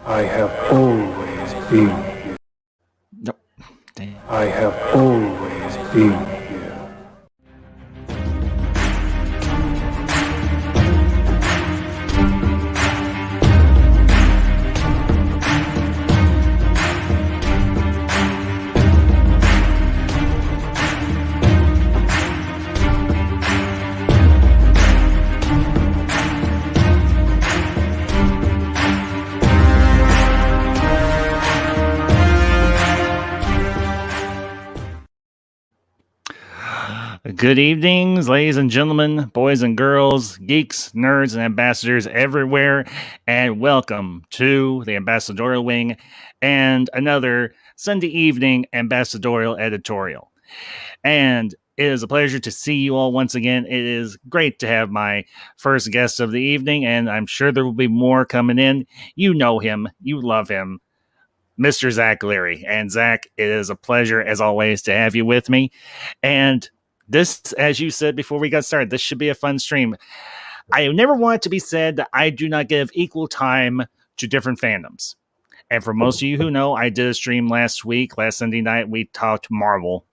I have always been here. Nope. Damn. I have always been here. Good evenings, ladies and gentlemen, boys and girls, geeks, nerds, and ambassadors everywhere, and welcome to the Ambassadorial Wing and another Sunday evening Ambassadorial Editorial. And it is a pleasure to see you all once again. It is great to have my first guest of the evening, and I'm sure there will be more coming in. You know him, you love him, Mr. Zach Leary. And Zach, it is a pleasure, as always, to have you with me. And this, as you said before we got started, this should be a fun stream. I never want it to be said that I do not give equal time to different fandoms. And for most of you who know, I did a stream last Sunday night, we talked Marvel.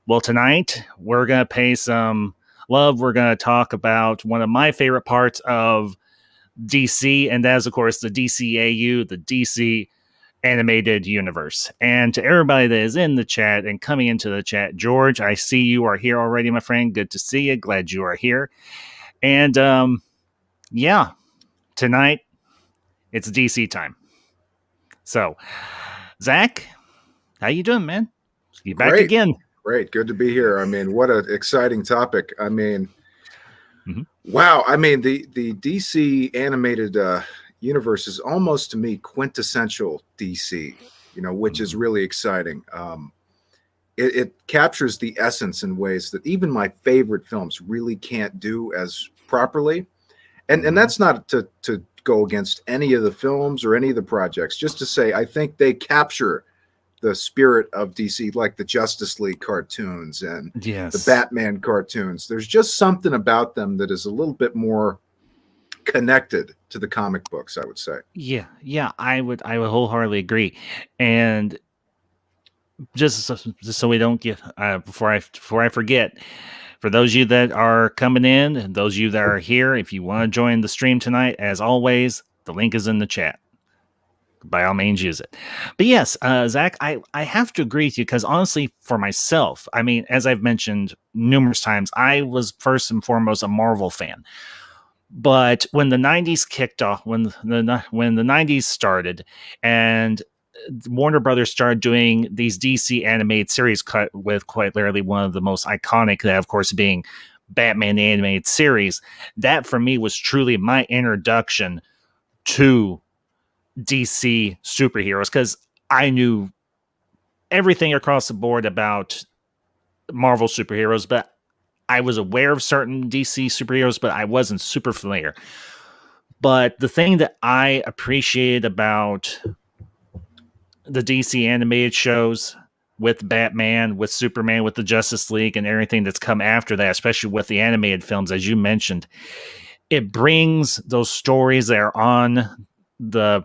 Well, tonight, we're going to pay some love. We're going to talk about one of my favorite parts of DC, and that is, of course, the DCAU, the DC Animated Universe. And to everybody that is in the chat and coming into the chat, George, I see you are here already, my friend. Good to see you. Glad you are here. And yeah, tonight it's DC time. So, Zach, how you doing, man? You back Great. again? Great. Good to be here. I mean, what an exciting topic. I mean, wow. I mean, the DC animated universe is almost to me quintessential DC, which is really exciting. It captures the essence in ways that even my favorite films really can't do as properly. And that's not to go against any of the films or any of the projects, just to say, I think they capture the spirit of DC, like the Justice League cartoons and the Batman cartoons. There's just something about them that is a little bit more connected to the comic books, I would say. Yeah, I would wholeheartedly agree. And just so we don't get before I forget, for those of you that are coming in and those of you that are here, if you want to join the stream tonight, as always, the link is in the chat. By all means, use it. But yes, Zach, I have to agree with you, because honestly, for myself, I mean, as I've mentioned numerous times, I was first and foremost a Marvel fan. But when the 90s kicked off, when the 90s started, and Warner Brothers started doing these DC animated series, cut with quite literally one of the most iconic, that of course being Batman the Animated Series, that for me was truly my introduction to DC superheroes, because I knew everything across the board about Marvel superheroes, but I was aware of certain DC superheroes, but I wasn't super familiar. But the thing that I appreciated about the DC animated shows, with Batman, with Superman, with the Justice League, and everything that's come after that, especially with the animated films, as you mentioned, it brings those stories that are on the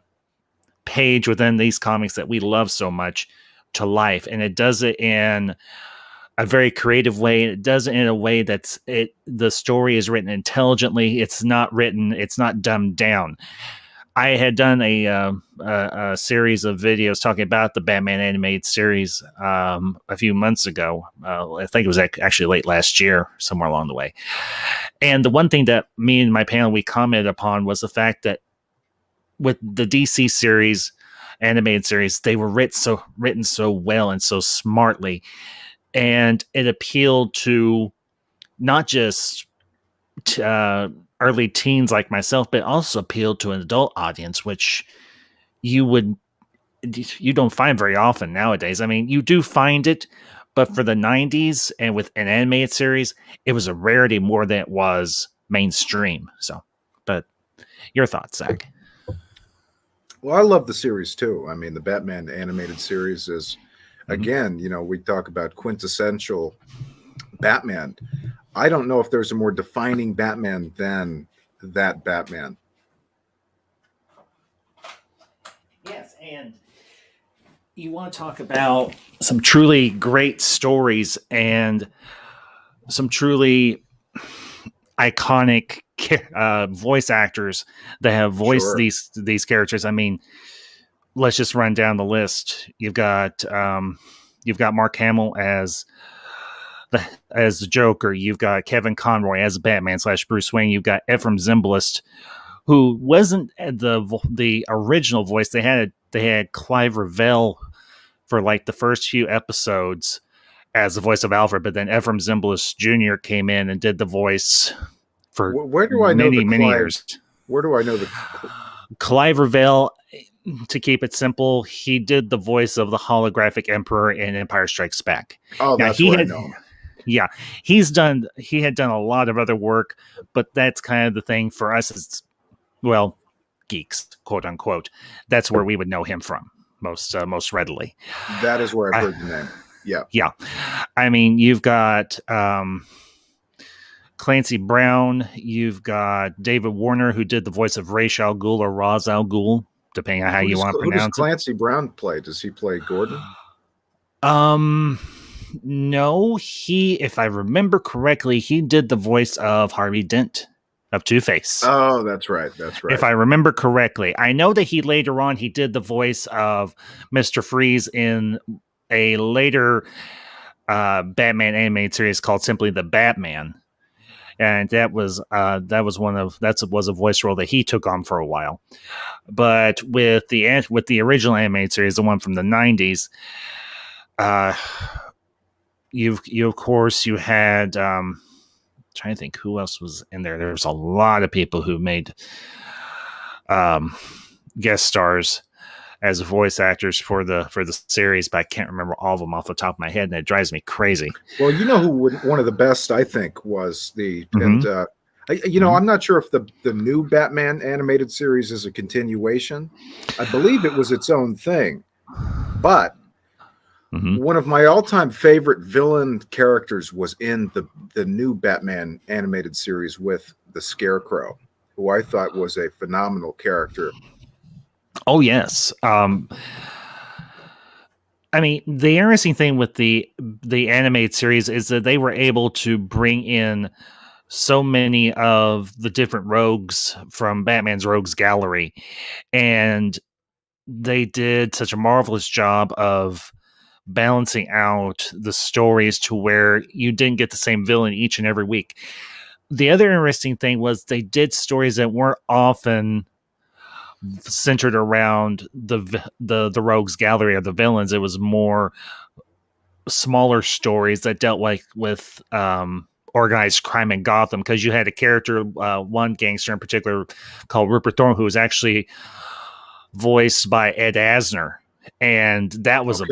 page within these comics that we love so much to life. And it does it in a very creative way. It does it in a way that's the story is written intelligently. It's not dumbed down. I had done a series of videos talking about the Batman animated series a few months ago. I think it was actually late last year, somewhere along the way. And the one thing that me and my panel, we commented upon, was the fact that with the DC series, animated series, they were written so well and so smartly. And it appealed to not just early teens like myself, but also appealed to an adult audience, which you don't find very often nowadays. I mean, you do find it, but for the 90s and with an animated series, it was a rarity more than it was mainstream. So, but your thoughts, Zach? Well, I love the series too. I mean, the Batman animated series is, again, we talk about quintessential Batman. I don't know if there's a more defining Batman than that Batman. And you want to talk about some truly great stories and some truly iconic voice actors that have voiced Sure. these characters. I mean, let's just run down the list. You've got Mark Hamill as the Joker. You've got Kevin Conroy as Batman / Bruce Wayne. You've got Ephraim Zimbalist, who wasn't the original voice. They had Clive Revell for like the first few episodes as the voice of Alfred, but then Ephraim Zimbalist Jr. came in and did the voice for Where do I know many years. Where do I know the Clive Revell, to keep it simple, he did the voice of the holographic Emperor in Empire Strikes Back. Oh, now, that's where I know him. Yeah, he had done a lot of other work, but that's kind of the thing for us as, well, geeks, quote unquote. That's where we would know him from most readily. That is where I've heard the name. Yeah. Yeah. I mean, you've got Clancy Brown. You've got David Warner, who did the voice of Ra's al Ghul or Ra's al Ghul, depending on how you want to pronounce it. Who does Clancy Brown play? Does he play Gordon? No, if I remember correctly, he did the voice of Harvey Dent of Two-Face. Oh, that's right. That's right. If I remember correctly. I know that he later on, he did the voice of Mr. Freeze in a later Batman animated series called simply The Batman. And that was a voice role that he took on for a while. But with the original animated series, the one from the 90s, you of course you had trying to think who else was in there. There's a lot of people who made guest stars as voice actors for the series, but I can't remember all of them off the top of my head, and it drives me crazy. Well, you know who one of the best I think was I'm not sure if the new Batman animated series is a continuation. I believe it was its own thing, but one of my all-time favorite villain characters was in the new Batman animated series with the Scarecrow, who I thought was a phenomenal character. Oh, yes. I mean, the interesting thing with the animated series is that they were able to bring in so many of the different rogues from Batman's Rogues Gallery, and they did such a marvelous job of balancing out the stories to where you didn't get the same villain each and every week. The other interesting thing was they did stories that weren't often centered around the Rogues Gallery or the villains. It was more smaller stories that dealt with organized crime in Gotham, because you had a character, one gangster in particular called Rupert Thorne, who was actually voiced by Ed Asner. And that was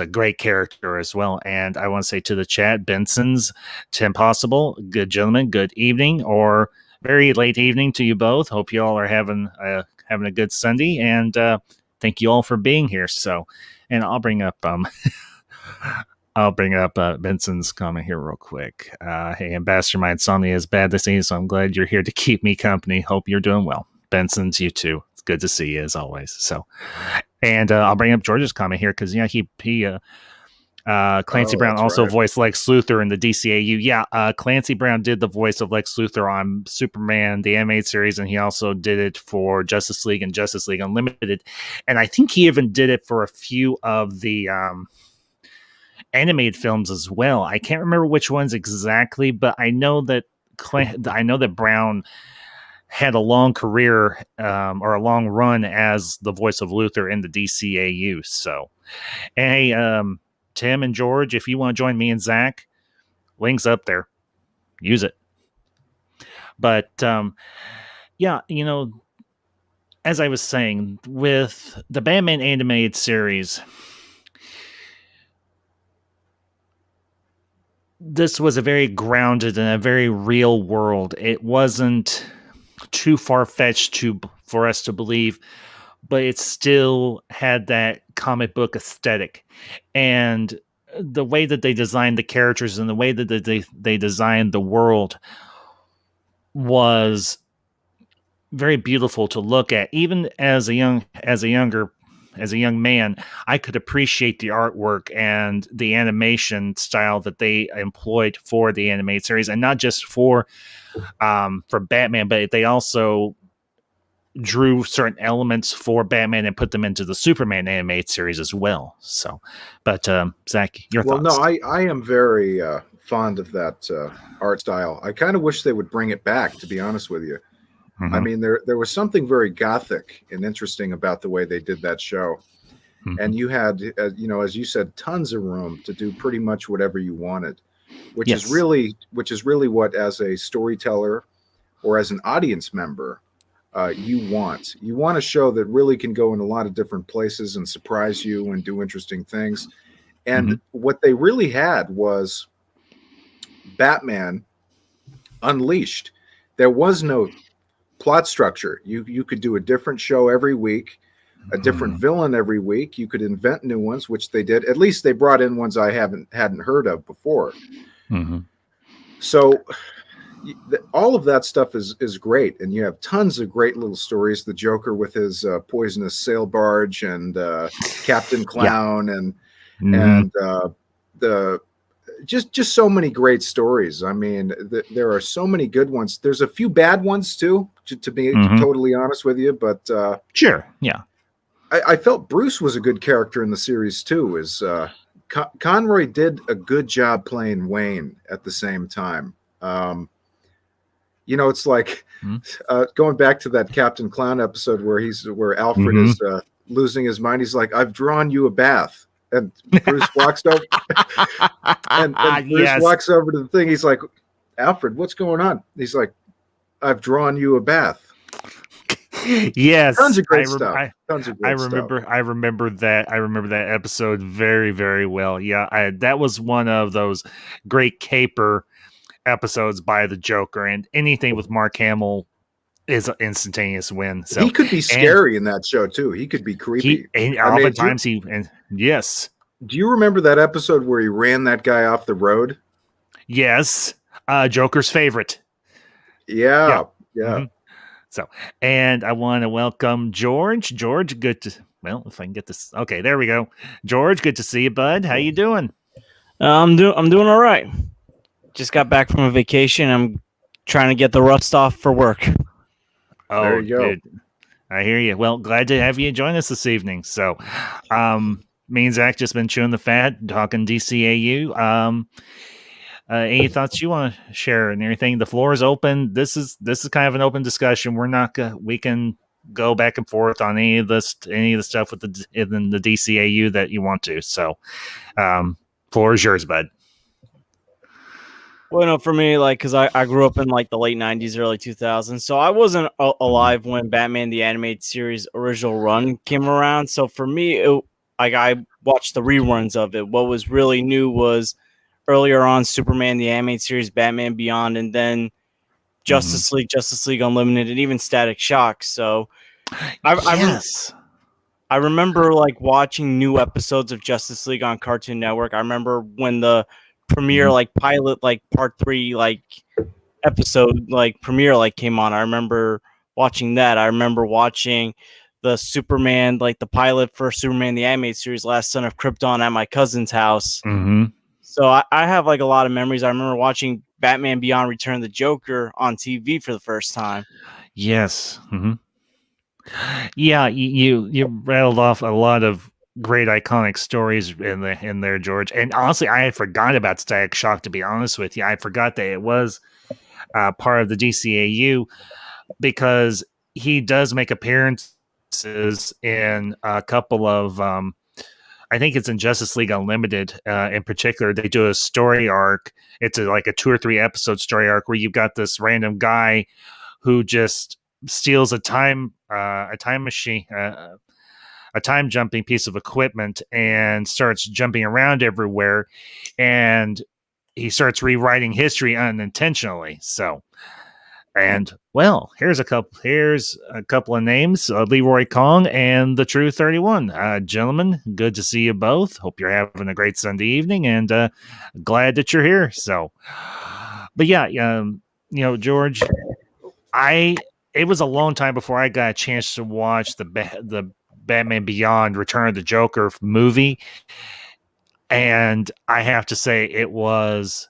a great character as well. And I want to say to the chat, Benson's, Tim Possible, good gentlemen, good evening or very late evening to you both. Hope you all are having a good Sunday, and thank you all for being here. So, and I'll bring up Benson's comment here real quick. Hey, Ambassador, my insomnia is bad this evening, so I'm glad you're here to keep me company. Hope you're doing well. Benson's, you too. It's good to see you as always. So. And I'll bring up George's comment here because Clancy Brown also voiced Lex Luthor in the DCAU. Yeah, Clancy Brown did the voice of Lex Luthor on Superman, the animated series, and he also did it for Justice League and Justice League Unlimited. And I think he even did it for a few of the animated films as well. I can't remember which ones exactly, but I know that Brown had a long career or a long run as the voice of Luthor in the DCAU. So, hey, Tim and George, if you want to join me and Zach, link's up there. Use it. But, yeah, as I was saying, with the Batman animated series, this was a very grounded and a very real world. It wasn't too far-fetched for us to believe, but it still had that comic book aesthetic. And the way that they designed the characters and the way that they designed the world was very beautiful to look at. Even as a younger man, I could appreciate the artwork and the animation style that they employed for the animated series, and not just for Batman, but they also drew certain elements for Batman and put them into the Superman animated series as well. So, but Zach, your thoughts? Well, no, I am very fond of that art style. I kind of wish they would bring it back, to be honest with you. I mean, there was something very gothic and interesting about the way they did that show. And you had, as you said, tons of room to do pretty much whatever you wanted, which is really what, as a storyteller or as an audience member, you want. You want a show that really can go in a lot of different places and surprise you and do interesting things. And what they really had was Batman Unleashed. There was no plot structure. You could do a different show every week, a different villain every week. You could invent new ones, which they did. At least they brought in ones I hadn't heard of before. So all of that stuff is great, and you have tons of great little stories. The Joker with his poisonous sail barge, and Captain Clown, and the just so many great stories. I mean, there are so many good ones. There's a few bad ones too, to be totally honest with you. But sure, yeah, I felt Bruce was a good character in the series too. Conroy did a good job playing Wayne at the same time. It's like going back to that Captain Clown episode where Alfred is losing his mind. He's like, "I've drawn you a bath," and Bruce walks over, and Bruce walks over to the thing. He's like, "Alfred, what's going on?" He's like, "I've drawn you a bath." Yes, tons of great stuff. Tons of great stuff. I remember that episode very, very well. Yeah, that was one of those great caper episodes by the Joker, and anything with Mark Hamill is an instantaneous win. So he could be scary in that show too. He could be creepy. Yes. Do you remember that episode where he ran that guy off the road? Yes. Joker's favorite. Yeah. So, and I want to welcome George. George, if I can get this. Okay, there we go. George, good to see you, bud. How you doing? I'm doing all right. Just got back from a vacation. I'm trying to get the rust off for work. Oh, there you go. Dude, I hear you. Well, glad to have you join us this evening. So, me and Zach just been chewing the fat, talking DCAU. Any thoughts you want to share and everything? The floor is open. This is kind of an open discussion. We can go back and forth on any of the stuff in the DCAU that you want to. So, floor is yours, bud. Well, for me, because I grew up in the late 90s, early 2000s, so I wasn't alive when Batman the Animated Series original run came around. So for me, I watched the reruns of it. What was really new was earlier on Superman the Animated Series, Batman Beyond, and then Justice League Unlimited, and even Static Shock. So I remember watching new episodes of Justice League on Cartoon Network. I remember when the premiere pilot part 3 episode premiere came on. I remember watching that. I remember watching the Superman the pilot for Superman the Animated Series, Last Son of Krypton, at my cousin's house. So I have a lot of memories. I remember watching Batman Beyond: Return of the Joker on TV for the first time. Yes. Yeah, you rattled off a lot of great iconic stories in there, George. And honestly, I had forgot about Static Shock, to be honest with you. I forgot that it was part of the DCAU, because he does make appearances in a couple of I think it's in Justice League Unlimited in particular. They do a story arc. It's a 2 or 3 episode story arc where you've got this random guy who just steals a time machine, a time jumping piece of equipment, and starts jumping around everywhere, and he starts rewriting history unintentionally. So, and here's a couple of names: Leroy Kong and the True 31. Gentlemen, good to see you both. Hope you're having a great Sunday evening, and glad that you're here. So, but yeah, George, it was a long time before I got a chance to watch the Batman Beyond Return of the Joker movie. And I have to say it was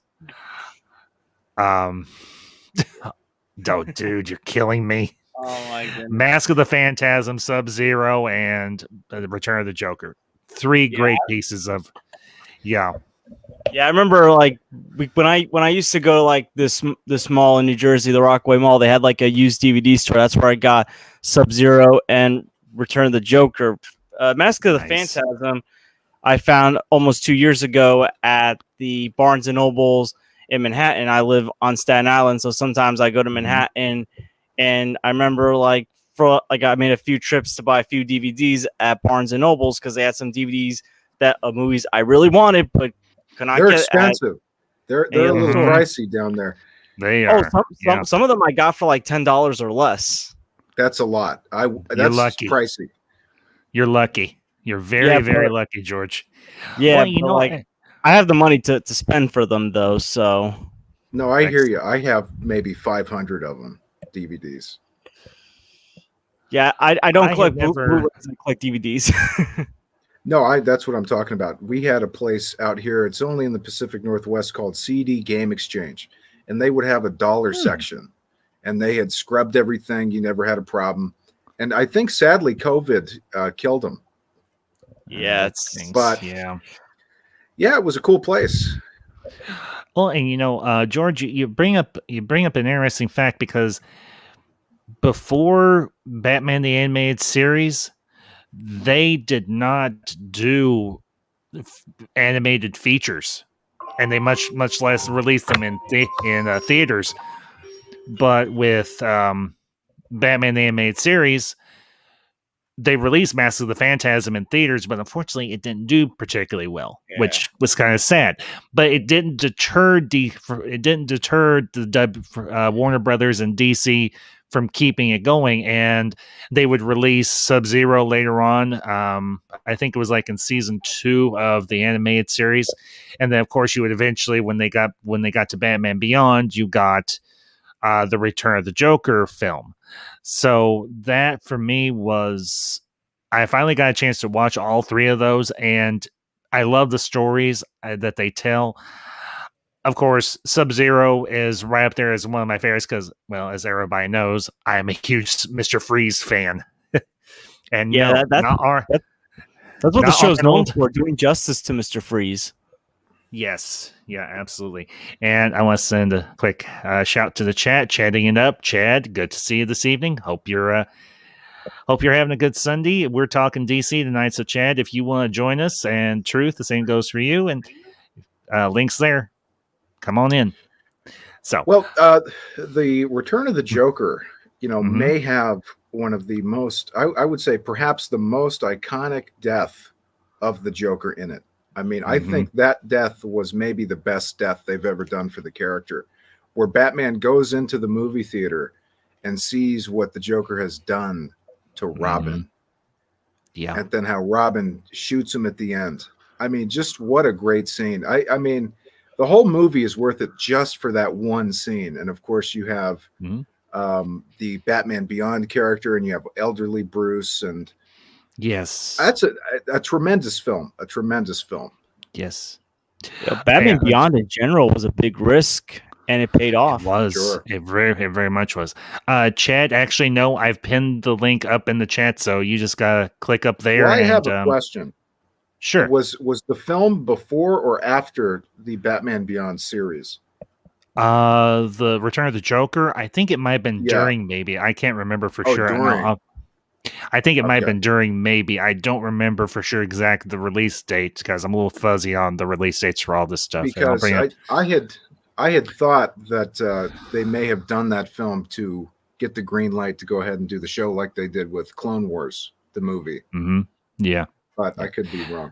oh, dude, you're killing me. Oh my goodness. Mask of the Phantasm, Sub-Zero, and the Return of the Joker. Three great pieces of Yeah, I remember like when I used to go to like this mall in New Jersey, the Rockaway Mall. They had like a used DVD store. That's where I got Sub-Zero and Return of the Joker. Mask of the Phantasm I found almost 2 years ago at the Barnes and Nobles in Manhattan. I live on Staten Island, so sometimes I go to Manhattan, and I remember I made a few trips to buy a few DVDs at Barnes and Nobles because they had some DVDs that movies I really wanted, but they're expensive. They're a little pricey down there. They are. Some of them I got for like $10 or less. That's a lot. That's lucky. Pricey. You're lucky. You're very lucky, George. Yeah, well, I have the money to spend for them though. So no, I hear you. I have maybe 500 of them DVDs. Yeah, I don't collect Blu-rays. I collect DVDs. No, that's what I'm talking about. We had a place out here. It's only in the Pacific Northwest called CD Game Exchange, and they would have a dollar section, and they had scrubbed everything. You never had a problem, and I think sadly COVID killed them. Yeah, it was a cool place. Well, and George, you bring up an interesting fact because before Batman the Animated Series, they did not do animated features, and they much less released them in theaters. But with Batman the Animated Series, they released Mask of the Phantasm in theaters, but unfortunately, it didn't do particularly well, which was kind of sad. But it didn't deter the Warner Brothers and DC from keeping it going, and they would release Sub-Zero later on. I think it was like in season 2 of the animated series, and then of course you would eventually, when they got to Batman Beyond, you got the Return of the Joker film. So that for me was, I finally got a chance to watch all 3 of those, and I love the stories that they tell. Of course, Sub-Zero is right up there as one of my favorites because, well, as everybody knows, I'm a huge Mr. Freeze fan. And that's what the show's known for, doing justice to Mr. Freeze. Yes, yeah, absolutely. And I want to send a quick shout to the chat, chatting it up. Chad, good to see you this evening. Hope you're having a good Sunday. We're talking DC tonight, so Chad, if you want to join us, and Truth, the same goes for you, and links there. Come on in. So, well, the Return of the Joker, may have one of the most, I would say, perhaps the most iconic death of the Joker in it. I mean, I think that death was maybe the best death they've ever done for the character, where Batman goes into the movie theater and sees what the Joker has done to Robin. Yeah. And then how Robin shoots him at the end. I mean, just what a great scene. I mean, the whole movie is worth it just for that one scene. And of course you have the Batman Beyond character, and you have elderly Bruce, and yes, that's a tremendous film. A tremendous film. Yes. Batman Beyond in general was a big risk, and it paid off. It was. Sure. It very much was. Chad, actually, no, I've pinned the link up in the chat, so you just gotta click up there. Well, I have a question. Sure. Was the film before or after the Batman Beyond series? The Return of the Joker, I think it might have been during, maybe. I can't remember for sure. During. I think it might have been during, maybe. I don't remember for sure exactly the release date because I'm a little fuzzy on the release dates for all this stuff. Because I had thought that they may have done that film to get the green light to go ahead and do the show like they did with Clone Wars, the movie. Mm-hmm. Yeah. But I could be wrong.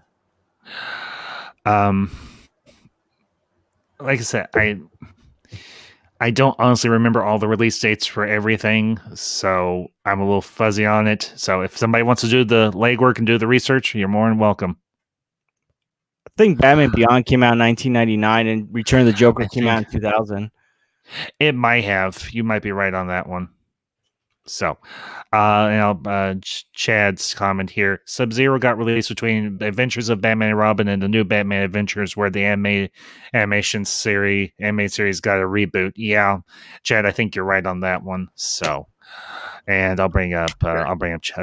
Like I said, I don't honestly remember all the release dates for everything, so I'm a little fuzzy on it. So if somebody wants to do the legwork and do the research, you're more than welcome. I think Batman Beyond came out in 1999, and Return of the Joker came out in 2000. It might have. You might be right on that one. So, Chad's comment here: Sub-Zero got released between the Adventures of Batman and Robin and the new Batman Adventures, where the animated series got a reboot. Yeah, Chad, I think you're right on that one. So, and I'll bring up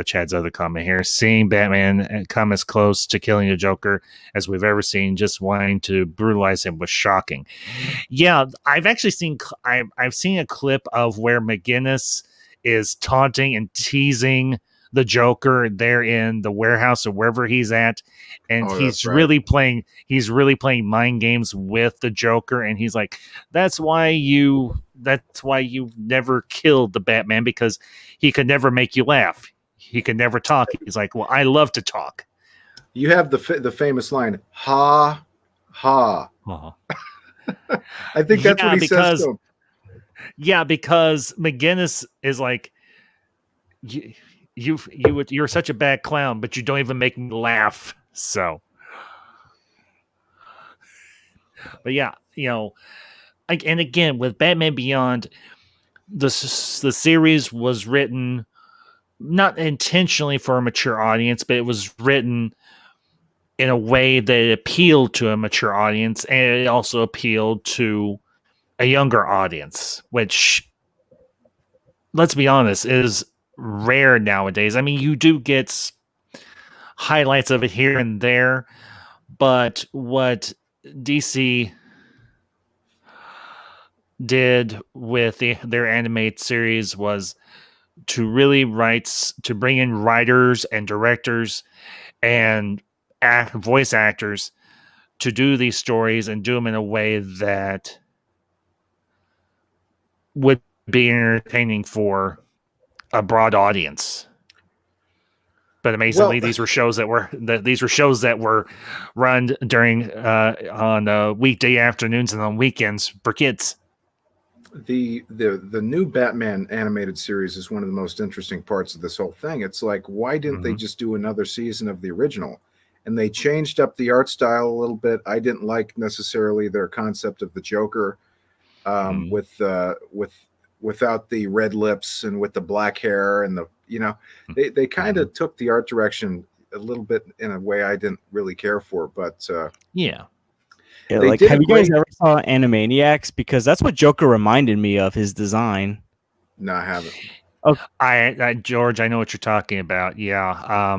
Chad's other comment here: seeing Batman come as close to killing the Joker as we've ever seen, just wanting to brutalize him was shocking. Yeah, I've actually seen I've seen a clip of where McGinnis is taunting and teasing the Joker there in the warehouse or wherever he's at, and he's really playing mind games with the Joker, and he's like, that's why you never killed the Batman, because he could never make you laugh, he could never talk. He's like, well, I love to talk. You have the famous line, ha ha. I think that's what he says to him. Yeah, because McGinnis is like, you're such a bad clown, but you don't even make me laugh. So, but yeah, and again with Batman Beyond, the series was written not intentionally for a mature audience, but it was written in a way that appealed to a mature audience, and it also appealed to a younger audience, which, let's be honest, is rare nowadays. I mean, you do get highlights of it here and there, but what DC did with their animated series was to really bring in writers and directors and voice actors to do these stories and do them in a way that would be entertaining for a broad audience. But amazingly, these were shows that were run during on weekday afternoons and on weekends for kids. The new Batman animated series is one of the most interesting parts of this whole thing. It's like, why didn't they just do another season of the original? And they changed up the art style a little bit. I didn't like necessarily their concept of the Joker without the red lips and with the black hair and they kind of took the art direction a little bit in a way I didn't really care for. But yeah, like, have you guys ever saw Animaniacs? Because that's what Joker reminded me of, his design. No, I haven't. Okay. George, I know what you're talking about. Yeah.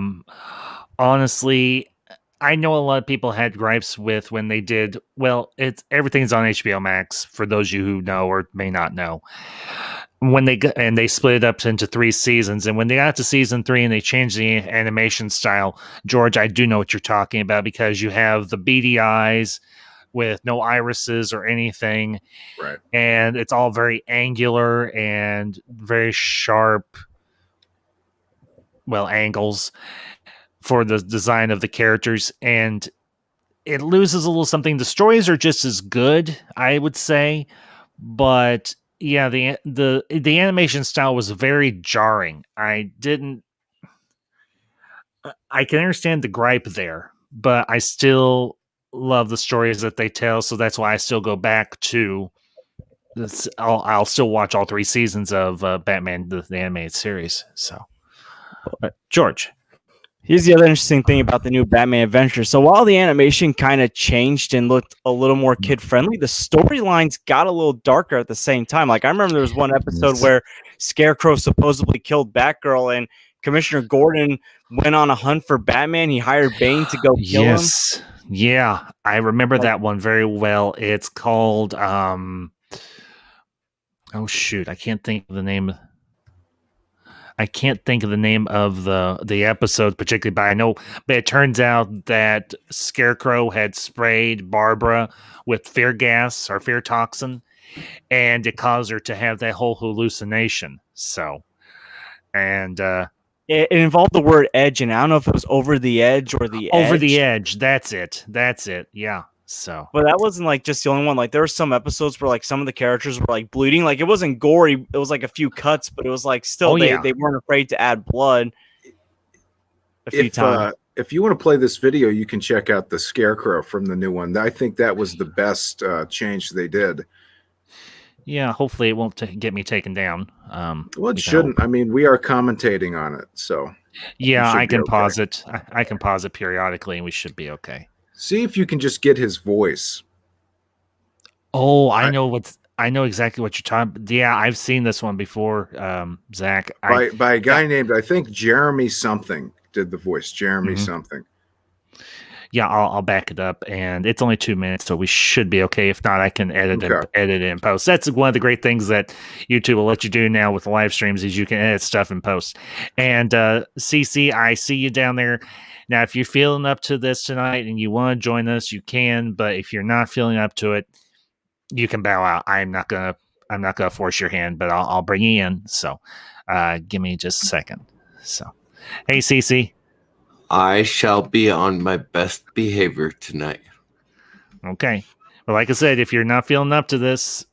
Honestly, I know a lot of people had gripes with when they did. Well, everything's on HBO Max for those of you who know or may not know. When they split it up into 3 seasons, and when they got to season 3 and they changed the animation style, George, I do know what you're talking about, because you have the beady eyes with no irises or anything, right? And it's all very angular and very sharp, angles for the design of the characters, and it loses a little something. The stories are just as good, I would say, but yeah, the animation style was very jarring. I can understand the gripe there, but I still love the stories that they tell, so that's why I still go back to this. I'll still watch all 3 seasons of Batman the animated series. So, George. Here's the other interesting thing about the new Batman Adventure. So while the animation kind of changed and looked a little more kid-friendly, the storylines got a little darker at the same time. Like, I remember there was one episode where Scarecrow supposedly killed Batgirl, and Commissioner Gordon went on a hunt for Batman. He hired Bane to go kill him. Yeah, I remember that one very well. It's called oh shoot, I can't think of the name of the episode particularly, but I know. But it turns out that Scarecrow had sprayed Barbara with fear gas or fear toxin, and it caused her to have that whole hallucination. So, and it involved the word edge, and I don't know if it was over the edge or the over edge. the edge. That's it. Yeah. So, but that wasn't like just the only one. Like, there were some episodes where like some of the characters were like bleeding. Like, it wasn't gory. It was like a few cuts, but it was like still they weren't afraid to add blood a few times. If you want to play this video, you can check out the Scarecrow from the new one. I think that was the best change they did. Yeah, hopefully it won't get me taken down. Well, it we can shouldn't. hope. I mean, we are commentating on it, so Yeah, should I be can okay. pause it. I can pause it periodically, and we should be okay. see if you can just get his voice. Oh, I know exactly what you're talking about. Yeah, I've seen this one before, Zach. By a guy named, I think, Jeremy something did the voice. Jeremy something. Yeah, I'll back it up, and it's only 2 minutes, so we should be okay. If not, I can edit it in post. That's one of the great things that YouTube will let you do now with live streams is you can edit stuff in post. And CC, I see you down there. Now, if you're feeling up to this tonight and you want to join us, you can. But if you're not feeling up to it, you can bow out. I'm not gonna force your hand, but I'll bring you in. So, give me just a second. So, hey, CC. I shall be on my best behavior tonight. Okay. Well, like I said, if you're not feeling up to this,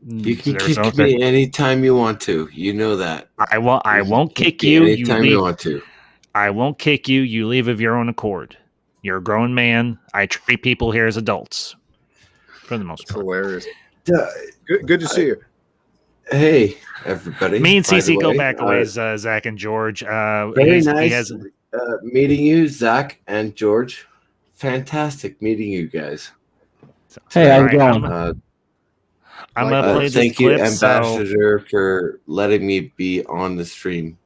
you can kick me anytime you want to. You know that. I won't kick you. Anytime you want to. I won't kick you. You leave of your own accord. You're a grown man. I treat people here as adults. For the most part. Hilarious. Good to see you. Hey, everybody. Me and CC go back a ways, Zach and George. Very nice meeting you, Zach and George. Fantastic meeting you guys. Hey, how's it going? I'm going to play this thank clip. You, Ambassador, for letting me be on the stream.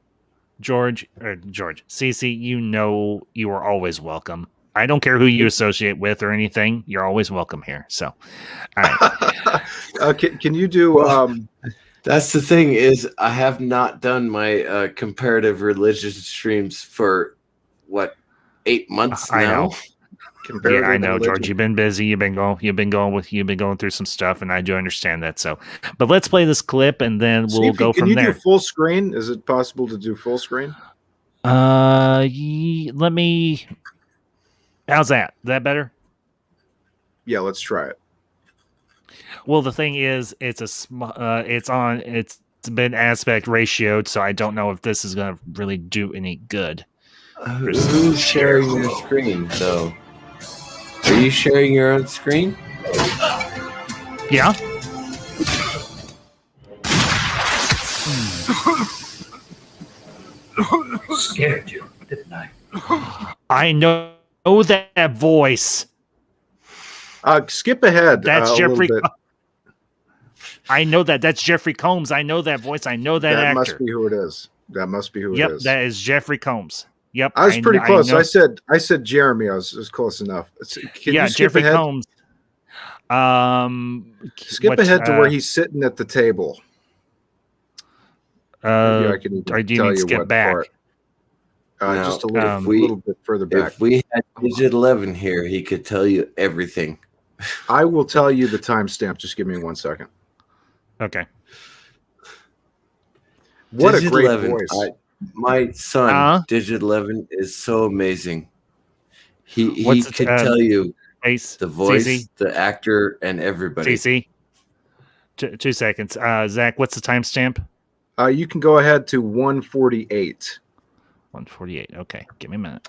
George, CC, you are always welcome. I don't care who you associate with or anything. You're always welcome here. So, all right. Can you do... That's the thing is I have not done my comparative religion streams for 8 months now. I know. I know, religion. George. You've been busy. You've been going through some stuff, and I do understand that. So, but let's play this clip, and then we'll go from there. Can you do full screen? Is it possible to do full screen? Let me. How's that? Is that better? Yeah, let's try it. Well, the thing is, it's been aspect ratioed, so I don't know if this is going to really do any good. Who's sharing your screen, though? Are you sharing your own screen? Yeah. Scared you, didn't I? I know that voice. Skip ahead. That's Jeffrey. I know that. That's Jeffrey Combs. I know that voice. I know that actor. That must be who it is. Yep, that is Jeffrey Combs. Yep, I was pretty close. I said Jeremy. I was close enough. Can you skip Jeffrey ahead? Combs. Skip ahead to where he's sitting at the table. Maybe I can even or do you tell mean you skip what back? part. No, just a little bit further back. If we had Digit 11 here, he could tell you everything. I will tell you the timestamp. Just give me 1 second. Okay. What Digit a great 11, voice. My son, Digit 11, is so amazing. He could tell you the voice, CC? the actor, and everybody. CC? 2 seconds. Zach, what's the timestamp? You can go ahead to 148. 148. Okay, give me a minute.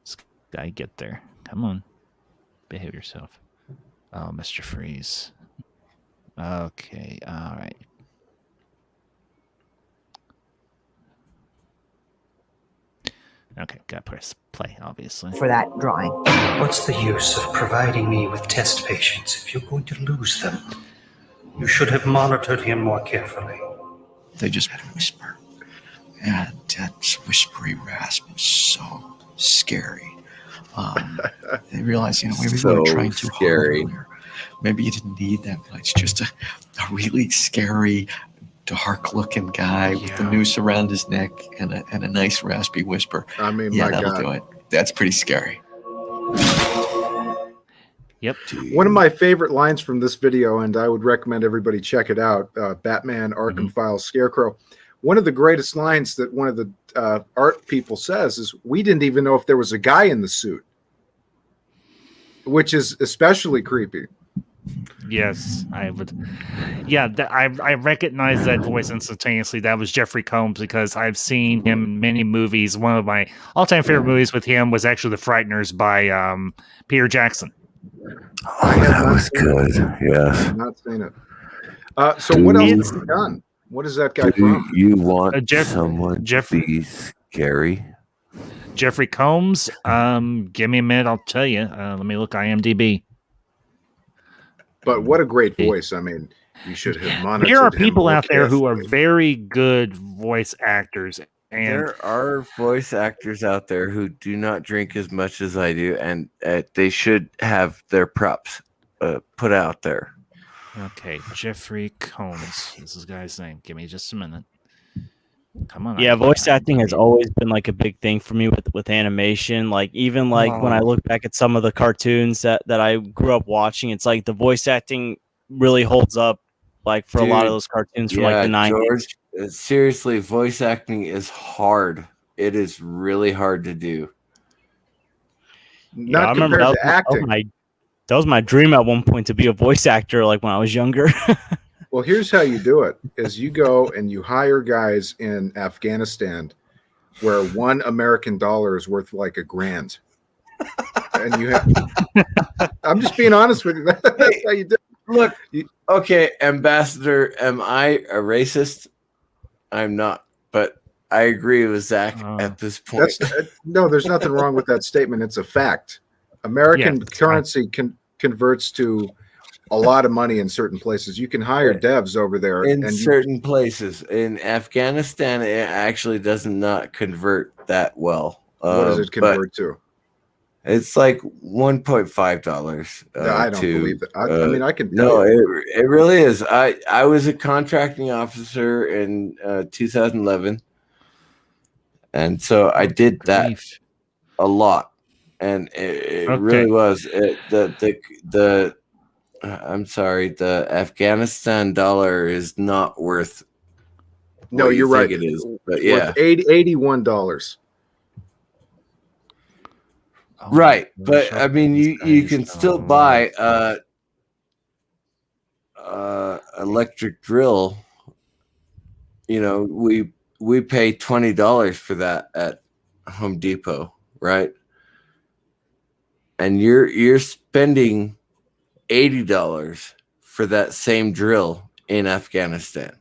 This guy get there. Come on. Behave yourself. Oh, Mr. Freeze. Okay, all right. Okay, gotta press play, obviously. For that drawing. What's the use of providing me with test patients if you're going to lose them? You should have monitored him more carefully. They just had a whisper. And that whispery rasp was so scary. They realized, maybe we were trying too hard earlier. Maybe you didn't need that much. Just a really scary, dark-looking guy with a noose around his neck and a nice raspy whisper. I mean, that'll do it. That's pretty scary. Yep. One of my favorite lines from this video, and I would recommend everybody check it out, Batman Arkham Files Scarecrow. One of the greatest lines that one of the art people says is, "We didn't even know if there was a guy in the suit," which is especially creepy. Yes, I would. Yeah, I recognize that voice instantaneously. That was Jeffrey Combs because I've seen him in many movies. One of my all-time favorite movies with him was actually The Frighteners by Peter Jackson. that was good. Yes. I have not seen it. So what else has he done? What is that guy from? You want someone to be scary? Jeffrey Combs. Give me a minute. I'll tell you. Let me look IMDb. But what a great voice. I mean, you should have monitored There are him people more out there who are carefully. very good voice actors. And there are voice actors out there who do not drink as much as I do, and they should have their props put out there. Okay, Jeffrey Combs. This is the guy's name. Give me just a minute. Come on. Yeah, voice acting has always been like a big thing for me with animation. Like even like when I look back at some of the cartoons that I grew up watching, it's like the voice acting really holds up. Like for a lot of those cartoons from like the 90s. George, seriously, voice acting is hard. It is really hard to do. Not compared to acting. That was my dream at one point, to be a voice actor, like when I was younger. Well, here's how you do it: is you go and you hire guys in Afghanistan, where $1 American is worth like $1,000, and you have. I'm just being honest with you. That's how you do it. Look, okay, Ambassador, am I a racist? I'm not, but I agree with Zach at this point. No, there's nothing wrong with that statement. It's a fact. American currency converts to a lot of money in certain places. You can hire devs over there. In certain places. In Afghanistan, it actually does not convert that well. What does it convert to? It's like $1.5. No, I don't believe it. I mean, I can. No, it really is. I was a contracting officer in 2011, and so I did that a lot, and it really was. I'm sorry, the Afghanistan dollar is not worth. No, you're right. It is, but yeah, $81. Right, but I mean, you can still buy electric drill. You know, we pay $20 for that at Home Depot, right? And you're spending $80 for that same drill in Afghanistan.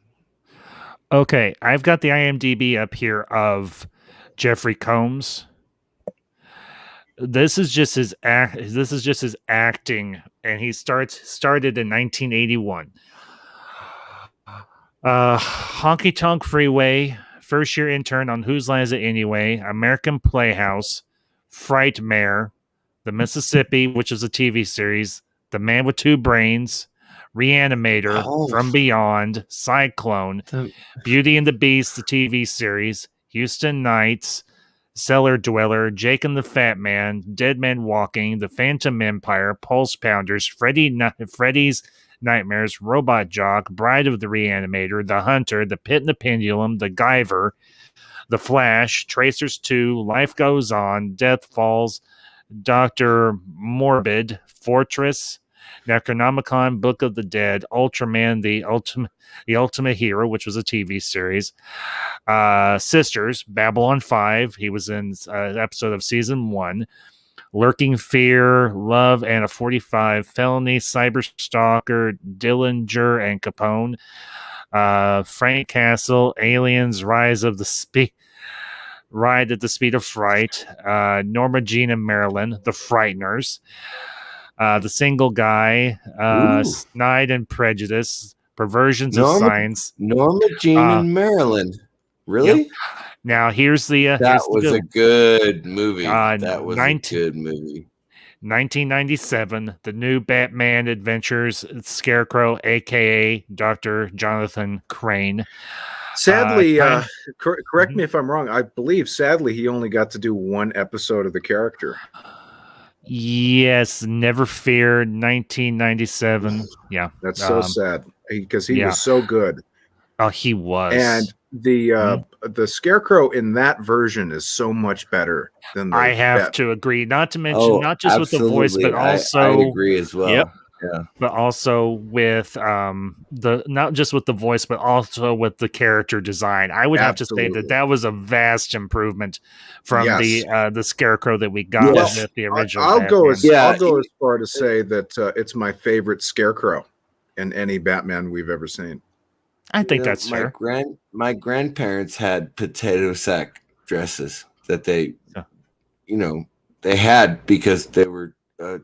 Okay, I've got the IMDb up here of Jeffrey Combs. This is just his acting, and he started in 1981. Honky Tonk Freeway, First Year Intern on Whose Line Is It Anyway, American Playhouse, Frightmare, The Mississippi, which is a TV series, The Man with Two Brains, Reanimator, From Beyond, Cyclone, Beauty and the Beast, the TV series, Houston Nights, Cellar Dweller, Jake and the Fat Man, Dead Man Walking, The Phantom Empire, Pulse Pounders, Freddy's Nightmares, Robot Jock, Bride of the Reanimator, The Hunter, The Pit and the Pendulum, The Guyver, The Flash, Tracers 2, Life Goes On, Death Falls, Dr. Morbid, Fortress, Necronomicon, Book of the Dead, Ultraman, the Ultimate Hero, which was a TV series, Sisters, Babylon 5, he was in an episode of season 1, Lurking Fear, Love and a 45, Felony, Cyberstalker, Dillinger and Capone, Frank Castle, Aliens, Ride at the Speed of Fright, Norma Jean and Marilyn, The Frighteners, The Single Guy, Snide and Prejudice, Perversions of Science. Norma Jean and Marilyn. Really? Yep. Now here's the that was a good movie. That was a good movie. 1997, The New Batman Adventures, Scarecrow, aka Dr. Jonathan Crane. Sadly, correct me if I'm wrong. I believe, sadly, he only got to do one episode of the character. Yes, Never Fear, 1997. Yeah, that's so sad because he was so good. Oh, he was. And the Scarecrow in that version is so much better than the I have to agree. Not to mention, not just with the voice, but also I agree as well. Yep. but also with the not just with the voice, but also with the character design. I would have to say that was a vast improvement from the Scarecrow that we got with the original. I'll go as far to say that it's my favorite Scarecrow in any Batman we've ever seen. I think that's fair. My grandparents had potato sack dresses that they, they had because they were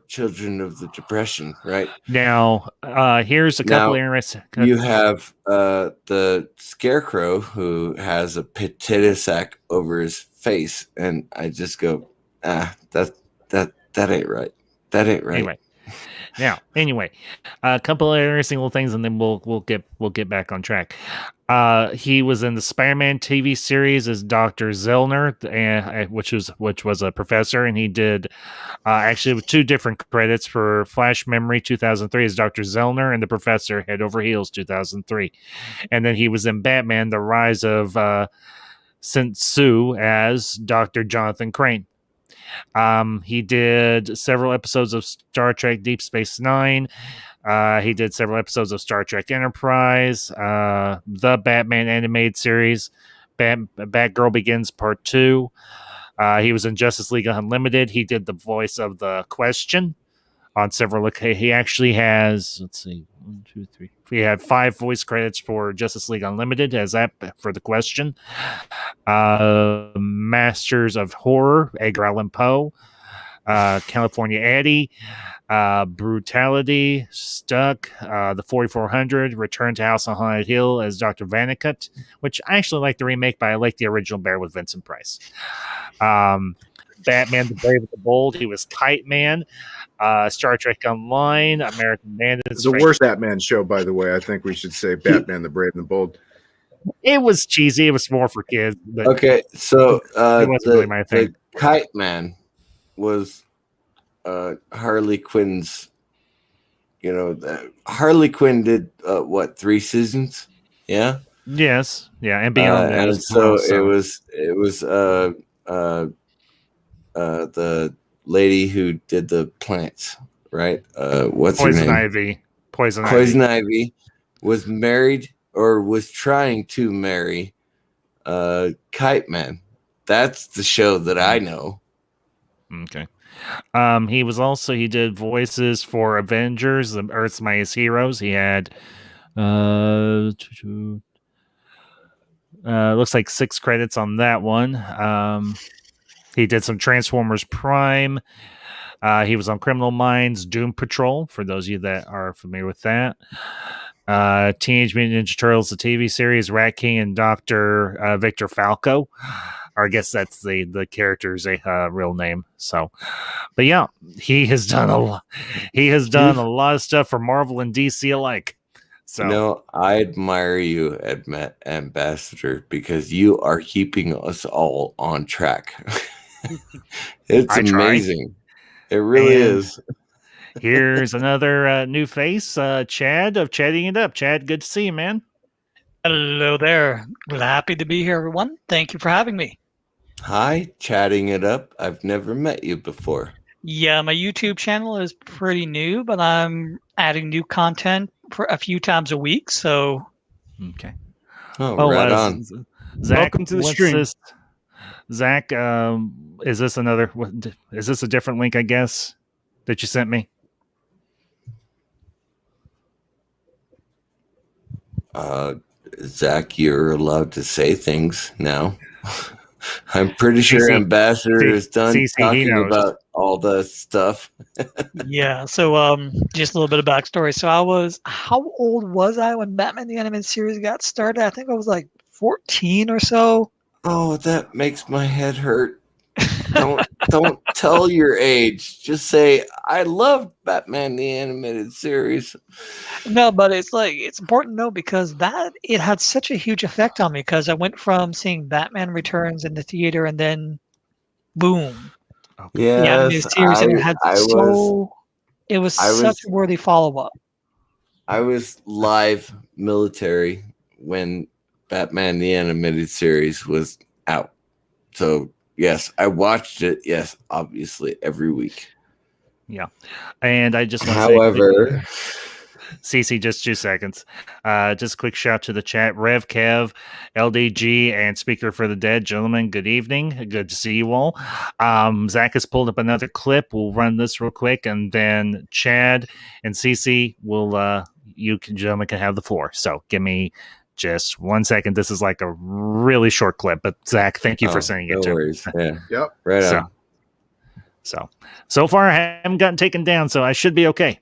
children of the Depression, right? Now, here's a couple interesting. You have the Scarecrow who has a potato sack over his face, and I just go, that ain't right. That ain't right. Anyway, a couple of interesting little things, and then we'll get back on track. He was in the Spider-Man TV series as Dr. Zellner, which was a professor, and he did actually with 2 different credits for Flash Memory 2003 as Dr. Zellner and the Professor Head Over Heels 2003, and then he was in Batman: The Rise of Sin Tzu as Dr. Jonathan Crane. He did several episodes of Star Trek Deep Space Nine. He did several episodes of Star Trek Enterprise, the Batman animated series, Batgirl Begins Part 2. He was in Justice League Unlimited. He did the voice of the Question on several occasions. He actually has, 1, 2, 3. He had 5 voice credits for Justice League Unlimited as that for the Question. Masters of Horror, Edgar Allan Poe, California Eddie, Brutality, Stuck, the 4400, Return to House on Haunted Hill as Dr. Vanicut, which I actually like the remake, but I like the original better with Vincent Price. Batman the Brave and the Bold, he was Kite Man. Star Trek Online, American Bandits. It's the worst Batman show, by the way. I think we should say Batman the Brave and the Bold. It was cheesy. It was more for kids. But okay, so it wasn't really my thing. The Kite Man was Harley Quinn's. Harley Quinn did 3 seasons? Yeah. Yes. Yeah, and beyond that, and so it was the lady who did the plants, right? What's Poison her name? Ivy. Poison Ivy was married or was trying to marry Kite Man. That's the show that I know. Okay. He did voices for Avengers, the Earth's Mightiest Heroes. He had looks like 6 credits on that one. He did some Transformers Prime. He was on Criminal Minds, Doom Patrol, for those of you that are familiar with that. Teenage Mutant Ninja Turtles, the TV series, Rat King and Dr. Victor Falco. Or I guess that's the character's real name. So, but yeah, he has done a lot. He has done a lot of stuff for Marvel and DC alike. So, I admire you, Ambassador, because you are keeping us all on track. It's amazing. It really is. Here's another new face, Chad of Chatting It Up. Chad, good to see you, man. Hello there. Happy to be here, everyone. Thank you for having me. Hi, Chatting It Up. I've never met you before. Yeah, my YouTube channel is pretty new, but I'm adding new content for a few times a week. So, okay. Oh, right on. Zach, welcome to the stream. Zach, is this another? Is this a different link? I guess that you sent me. Zach, you're allowed to say things now. I'm pretty sure Ambassador is done talking about all the stuff. Yeah, so just a little bit of backstory. So how old was I when Batman the Animated Series got started? I think I was like 14 or so. Oh, that makes my head hurt. Don't tell your age. Just say I loved Batman the Animated Series. No, but it's important to know because it had such a huge effect on me because I went from seeing Batman Returns in the theater and then boom. Yeah, the animated series, and it was such a worthy follow-up. I was live military when Batman the Animated Series was out. So yes, I watched it. Yes, obviously every week. Yeah. And I just want to However, say, CC, just 2 seconds. Just a quick shout to the chat. Rev Kev, LDG, and Speaker for the Dead. Gentlemen, good evening. Good to see you all. Zach has pulled up another clip. We'll run this real quick, and then Chad and CC will, gentlemen can have the floor. So give me just 1 second. This is like a really short clip, but Zach, thank you for sending it to me. worries. Yeah. Yep. Right on. So far I haven't gotten taken down, so I should be okay.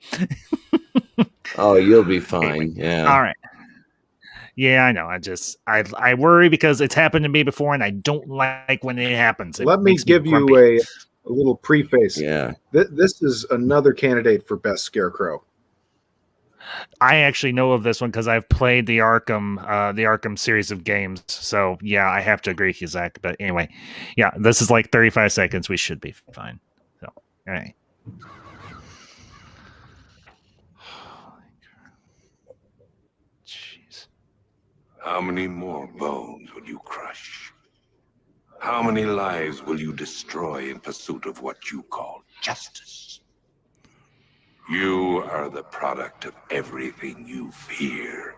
Oh, you'll be fine. Yeah. All right. Yeah, I know. I worry because it's happened to me before, and I don't like when it happens. Let me give you a little preface. Yeah. This is another candidate for best Scarecrow. I actually know of this one because I've played the Arkham series of games. So yeah, I have to agree with you, Zach. But anyway, yeah, this is like 35 seconds. We should be fine. So, all right. Jeez. How many more bones will you crush? How many lives will you destroy in pursuit of what you call justice? You are the product of everything you fear.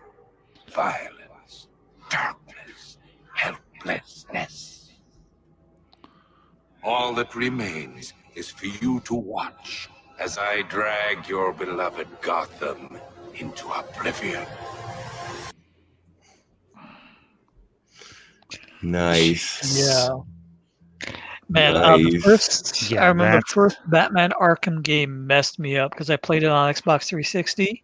Violence, darkness, helplessness. All that remains is for you to watch as I drag your beloved Gotham into oblivion. Nice. Yeah. Man, Nice. I remember the first Batman Arkham game messed me up because I played it on Xbox 360.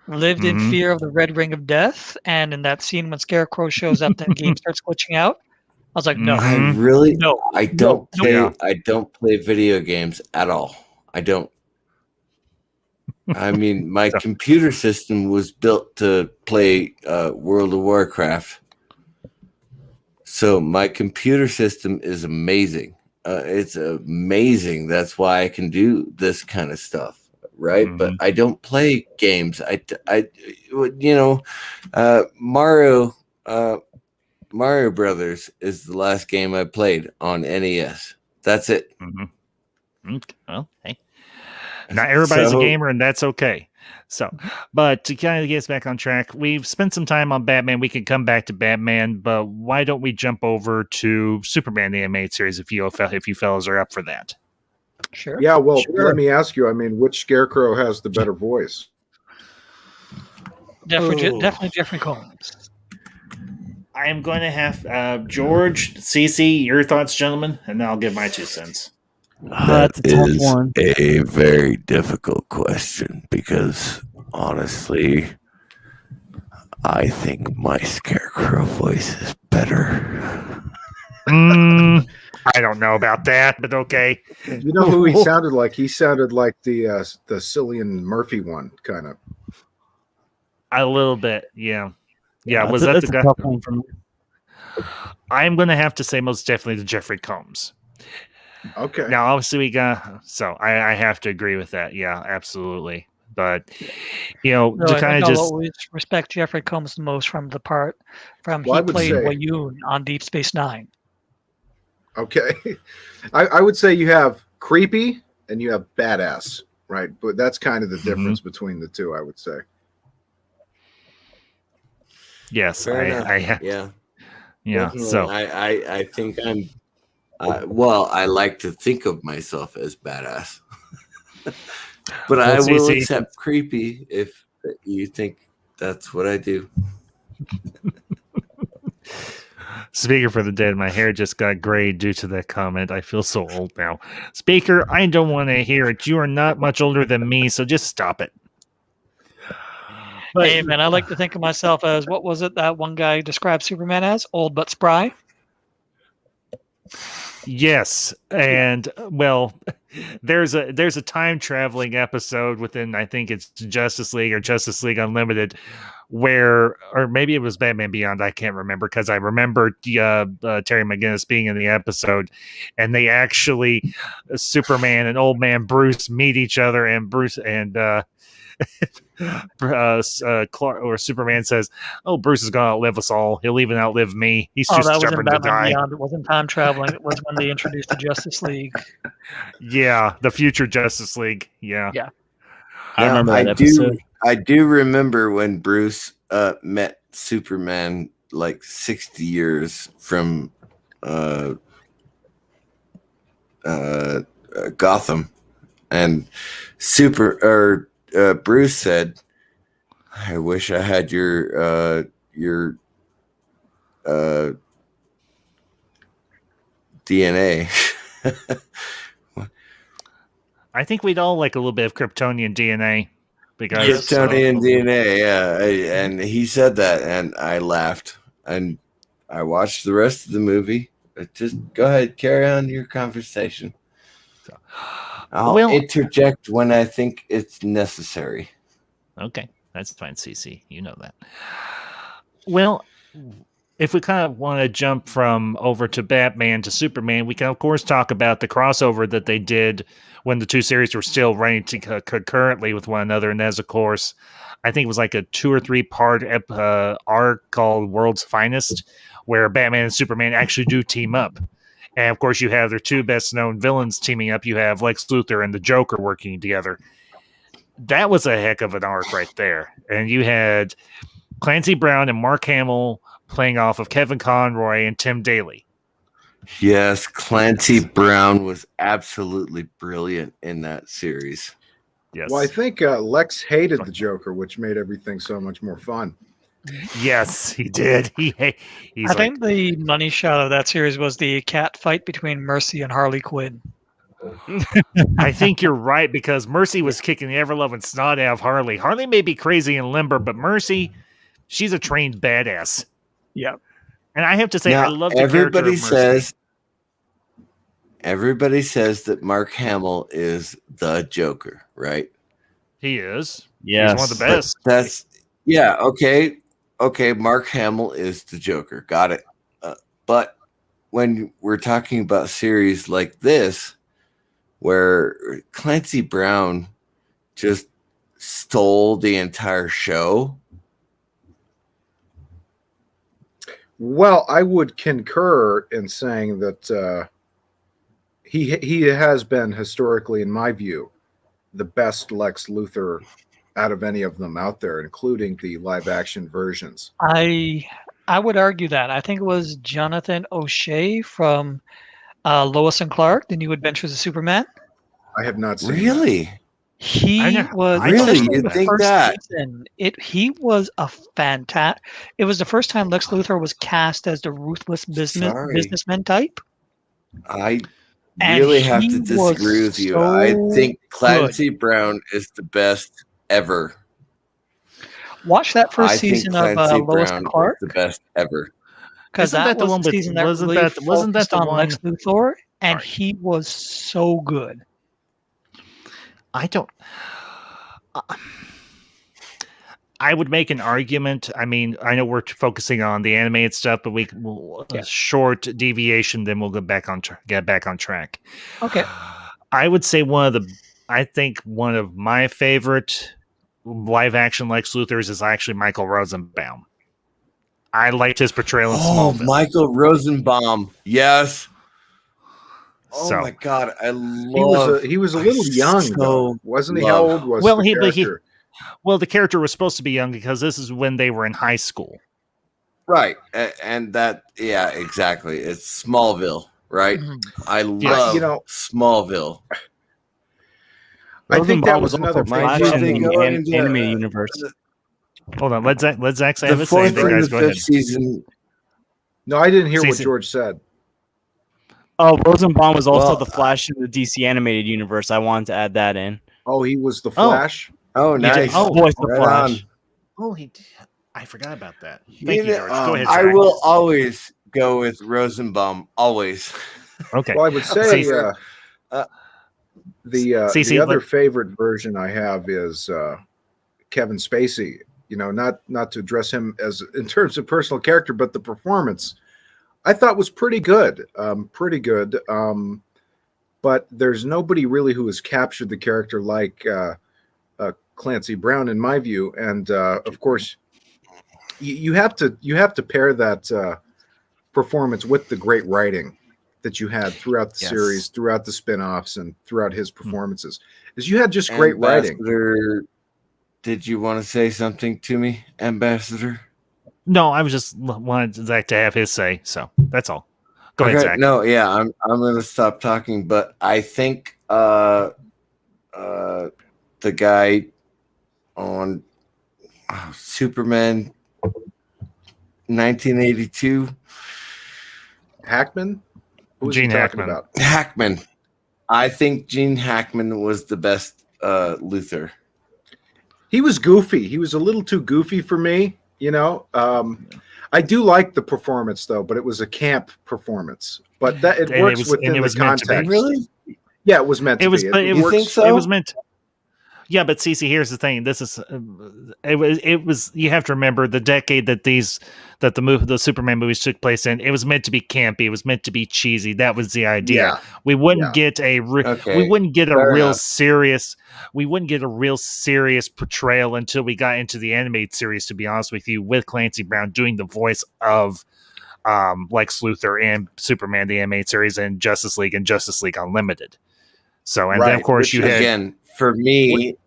Lived in fear of the Red Ring of Death, and in that scene when Scarecrow shows up, the game starts glitching out. I was like, no, I don't play video games at all. I don't. I mean, my computer system was built to play World of Warcraft. So my computer system is amazing. It's amazing. That's why I can do this kind of stuff, right? But I don't play games. Mario Brothers is the last game I played on NES. That's it. Okay. Well, hey, not everybody's a gamer, and that's okay. So, but to kind of get us back on track, we've spent some time on Batman. We can come back to Batman, but why don't we jump over to Superman the animated series if you fellas are up for that? Sure. Yeah, well, let me ask you. I mean, which Scarecrow has the better voice? Definitely Jeffrey Combs. I am going to have George, Cece, your thoughts, gentlemen, and then I'll give my 2 cents. That is a very difficult question because honestly, I think my Scarecrow voice is better. I don't know about that, but okay. You know who he sounded like? He sounded like the Cillian Murphy one, kind of. A little bit, yeah. Yeah, Yeah, was that the a guy? tough one for me. I'm going to have to say most definitely the Jeffrey Combs. Okay. Now, obviously, I have to agree with that. Yeah, absolutely. But to kind of just always respect Jeffrey Combs the most from the part from Well, he played Wayoon on Deep Space Nine. Okay, I would say you have creepy and you have badass, right? But that's kind of the difference between the two, I would say. Yes, yeah. Definitely. So I think I'm. I like to think of myself as badass, but I will accept creepy if you think that's what I do. Speaker for the Dead, my hair just got gray due to that comment. I feel so old now. Speaker, I don't want to hear it. You are not much older than me, so just stop it. Hey, man, I like to think of myself as, what was it that one guy described Superman as? Old but spry? Yes, and there's a time traveling episode within, I think it's Justice League or Justice League Unlimited, or maybe it was Batman Beyond. I can't remember because I remember Terry McGinnis being in the episode, and they actually Superman and Old Man Bruce meet each other, and Bruce and Clark or Superman says, "Oh, Bruce is gonna outlive us all. He'll even outlive me. He's just that was in stubborn to Batman die." Beyond. It wasn't time traveling. It was when they introduced the Justice League. Yeah, the future Justice League. Yeah. I remember that episode. I do remember when Bruce met Superman like 60 years from Gotham, and Bruce said, "I wish I had your DNA." I think we'd all like a little bit of Kryptonian DNA. Because Kryptonian DNA, yeah. And he said that, and I laughed. And I watched the rest of the movie. Just go ahead, carry on your conversation. I'll interject when I think it's necessary. Okay, that's fine, CC. You know that. Well, if we kind of want to jump from over to Batman to Superman, we can, of course, talk about the crossover that they did when the two series were still running concurrently with one another. And that's, of course, I think it was like a 2 or 3 part arc called World's Finest, where Batman and Superman actually do team up. And, of course, you have their 2 best-known villains teaming up. You have Lex Luthor and the Joker working together. That was a heck of an arc right there. And you had Clancy Brown and Mark Hamill playing off of Kevin Conroy and Tim Daly. Yes, Clancy Brown was absolutely brilliant in that series. Yes. Well, I think Lex hated the Joker, which made everything so much more fun. Yes, he did. I think the money shot of that series was the cat fight between Mercy and Harley Quinn. I think you're right, because Mercy was kicking the ever-loving snot out of Harley. Harley may be crazy and limber, but Mercy, she's a trained badass. Yeah. And I have to say, now, I love the character of Mercy. Everybody says that Mark Hamill is the Joker, right? He is. Yes. He's one of the best. Okay. Mark Hamill is the Joker. Got it. But when we're talking about series like this, where Clancy Brown just stole the entire show. Well, I would concur in saying that he has been historically, in my view, the best Lex Luthor out of any of them out there, including the live action versions. I would argue that. I think it was Jonathan O'Shea from Lois and Clark, The New Adventures of Superman. I have not seen really. That. He was really. You the think first that? season, he was a fantastic. It was the first time Lex Luthor was cast as the ruthless businessman type. I really have to disagree with you. I think Clancy Brown is the best ever. Watch that first season of Lois and Clark. The best ever. Because that was the one season that really focused on Lex Luthor, and he was so good. I would make an argument. I mean, I know we're focusing on the animated stuff, but a short deviation, then we'll get back on track. Okay. I would say one of my favorite live action Lex Luthors is actually Michael Rosenbaum. I liked his portrayal in Smallville. Michael Rosenbaum. Yes. Oh my God, I love. He was a little young, though, wasn't he? How old was the character? The character was supposed to be young because this is when they were in high school, right? And that, yeah, exactly. It's Smallville, right? Mm-hmm. I love Smallville. I think that was another Flash in the animated universe. Hold on, let Zach say the 4th and the 5th season. No, I didn't hear what George said. Oh, Rosenbaum was also the Flash in the DC animated universe. I wanted to add that in. Oh, he was the Flash? Oh, nice. Voice the Flash. Oh, he did. I forgot about that. Thank you, George. Go ahead, I will always go with Rosenbaum. Always. Okay. Well, I would say the other favorite version I have is Kevin Spacey. You know, not to address him as in terms of personal character, but the performance I thought was pretty good. But there's nobody really who has captured the character like Clancy Brown, in my view. And of course, you have to pair that performance with the great writing that you had throughout the series, throughout the spin-offs, and throughout his performances. Is you had just great writing. Did you want to say something to me, Ambassador? No, I was just wanted Zach to have his say, so that's all. Go ahead, Zach. No, yeah, I'm gonna stop talking, but I think the guy on Superman 1982, Hackman. Who was Gene he talking Hackman. about? Hackman. I think Gene Hackman was the best Luthor. He was goofy. He was a little too goofy for me, you know. I do like the performance though, but it was a camp performance. But that it works within the context. Really? Yeah, it was meant to be. You think so? It was meant to. Yeah, but Cece, here's the thing. This is it was. You have to remember the decade that the Superman movies took place in. It was meant to be campy. It was meant to be cheesy. That was the idea. Yeah. We wouldn't get a real serious portrayal until we got into the animated series. To be honest with you, with Clancy Brown doing the voice of Lex Luthor and Superman the animated series and Justice League and Justice League Unlimited. So and then of course you had again. For me,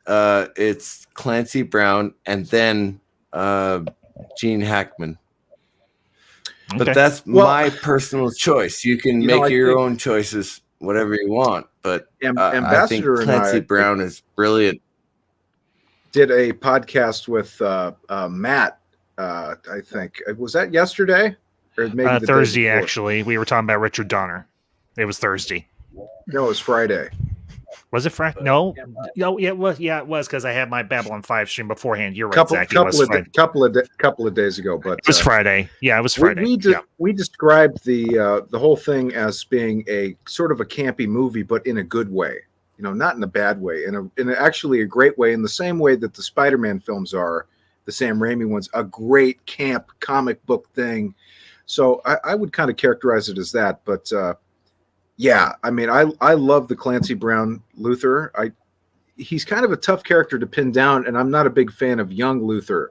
it's Clancy Brown and then Gene Hackman. Okay. But that's my personal choice. You can make your own choices, whatever you want. But I think Clancy Brown is brilliant. Did a podcast with Matt. I think was that yesterday or maybe the Thursday. Actually, we were talking about Richard Donner. It was Thursday. No, it was Friday. Was it Friday? No, yeah, it was. Yeah, it was because I had my Babylon 5 stream beforehand. You're right, Zach. Couple of days ago, but it was Friday. Yeah, it was Friday. We described the whole thing as being a sort of a campy movie, but in a good way. You know, not in a bad way, in actually a great way, in the same way that the Spider-Man films are, the Sam Raimi ones, a great camp comic book thing. So I would kind of characterize it as that, but. Yeah, I mean, I love the Clancy Brown Luthor. He's kind of a tough character to pin down, and I'm not a big fan of young Luthor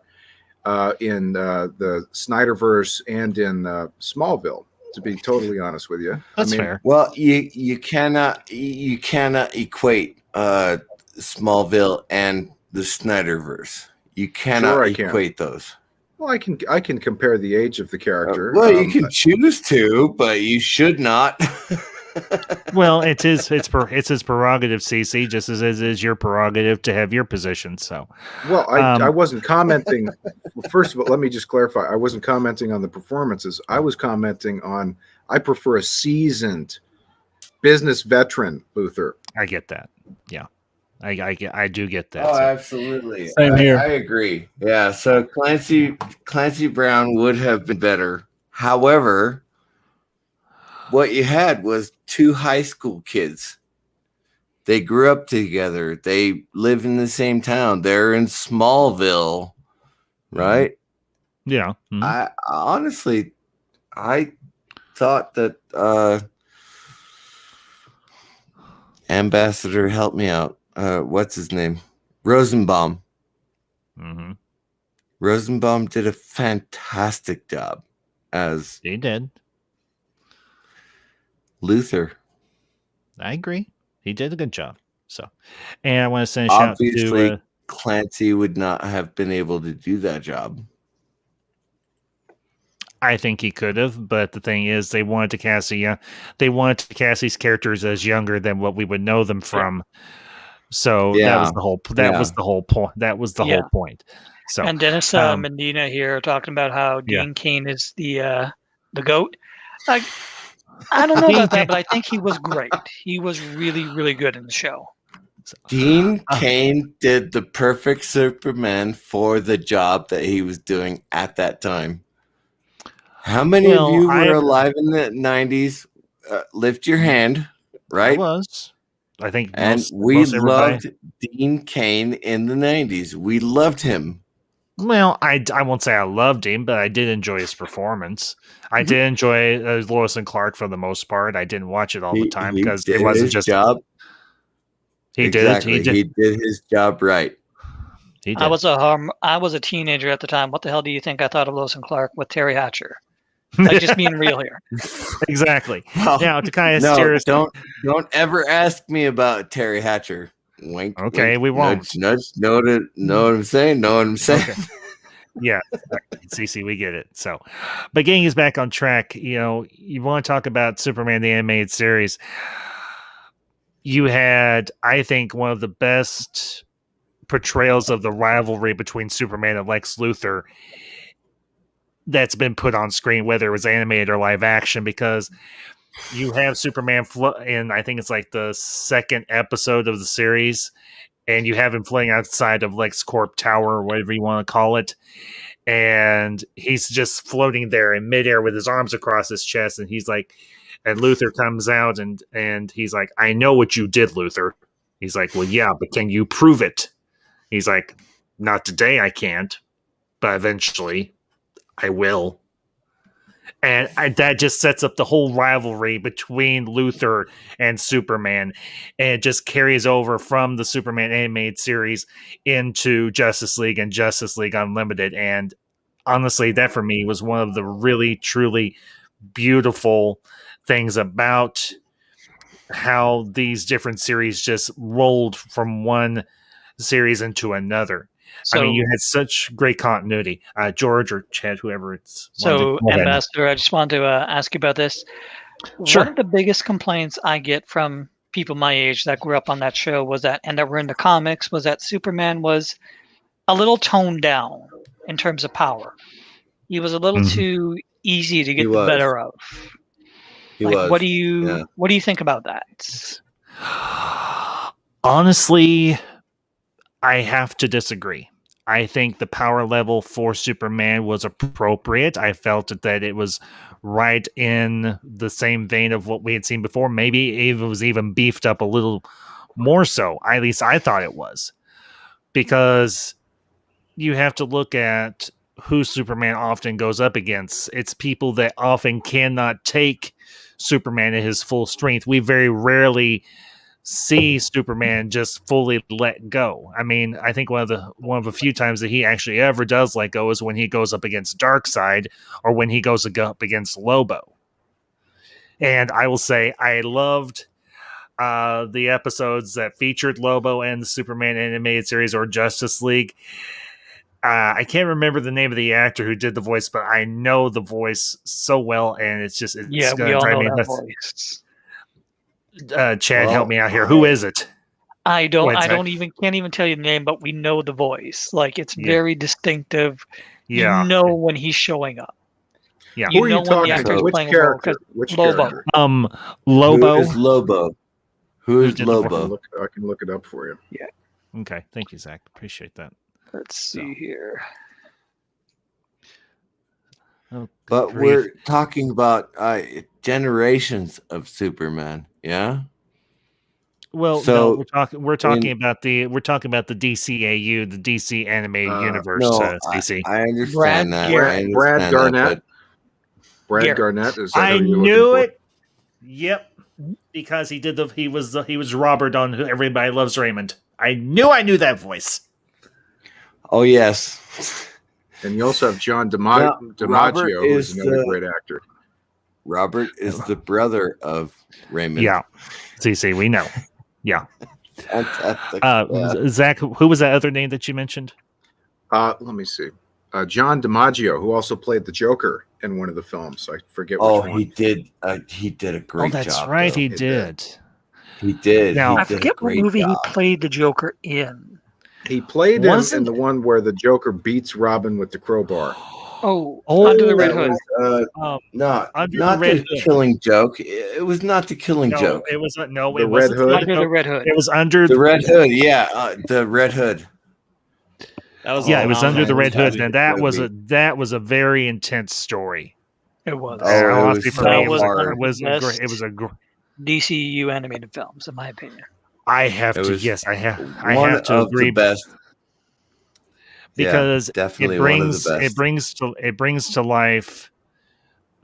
in the Snyderverse and in Smallville. To be totally honest with you, that's fair. Well, you cannot equate Smallville and the Snyderverse. You cannot equate those. Well, I can compare the age of the character. Well, you can choose to, but you should not. Well, it's his prerogative, CC, just as it is your prerogative to have your position. So, well, I wasn't commenting. Well, first of all, let me just clarify. I wasn't commenting on the performances. I was commenting on. I prefer a seasoned business veteran Luthor. I get that. Yeah, I do get that. Oh, so. Absolutely. Same here. I agree. Yeah. So Clancy Brown would have been better. However. What you had was two high school kids. They grew up together. They live in the same town. They're in Smallville, right? Yeah. Mm-hmm. I honestly thought that Ambassador, help me out. What's his name? Rosenbaum. Mm-hmm. Rosenbaum did a fantastic job as he did. Luthor. I agree. He did a good job. So, and I want to send a shout out to Clancy would not have been able to do that job. I think he could have, but the thing is, they wanted to cast these characters as younger than what we would know them from. So that was the whole. That was the whole point. That was the whole point. So and Dennis Medina here talking about how Dean Cain is the GOAT. I don't know about that, but I think he was great. He was really, really good in the show. Dean Cain did the perfect Superman for the job that he was doing at that time. How many of you were alive in the 90s? Lift your hand, right? I was. I think we loved Dean Cain in the 90s. We loved him. Well, I won't say I loved him, but I did enjoy his performance. I did enjoy Lois and Clark for the most part. I didn't watch it all the time because it wasn't just job. He exactly. did. He did his job right. He did. I was a teenager at the time. What the hell do you think I thought of Lois and Clark with Terry Hatcher? Like, just being real here. Exactly. Well, Now to kind of no, steer us. don't ever ask me about Terry Hatcher. Wink. Okay, wink, we won't. Nudge. Know what I'm saying? Know what I'm saying? Okay. Yeah, CC, we get it. So, but getting us back on track, you want to talk about Superman the Animated Series. You had, I think, one of the best portrayals of the rivalry between Superman and Lex Luthor that's been put on screen, whether it was animated or live action, because you have Superman in, I think it's like the second episode of the series, and you have him flying outside of LexCorp Tower or whatever you want to call it, and he's just floating there in midair with his arms across his chest, and he's like, and Luthor comes out and he's like, I know what you did, Luthor. He's like, well, yeah, but can you prove it? He's like, not today, I can't, but eventually I will. And that just sets up the whole rivalry between Luthor and Superman, and it just carries over from the Superman animated series into Justice League and Justice League Unlimited. And honestly, that for me was one of the really, truly beautiful things about how these different series just rolled from one series into another. So, I mean, you had such great continuity. George or Chad, whoever it's. So, Ambassador, I just wanted to ask you about this. Sure. One of the biggest complaints I get from people my age that grew up on that show was that, and that were into comics, was that Superman was a little toned down in terms of power. He was a little too easy to get the better of. What do you think about that? Honestly, I have to disagree. I think the power level for Superman was appropriate. I felt that it was right in the same vein of what we had seen before. Maybe it was even beefed up a little more so. At least I thought it was. Because you have to look at who Superman often goes up against. It's people that often cannot take Superman at his full strength. We very rarely see Superman just fully let go. I mean, I think one of a few times that he actually ever does let go is when he goes up against Darkseid or when he goes up against Lobo. And I will say I loved the episodes that featured Lobo and the Superman animated series or Justice League. I can't remember the name of the actor who did the voice, but I know the voice so well, and it's going to drive me nuts. Chad, help me out here. Who is it? I can't even tell you the name, but we know the voice. Like, it's very distinctive. Yeah. You know when he's showing up. Yeah. Who are you talking about? Which character? Lobo. Lobo. Who is Lobo? Who is Lobo? I can look it up for you. Yeah. Okay. Thank you, Zach. Appreciate that. Let's see here. Oh, but we're talking about generations of Superman, yeah. Well, so no, we're talking about the DCAU, the DC animated universe. No, CC. I understand that. Brad Garnett. Brad Garnett is. I knew it. Yep, because he was Robert on Everybody Loves Raymond. I knew that voice. Oh yes. And you also have John DiMaggio, who's another great actor. Robert is the brother of Raymond. Yeah. CC, we know. Yeah. Fantastic. Zach, who was that other name that you mentioned? Let me see. John DiMaggio, who also played the Joker in one of the films. I forget which one. He did a great job. That's right, though. He did. He did. Now, I forget what movie he played the Joker in. He played in the one where the Joker beats Robin with the crowbar. Oh, Under the Red Hood. Not the Killing Joke. It was not the Killing Joke. It was no. The Red Hood. Under the Red Hood. It was under the Red Hood. Yeah, the Red Hood. It was Under the Red Hood, and that was a very intense story. It was. It was a DCU animated films, in my opinion. I have to agree. The best. Because definitely it brings to life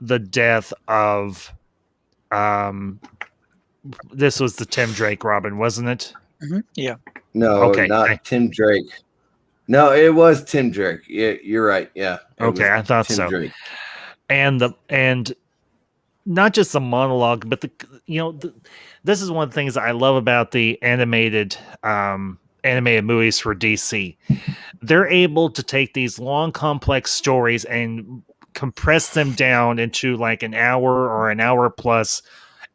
the death of this was the Tim Drake Robin, wasn't it? Yeah. No, Okay. not Tim Drake. No, it was Tim Drake. Yeah, you're right. Yeah. Okay, I thought Tim so. Drake. And not just the monologue, but this is one of the things I love about the animated movies for DC. They're able to take these long, complex stories and compress them down into like an hour or an hour plus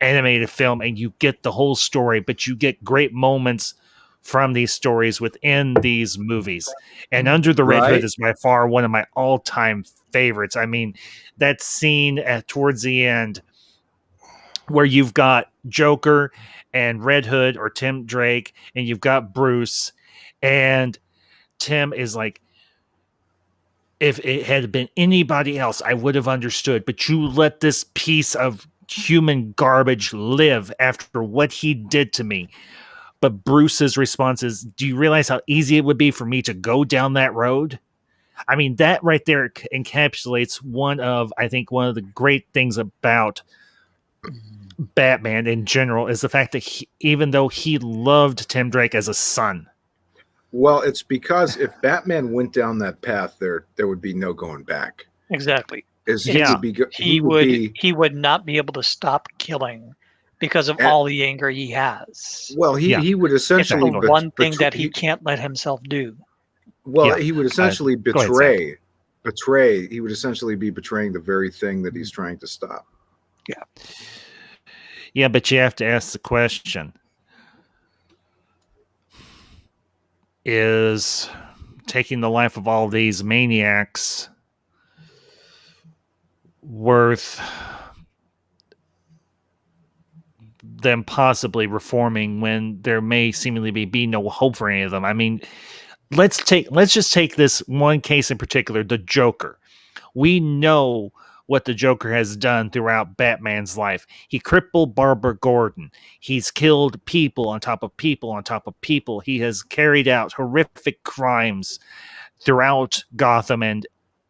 animated film, and you get the whole story, but you get great moments from these stories within these movies. And Under the Red Hood is by far one of my all-time favorites. I mean, that scene towards the end where you've got Joker and Red Hood or Tim Drake, and you've got Bruce, and Tim is like, if it had been anybody else, I would have understood, but you let this piece of human garbage live after what he did to me. But Bruce's response is, do you realize how easy it would be for me to go down that road? I mean, that right there encapsulates one of the great things about Batman in general is the fact that even though he loved Tim Drake as a son. Well, it's because if Batman went down that path, there would be no going back. Exactly. He would not be able to stop killing because of all the anger he has. Well, he would essentially it's the one thing that he can't let himself do. Well, he would essentially betray. He would essentially be betraying the very thing that he's trying to stop. Yeah. Yeah, but you have to ask the question: is taking the life of all these maniacs worth them possibly reforming when there may seemingly be no hope for any of them? I mean, let's just take this one case in particular, the Joker. We know what the Joker has done throughout Batman's life. He crippled Barbara Gordon. He's killed people on top of people on top of people. He has carried out horrific crimes throughout Gotham and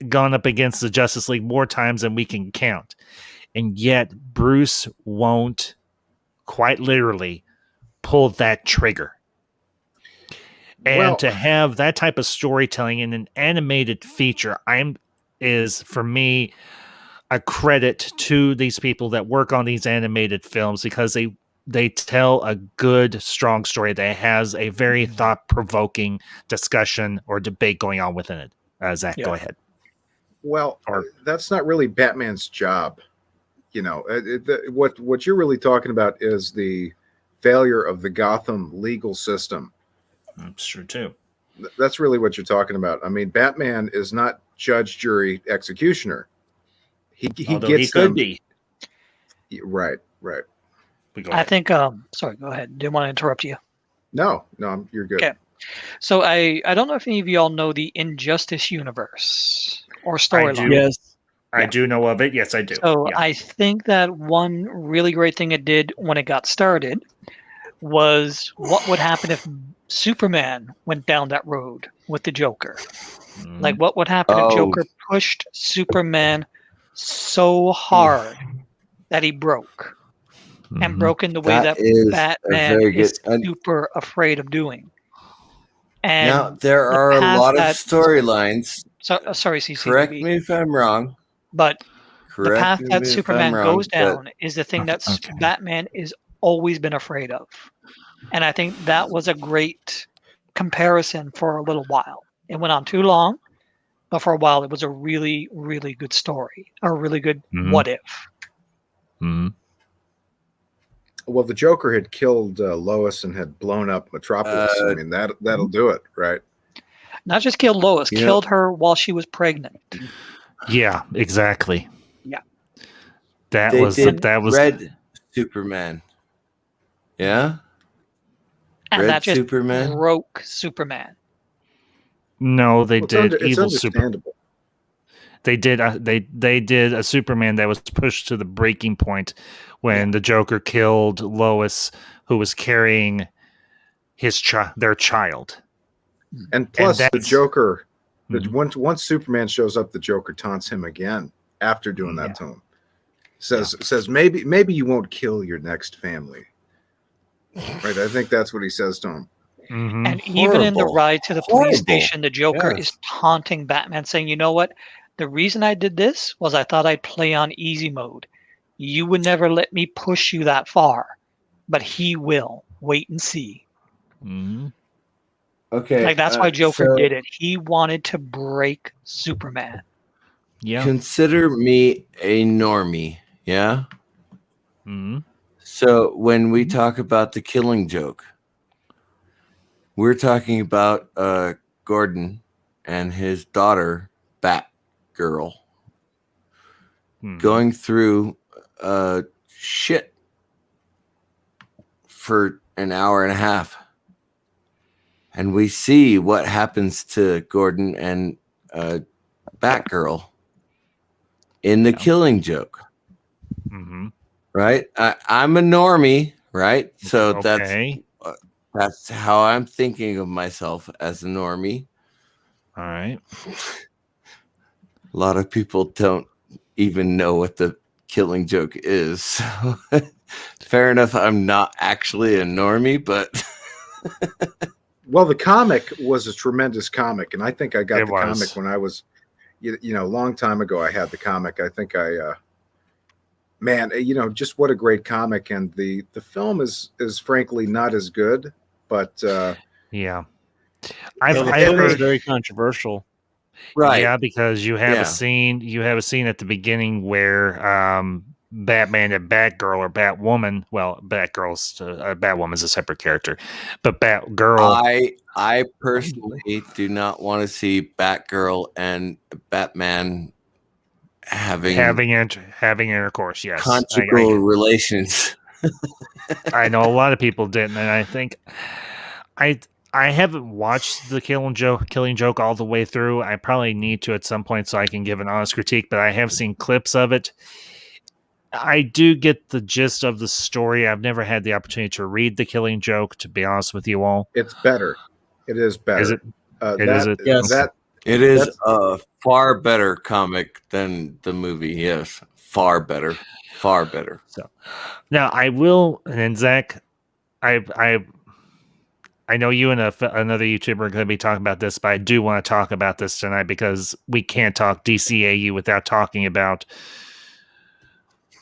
gone up against the Justice League more times than we can count. And yet Bruce won't, quite literally, pull that trigger. And to have that type of storytelling in an animated feature is for me a credit to these people that work on these animated films, because they tell a good, strong story that has a very thought-provoking discussion or debate going on within it. Zach, go ahead. Well, that's not really Batman's job. You know, what you're really talking about is the failure of the Gotham legal system. That's true too. That's really what you're talking about. I mean, Batman is not judge, jury, executioner. He could be. Right. I think. Sorry, go ahead. Didn't want to interrupt you. No, you're good. Okay. So I don't know if any of you all know the Injustice universe or storyline. Yes, I do know of it. Yes, I do. So I think that one really great thing it did when it got started was what would happen if Superman went down that road with the Joker. Like, what would happen if Joker pushed Superman so hard that he broke, and broke in the way that Batman is super afraid of doing. And now there are a lot of storylines. Sorry, CC. Correct me if I'm wrong. But the path that Superman goes down is the thing that Batman is always been afraid of. And I think that was a great comparison for a little while. It went on too long, but for a while it was a really, really good story, a really good what if. Mm-hmm. Well, the Joker had killed Lois and had blown up Metropolis. I mean, that'll do it, right? Not just killed Lois, killed her while she was pregnant. Yeah, exactly. Yeah. That was Red Superman. Yeah. And Red that just Superman broke Superman. No, they did evil Superman. They did a Superman that was pushed to the breaking point when the Joker killed Lois, who was carrying their child. And plus, the Joker, once Superman shows up, the Joker taunts him again after doing that to him. Says maybe you won't kill your next family. Right. I think that's what he says to him. Mm-hmm. And even in the Horrible. ride to the police Horrible. station, the Joker Yes. is taunting Batman, saying, "You know what? The reason I did this was I thought I'd play on easy mode. You would never let me push you that far, but he will. Wait and see." Mm-hmm. Okay. Like that's why Joker so did it. He wanted to break Superman. Yeah. Consider me a normie. Yeah. Mm-hmm. So when we talk about the Killing Joke, we're talking about Gordon and his daughter, Batgirl, going through shit for an hour and a half. And we see what happens to Gordon and Batgirl in the Killing Joke. Mm-hmm. Right? I'm a normie, right? So Okay. that's how I'm thinking of myself as a normie. All right. A lot of people don't even know what the Killing Joke is. So fair enough, I'm not actually a normie, but Well, the comic was a tremendous comic, and I think I got It the was. comic when I was, you know, a long time ago. I had the comic. I think man, you know, just what a great comic, and the film is frankly not as good, but Yeah. I've And- heard and it's they- very controversial. right. Yeah, because you have Yeah. a scene. You have a scene at the beginning where Batman and Batgirl or Batwoman. Well, Batwoman's a separate character, but Batgirl. I personally do not want to see Batgirl and Batman having intercourse. Yes, conjugal relations. I know a lot of people didn't, and I think I haven't watched the Killing Joke all the way through. I probably need to at some point so I can give an honest critique, but I have seen clips of it. I do get the gist of the story. I've never had the opportunity to read the Killing Joke, to be honest with you all. it's better. It is better. Is it? That, it? Yes. that It is That's- a far better comic than the movie. Yes, far better. So now I will, and Zach, I know you and another YouTuber are going to be talking about this, but I do want to talk about this tonight because we can't talk DCAU without talking about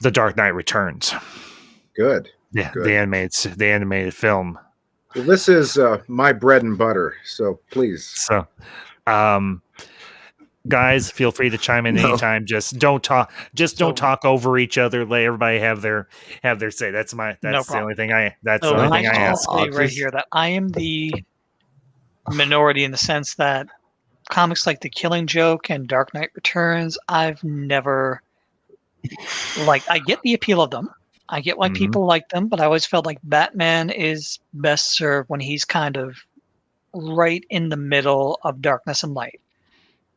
The Dark Knight Returns. good. Yeah, Good. the animated film. Well, this is my bread and butter, so please. So, guys, feel free to chime in anytime. Just don't talk. Don't talk over each other. Let everybody have their say. That's the only thing I. That's the only thing I ask. I'll say right here that I am the minority in the sense that comics like The Killing Joke and Dark Knight Returns, I've never I get the appeal of them. I get why people like them, but I always felt like Batman is best served when he's kind of right in the middle of darkness and light.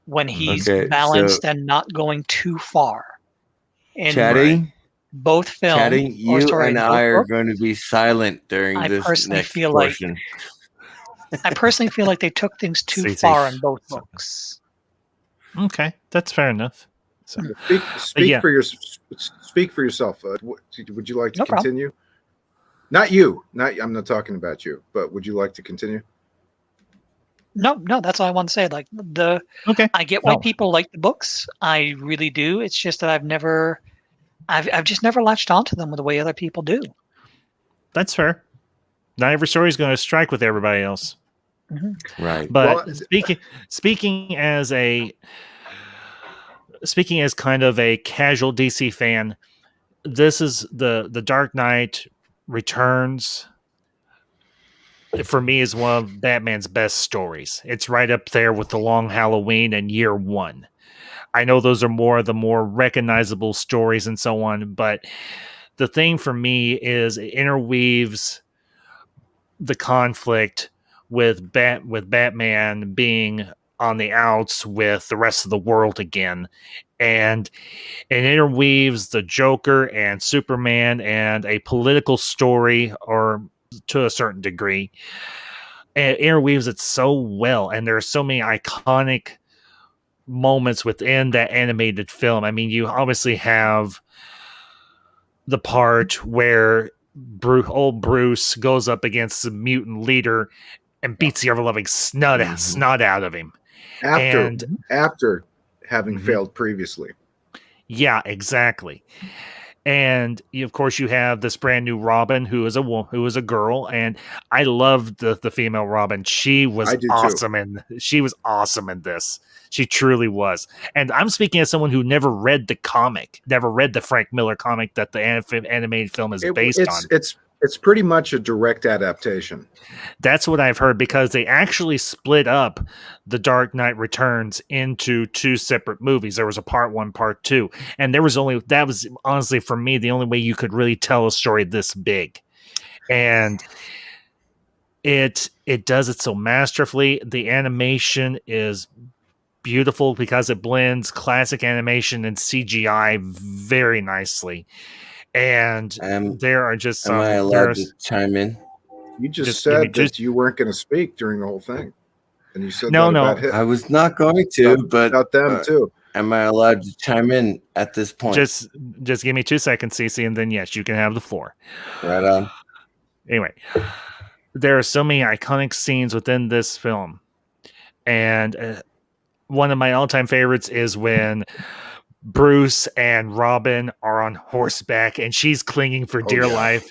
When he's balanced and not going too far. And Chatting, both film, Chatting, you and I are going to be silent during this next portion. I personally feel like they took things too far in both books. Okay, that's fair enough. So, Speak for yourself. Would you like to No problem. continue? Not you. I'm not talking about you. But would you like to continue? No, that's all I want to say. Like I get why people like the books. I really do. It's just that I've just never latched onto them the way other people do. That's fair. Not every story is going to strike with everybody else. Mm-hmm. Right. But speaking as kind of a casual DC fan, this is the Dark Knight Returns. For me, is one of Batman's best stories. It's right up there with The Long Halloween and Year One. I know those are the more recognizable stories and so on, but the thing for me is it interweaves the conflict with Batman being on the outs with the rest of the world again, and it interweaves the Joker and Superman and a political story, or to a certain degree, and it interweaves it so well, and there are so many iconic moments within that animated film. I mean, you obviously have the part where old Bruce goes up against the mutant leader and beats the ever-loving snot out of him. After having failed previously. Yeah, exactly. And of course, you have this brand new Robin, who is a girl, and I loved the female Robin. She was awesome, and she was awesome in this. She truly was. And I'm speaking as someone who never read the comic, never read the Frank Miller comic that the animated film is based on. It's pretty much a direct adaptation. That's what I've heard, because they actually split up The Dark Knight Returns into 2 separate movies. There was a part 1, part 2, and that was honestly for me the only way you could really tell a story this big. And it does it so masterfully. The animation is beautiful because it blends classic animation and CGI very nicely. And there are just some. Am I allowed to chime in? You just said that you weren't going to speak during the whole thing, and you said no. I was not going to, but about them too. Am I allowed to chime in at this point? Just give me 2 seconds, Cece, and then yes, you can have the floor. Right on. Anyway, there are so many iconic scenes within this film, and one of my all-time favorites is when Bruce and Robin are on horseback and she's clinging for dear life.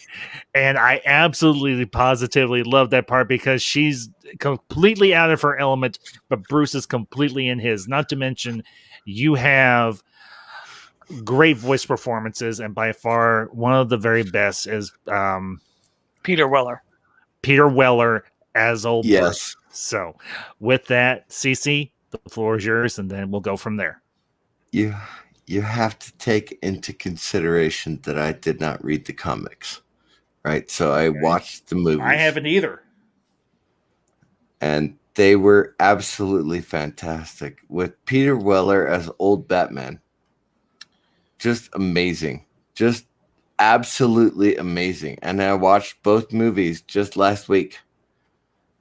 And I absolutely positively love that part because she's completely out of her element, but Bruce is completely in his. Not to mention, you have great voice performances, and by far one of the very best is Peter Weller. Peter Weller as old Yes. Bruce. So with that, Cece, the floor is yours, and then we'll go from there. You have to take into consideration that I did not read the comics, right? So I watched the movies. I haven't either. And they were absolutely fantastic. With Peter Weller as old Batman. Just amazing. Just absolutely amazing. And I watched both movies just last week,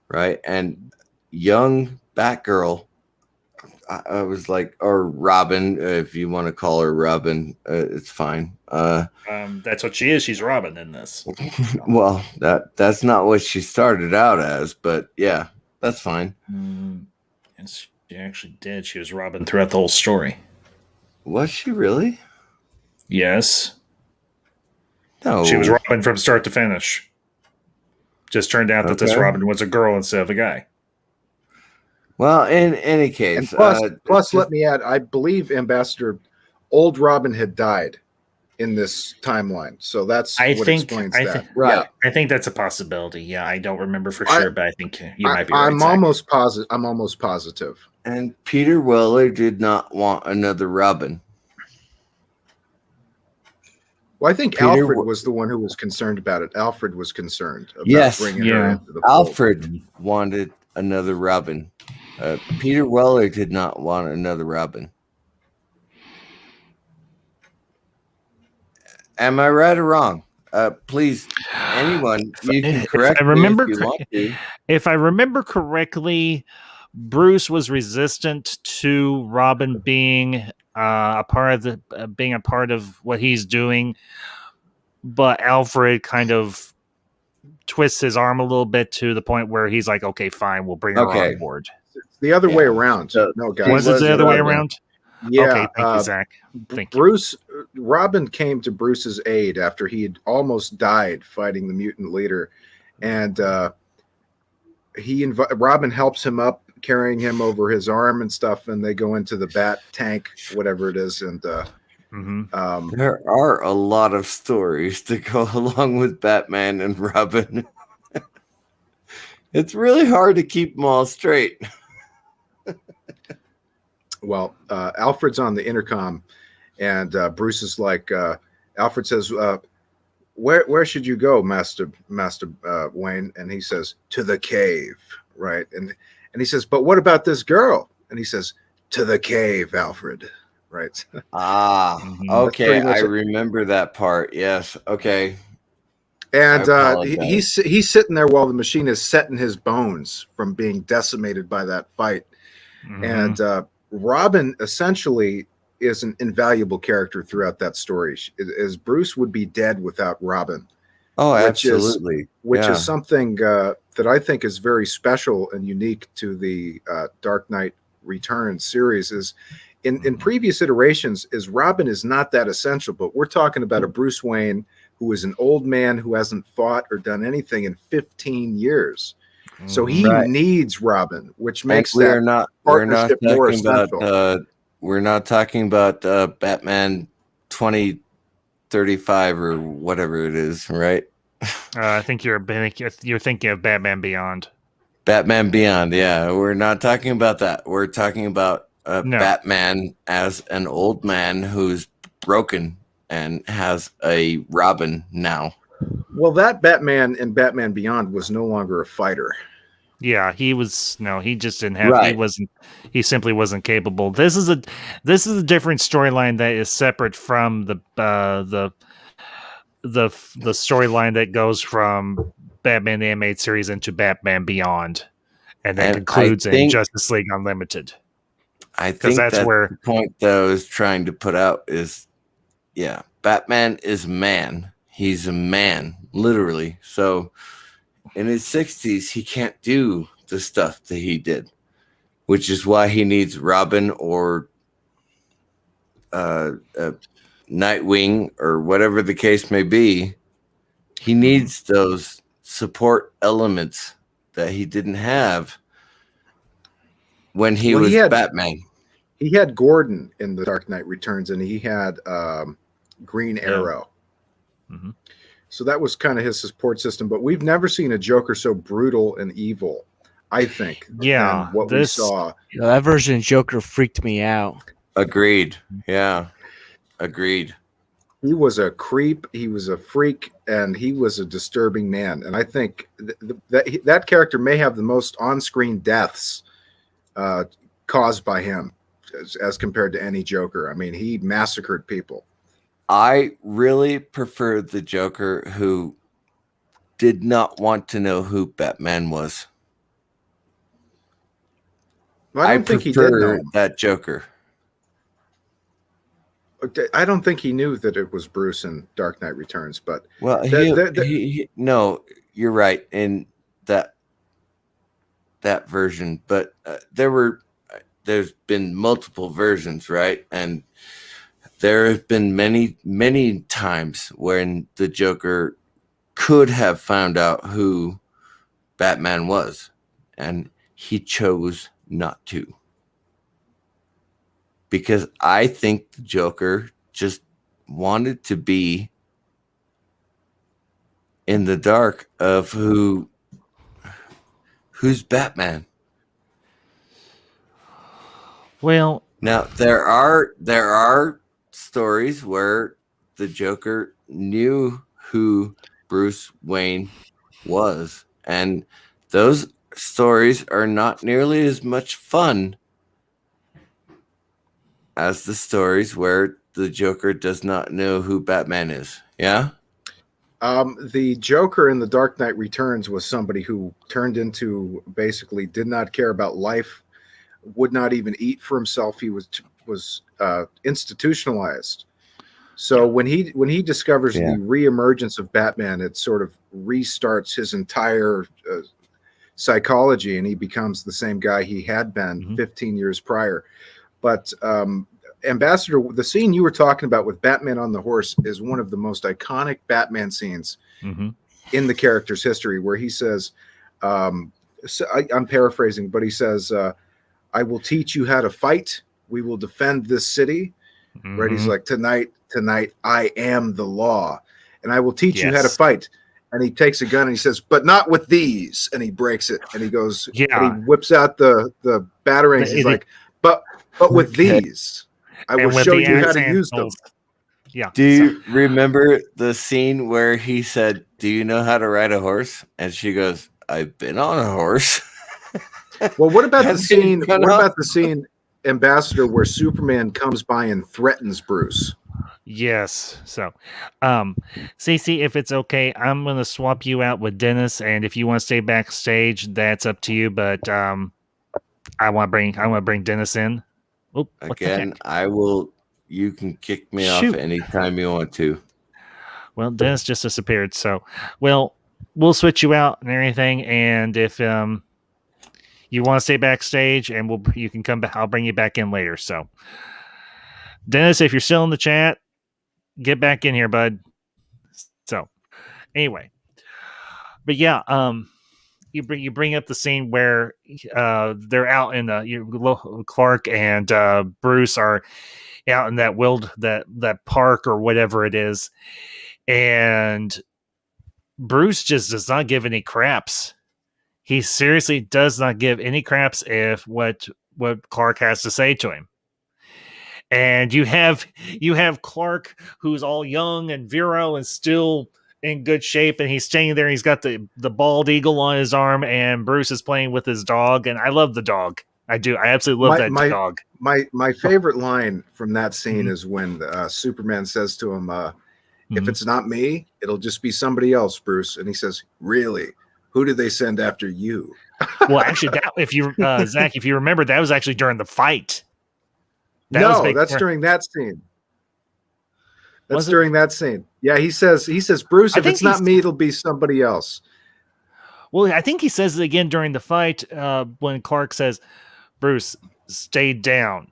right? And young Batgirl, I was like, or Robin, if you want to call her Robin, it's fine. That's what she is. She's Robin in this. Well, that's not what she started out as, but yeah, that's fine. And she actually did. She was Robin throughout the whole story. Was she really? Yes. No. She was Robin from start to finish. Just turned out that this Robin was a girl instead of a guy. Well, in any case, and plus, let me add, I believe old Robin had died in this timeline, so that's what explains that. Right. I think that's a possibility. Yeah, I don't remember for sure, but I think you might be right. I'm almost positive. And Peter Weller did not want another Robin. Well, I think Alfred was the one who was concerned about it. Alfred was concerned about bringing her into the fold. Alfred wanted another Robin. Peter Weller did not want another Robin. Am I right or wrong? Please, anyone, you can correct me if you want to. If I remember correctly, Bruce was resistant to Robin being a part of what he's doing, but Alfred kind of twists his arm a little bit to the point where he's like, "Okay, fine, we'll bring her on board." It's the other way around. No, guys. Was it the other way around? Yeah. Okay, thank you, Zach. Thank you. Robin came to Bruce's aid after he had almost died fighting the mutant leader, and Robin helps him up, carrying him over his arm and stuff, and they go into the bat tank, whatever it is, and there are a lot of stories to go along with Batman and Robin. It's really hard to keep them all straight. Well, Alfred's on the intercom, and Bruce is like, Alfred says, where should you go, Master Wayne? And he says, to the cave, right? And he says, but what about this girl? And he says, to the cave, Alfred, right? Okay, I remember that part. Yes, okay. And he's sitting there while the machine is setting his bones from being decimated by that fight. And Robin essentially is an invaluable character throughout that story, as Bruce would be dead without Robin. Oh, which absolutely. is something that I think is very special and unique to the Dark Knight Returns series. Is in previous iterations, is Robin is not that essential, but we're talking about a Bruce Wayne who is an old man who hasn't fought or done anything in 15 years. So he needs Robin, which makes partnership more essential. We're not talking about Batman 2035 or whatever it is, right? I think you're thinking of Batman Beyond. Batman Beyond, yeah. We're not talking about that. We're talking about Batman as an old man who's broken and has a Robin now. Well, that Batman in Batman Beyond was no longer a fighter. Yeah, he just didn't have he simply wasn't capable. This is a different storyline that is separate from the storyline that goes from Batman the Animated Series into Batman Beyond, and then concludes in Justice League Unlimited. I think that's where the point that I was trying to put out is, Batman is man. He's a man, literally. So in his 60s, he can't do the stuff that he did, which is why he needs Robin or Nightwing or whatever the case may be. He needs those support elements that he didn't have when he was Batman. He had Gordon in The Dark Knight Returns, and he had Green Arrow. Mm-hmm. So that was kind of his support system. But we've never seen a Joker so brutal and evil, I think. Yeah. Than what we saw. That version of Joker freaked me out. Agreed. Yeah. Agreed. He was a creep. He was a freak, and he was a disturbing man. And I think that character may have the most on-screen deaths caused by him as compared to any Joker. I mean, he massacred people. I really prefer the Joker who did not want to know who Batman was. Well, I don't think he did know that Joker. I don't think he knew that it was Bruce in Dark Knight Returns, but no, you're right in that version. But there's been multiple versions, right? And there have been many times when the Joker could have found out who Batman was, and he chose not to. Because I think the Joker just wanted to be in the dark of who's Batman. Well, now there are stories where the Joker knew who Bruce Wayne was, and those stories are not nearly as much fun as the stories where the Joker does not know who Batman is. Yeah? The Joker in The Dark Knight Returns was somebody who turned into, basically did not care about life, would not even eat for himself. He was institutionalized. So when he discovers the reemergence of Batman, it sort of restarts his entire psychology, and he becomes the same guy he had been 15 years prior. But Ambassador, the scene you were talking about with Batman on the horse is one of the most iconic Batman scenes in the character's history, where he says, I'm paraphrasing, but he says, I will teach you how to fight. We will defend this city. Right? He's like, tonight, I am the law, and I will teach you how to fight. And he takes a gun and he says, but not with these. And he breaks it. And he goes, and he whips out the batarangs. He's like, but with these, I will show you how to use them. Yeah. Do you remember the scene where he said, do you know how to ride a horse? And she goes, I've been on a horse. Well, what about the scene? What about the scene, Ambassador, where Superman comes by and threatens Bruce? Yes. So, Cece, if it's okay, I'm going to swap you out with Dennis, and if you want to stay backstage, that's up to you. But I want to bring Dennis in. Oh, again, I will. You can kick me off anytime you want to. Well, Dennis just disappeared. So, well, we'll switch you out and everything. And if you want to stay backstage, and you can come back. I'll bring you back in later. So, Dennis, if you're still in the chat, get back in here, bud. So, anyway, but yeah, you bring up the scene where they're out in Clark and Bruce are out in that park or whatever it is, and Bruce just does not give any craps. He seriously does not give any craps if what Clark has to say to him. And you have Clark, who's all young and virile and still in good shape, and he's standing there. He's got the bald eagle on his arm, and Bruce is playing with his dog, and I love the dog. I do. I absolutely love that dog. My favorite line from that scene is when Superman says to him, "If it's not me, it'll just be somebody else, Bruce." And he says, "Really? Who did they send after you?" Well, actually, if you Zach, if you remember, that was actually during the fight. That's during that scene. That's during that scene. Yeah, he says, Bruce, if it's not me, it'll be somebody else. Well, I think he says it again during the fight when Clark says, Bruce, stay down.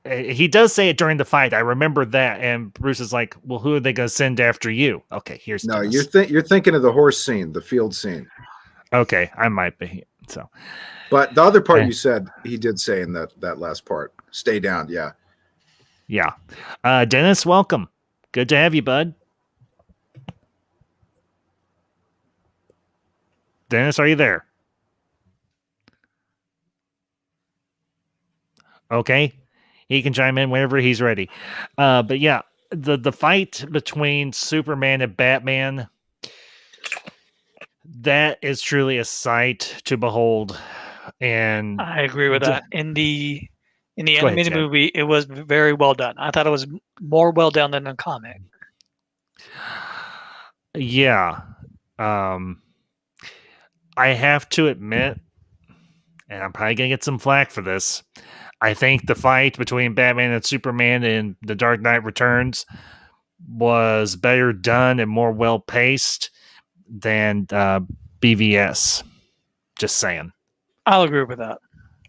He does say it during the fight. I remember that. And Bruce is like, well, who are they going to send after you? Okay, here's No, you're thinking of the horse scene, the field scene. Okay, I might be. So, but the other part you said, he did say in that last part, stay down. Yeah. Yeah. Dennis, welcome. Good to have you, bud. Dennis, are you there? Okay. He can chime in whenever he's ready. But yeah, the fight between Superman and Batman, that is truly a sight to behold. And I agree with that. In the animated movie, it was very well done. I thought it was more well done than the comic. Yeah. I have to admit, and I'm probably going to get some flack for this, I think the fight between Batman and Superman in The Dark Knight Returns was better done and more well-paced than BVS. Just saying. I'll agree with that.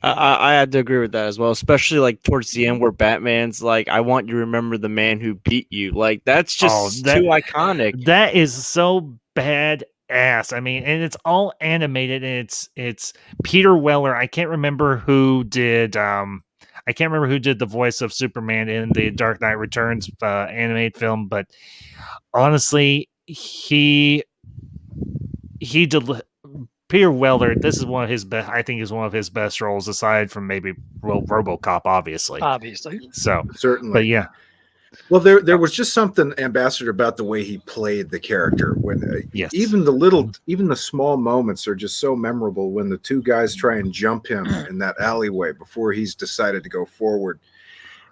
I had to agree with that as well, especially like towards the end where Batman's like, I want you to remember the man who beat you. Like, that's just too iconic. That is so badass. I mean, and it's all animated, and it's Peter Weller. I can't remember who did the voice of Superman in the Dark Knight Returns animated film, but honestly, he did. Peter Weller, this is one of his best. I think is one of his best roles, aside from maybe RoboCop, obviously. So certainly, but yeah. Well, there was just something, Ambassador, about the way he played the character. When even the small moments are just so memorable. When the two guys try and jump him in that alleyway before he's decided to go forward,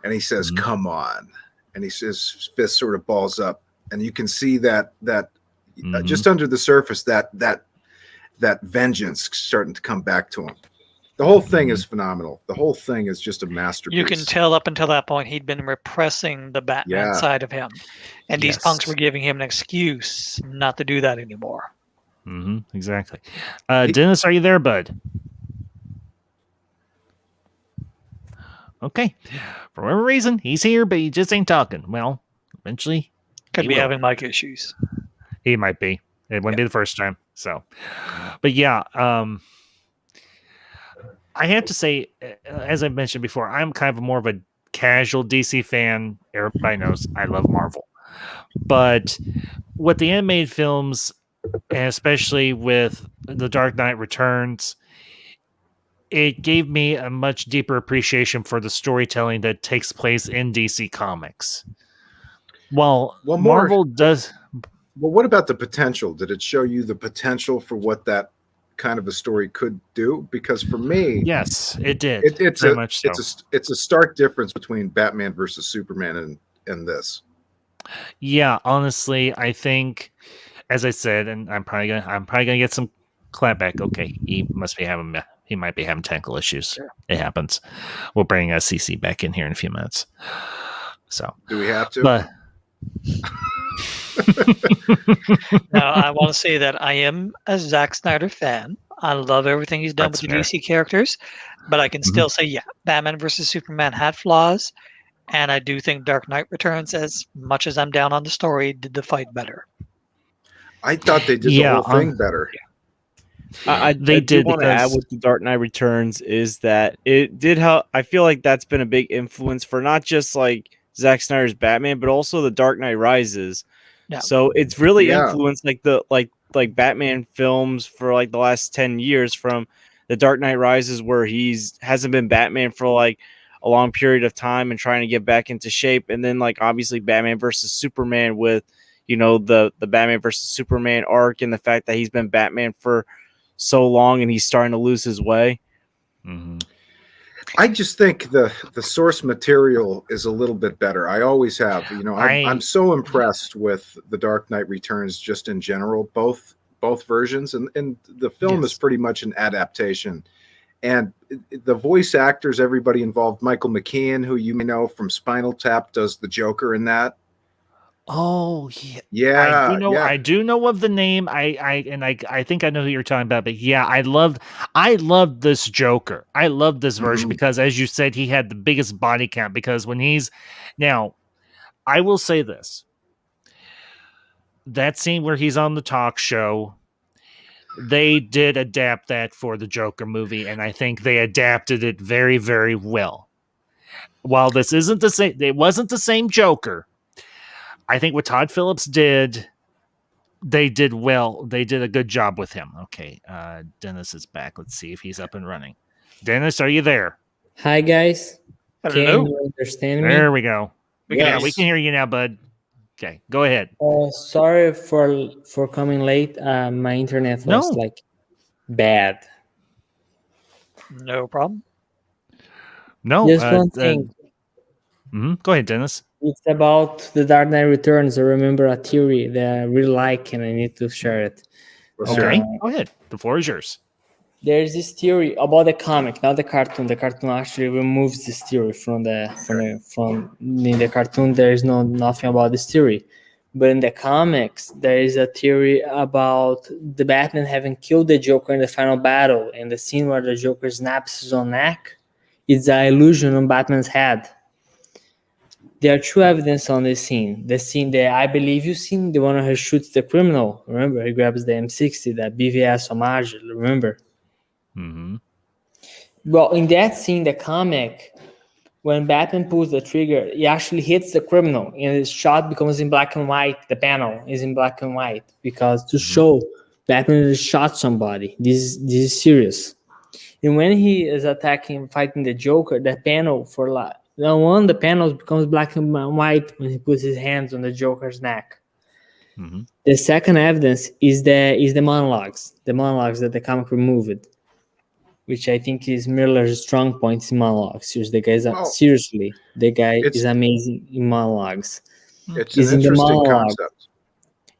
and he says, "Come on," and his fist sort of balls up, and you can see that just under the surface that vengeance starting to come back to him. The whole thing is phenomenal. The whole thing is just a masterpiece. You can tell up until that point he'd been repressing the Batman side of him. And these punks were giving him an excuse not to do that anymore. Exactly. Dennis, are you there, bud? Okay. For whatever reason, he's here, but he just ain't talking. Well, eventually. Could be having mic issues. He might be. It wouldn't be the first time. So, but yeah, I have to say, as I mentioned before, I'm kind of more of a casual DC fan. Everybody knows I love Marvel. But with the animated films, and especially with The Dark Knight Returns, it gave me a much deeper appreciation for the storytelling that takes place in DC Comics. Well, Marvel does... Well, what about the potential? Did it show you the potential for what that kind of a story could do? Because for me, yes, it did. It's a stark difference between Batman versus Superman and this. Yeah, honestly, I think, as I said, and I'm probably gonna get some clapback. Okay, he might be having technical issues. Sure. It happens. We'll bring CC back in here in a few minutes. So, do we have to? But Now, I want to say that I am a Zack Snyder fan. I love everything he's done That's with the fair. DC characters, but I can still say, yeah, Batman versus Superman had flaws, and I do think Dark Knight Returns, as much as I'm down on the story, did the fight better. I thought they did the whole thing better. I do want to add with the Dark Knight Returns is that it did help. I feel like that's been a big influence for not just like Zack Snyder's Batman, but also the Dark Knight Rises. Yeah. So it's really influenced like the like Batman films for like the last 10 years, from the Dark Knight Rises, where hasn't been Batman for like a long period of time and trying to get back into shape, and then like obviously Batman versus Superman with the Batman versus Superman arc, and the fact that he's been Batman for so long and he's starting to lose his way. Mm-hmm. I just think the source material is a little bit better. I always have. I'm so impressed with the Dark Knight Returns just in general, both versions, and the film is pretty much an adaptation. And the voice actors, everybody involved, Michael McKean, who you may know from Spinal Tap, does the Joker in that. Oh yeah, I do know of the name. I think I know who you're talking about. But yeah, I loved this Joker. I love this version because, as you said, he had the biggest body count. Because when now, I will say this: that scene where he's on the talk show, they did adapt that for the Joker movie, and I think they adapted it very, very well. While this isn't the same, it wasn't the same Joker. I think what Todd Phillips did, they did well. They did a good job with him. Okay, Dennis is back. Let's see if he's up and running. Dennis, are you there? Hi, guys. Hello. Can you understand me? There we go. Yes. Yeah, we can hear you now, bud. Okay, go ahead. Sorry for coming late. My internet was like bad. No problem. No, just one thing. Go ahead, Dennis. It's about the Dark Knight Returns. I remember a theory that I really like, and I need to share it. Okay, go ahead. The floor is yours. There's this theory about the comic, not the cartoon. The cartoon actually removes this theory from in the cartoon. There is nothing about this theory, but in the comics, there is a theory about the Batman having killed the Joker in the final battle, and the scene where the Joker snaps his own neck. It's an illusion on Batman's head. There are true evidence on this scene. The scene that I believe you've seen, the one where he shoots the criminal. Remember, he grabs the M60, that BVS homage. Remember? Mm-hmm. Well, in that scene, the comic, when Batman pulls the trigger, he actually hits the criminal, and his shot becomes in black and white. The panel is in black and white because to show Batman has shot somebody. This is serious. And when he is fighting the Joker, the panel the panel becomes black and white when he puts his hands on the Joker's neck. Mm-hmm. The second evidence is the monologues that the comic removed, which I think is Miller's strong point in monologues. The guy is amazing in monologues. It's an interesting concept.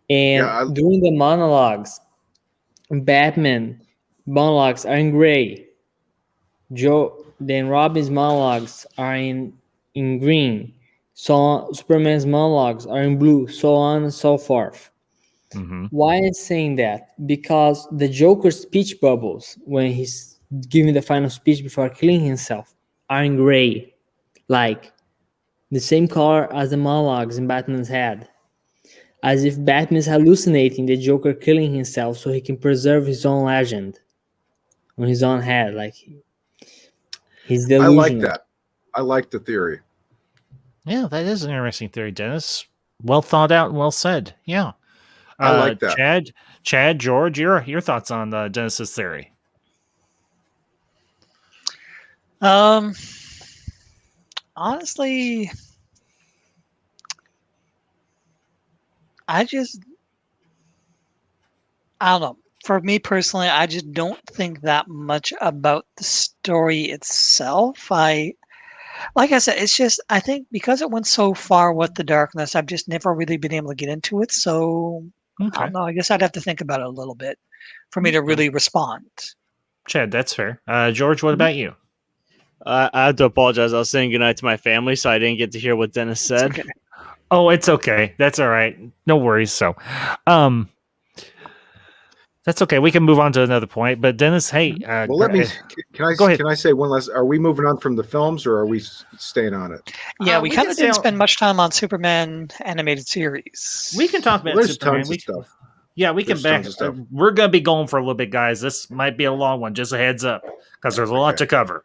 And during the monologues, Batman monologues are in gray. Then Robin's monologues are in green. So Superman's monologues are in blue, so on and so forth. Mm-hmm. Why am I saying that? Because the Joker's speech bubbles, when he's giving the final speech before killing himself, are in gray. Like the same color as the monologues in Batman's head. As if Batman is hallucinating the Joker killing himself so he can preserve his own legend on his own head. Like he's delusional. I like that. I like the theory. Yeah, that is an interesting theory, Dennis. Well thought out and well said. Yeah. I like that. Chad, George, your thoughts on Dennis's theory? Honestly, I don't know. For me personally, I just don't think that much about the story itself. Like I said, it's just, I think because it went so far with the darkness, I've just never really been able to get into it. So I don't know. I guess I'd have to think about it a little bit for me to really respond. Chad, that's fair. George, what about you? I have to apologize. I was saying goodnight to my family, so I didn't get to hear what Dennis said. Okay. Oh, it's okay. That's all right. No worries. So, that's okay. We can move on to another point. But Dennis, hey, well, let me. go ahead. Can I say one last? Are we moving on from the films, or are we staying on it? Yeah, we kind of didn't spend much time on Superman animated series. We can talk about Superman. Tons of stuff. Yeah, we can back. We're gonna be going for a little bit, guys. This might be a long one. Just a heads up, because there's a lot to cover.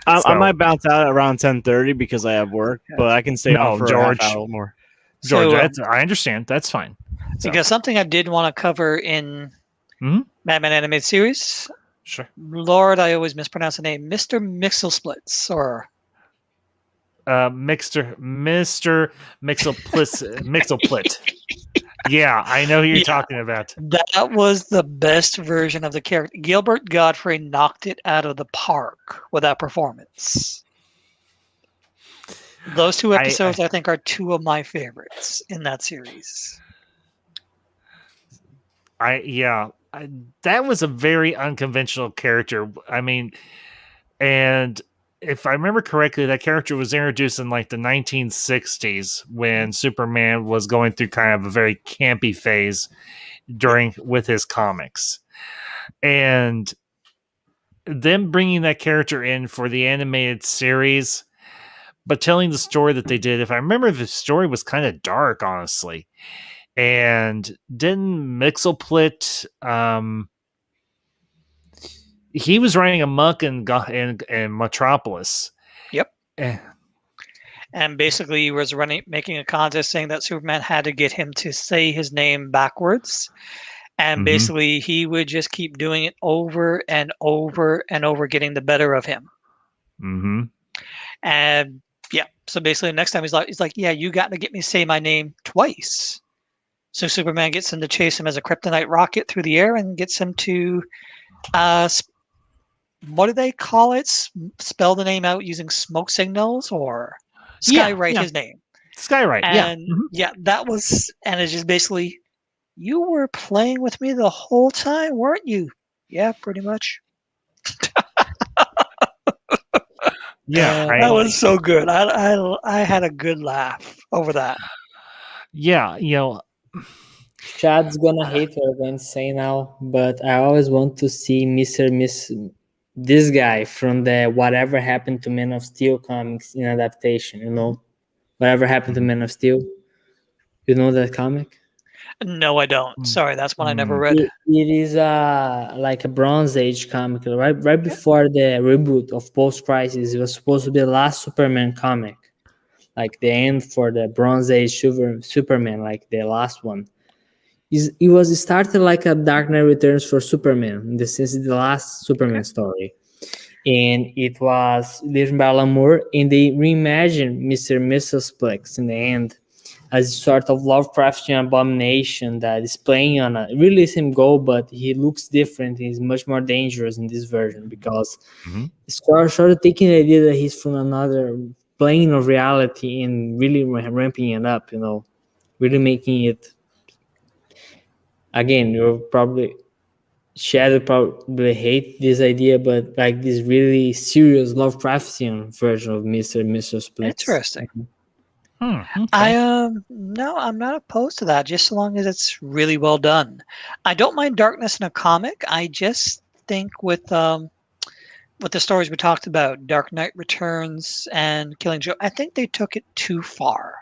I might bounce out around 10:30 because I have work, but I can stay on for George, a half hour more. George, I understand. That's fine. Because something I did want to cover in Batman animated series. Sure. Lord, I always mispronounce the name. Mr. Mixel-Splits, or Mr. Mixel-Plit. Yeah, I know who you're talking about. That was the best version of the character. Gilbert Godfrey knocked it out of the park with that performance. Those two episodes, I think, are two of my favorites in that series. That was a very unconventional character. I mean, and if I remember correctly, that character was introduced in like the 1960s when Superman was going through kind of a very campy phase with his comics. And them bringing that character in for the animated series, but telling the story that they did, if I remember, the story was kind of dark, honestly. And didn't Mixel-Plit, he was running amok in Metropolis. Yep. And basically he was making a contest saying that Superman had to get him to say his name backwards. And basically he would just keep doing it over and over and over, getting the better of him. Mm-hmm. And so basically next time he's like, yeah, you got to get me to say my name twice. So Superman gets him to chase him as a kryptonite rocket through the air and gets him to, what do they call it? Spell the name out using smoke signals, or skywrite his name. Skywrite, and that was, and it's just basically, you were playing with me the whole time, weren't you? Yeah, pretty much. That was so good. I had a good laugh over that. Yeah, Chad's gonna hate what I'm going to say now, but I always want to see this guy from the Whatever Happened to Man of Steel comics in adaptation, Whatever Happened to Man of Steel. You know that comic? No, I don't. Sorry, that's one I never read. It is like a Bronze Age comic. Right before the reboot of Post-Crisis, it was supposed to be the last Superman comic. Like the end for the Bronze Age Superman, like the last one. It was started like a Dark Knight Returns for Superman. In the sense, it's the last Superman story. And it was written by Alan Moore, and they reimagined Mr. Mixel-Splits in the end as a sort of Lovecraftian abomination that is playing on a really same goal, but he looks different. He's much more dangerous in this version because it's sort of taking the idea that he's from another plane of reality and really ramping it up, really making it. Again, Chad would probably hate this idea, but like this really serious Lovecraftian version of Mr. Mixel-Splits. Interesting. Okay. No, I'm not opposed to that, just so long as it's really well done. I don't mind darkness in a comic. I just think with the stories we talked about, Dark Knight Returns and Killing Joke, I think they took it too far.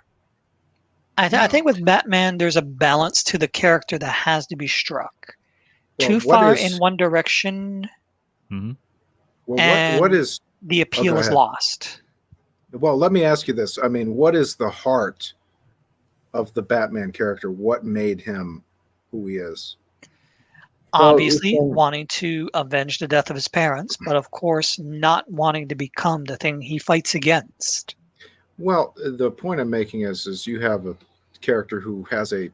I think with Batman, there's a balance to the character that has to be struck. Too far in one direction, well, what is the appeal is lost. Well, let me ask you this. I mean, what is the heart of the Batman character? What made him who he is? Obviously, wanting to avenge the death of his parents, but of course, not wanting to become the thing he fights against. Well, the point I'm making is you have a character who has a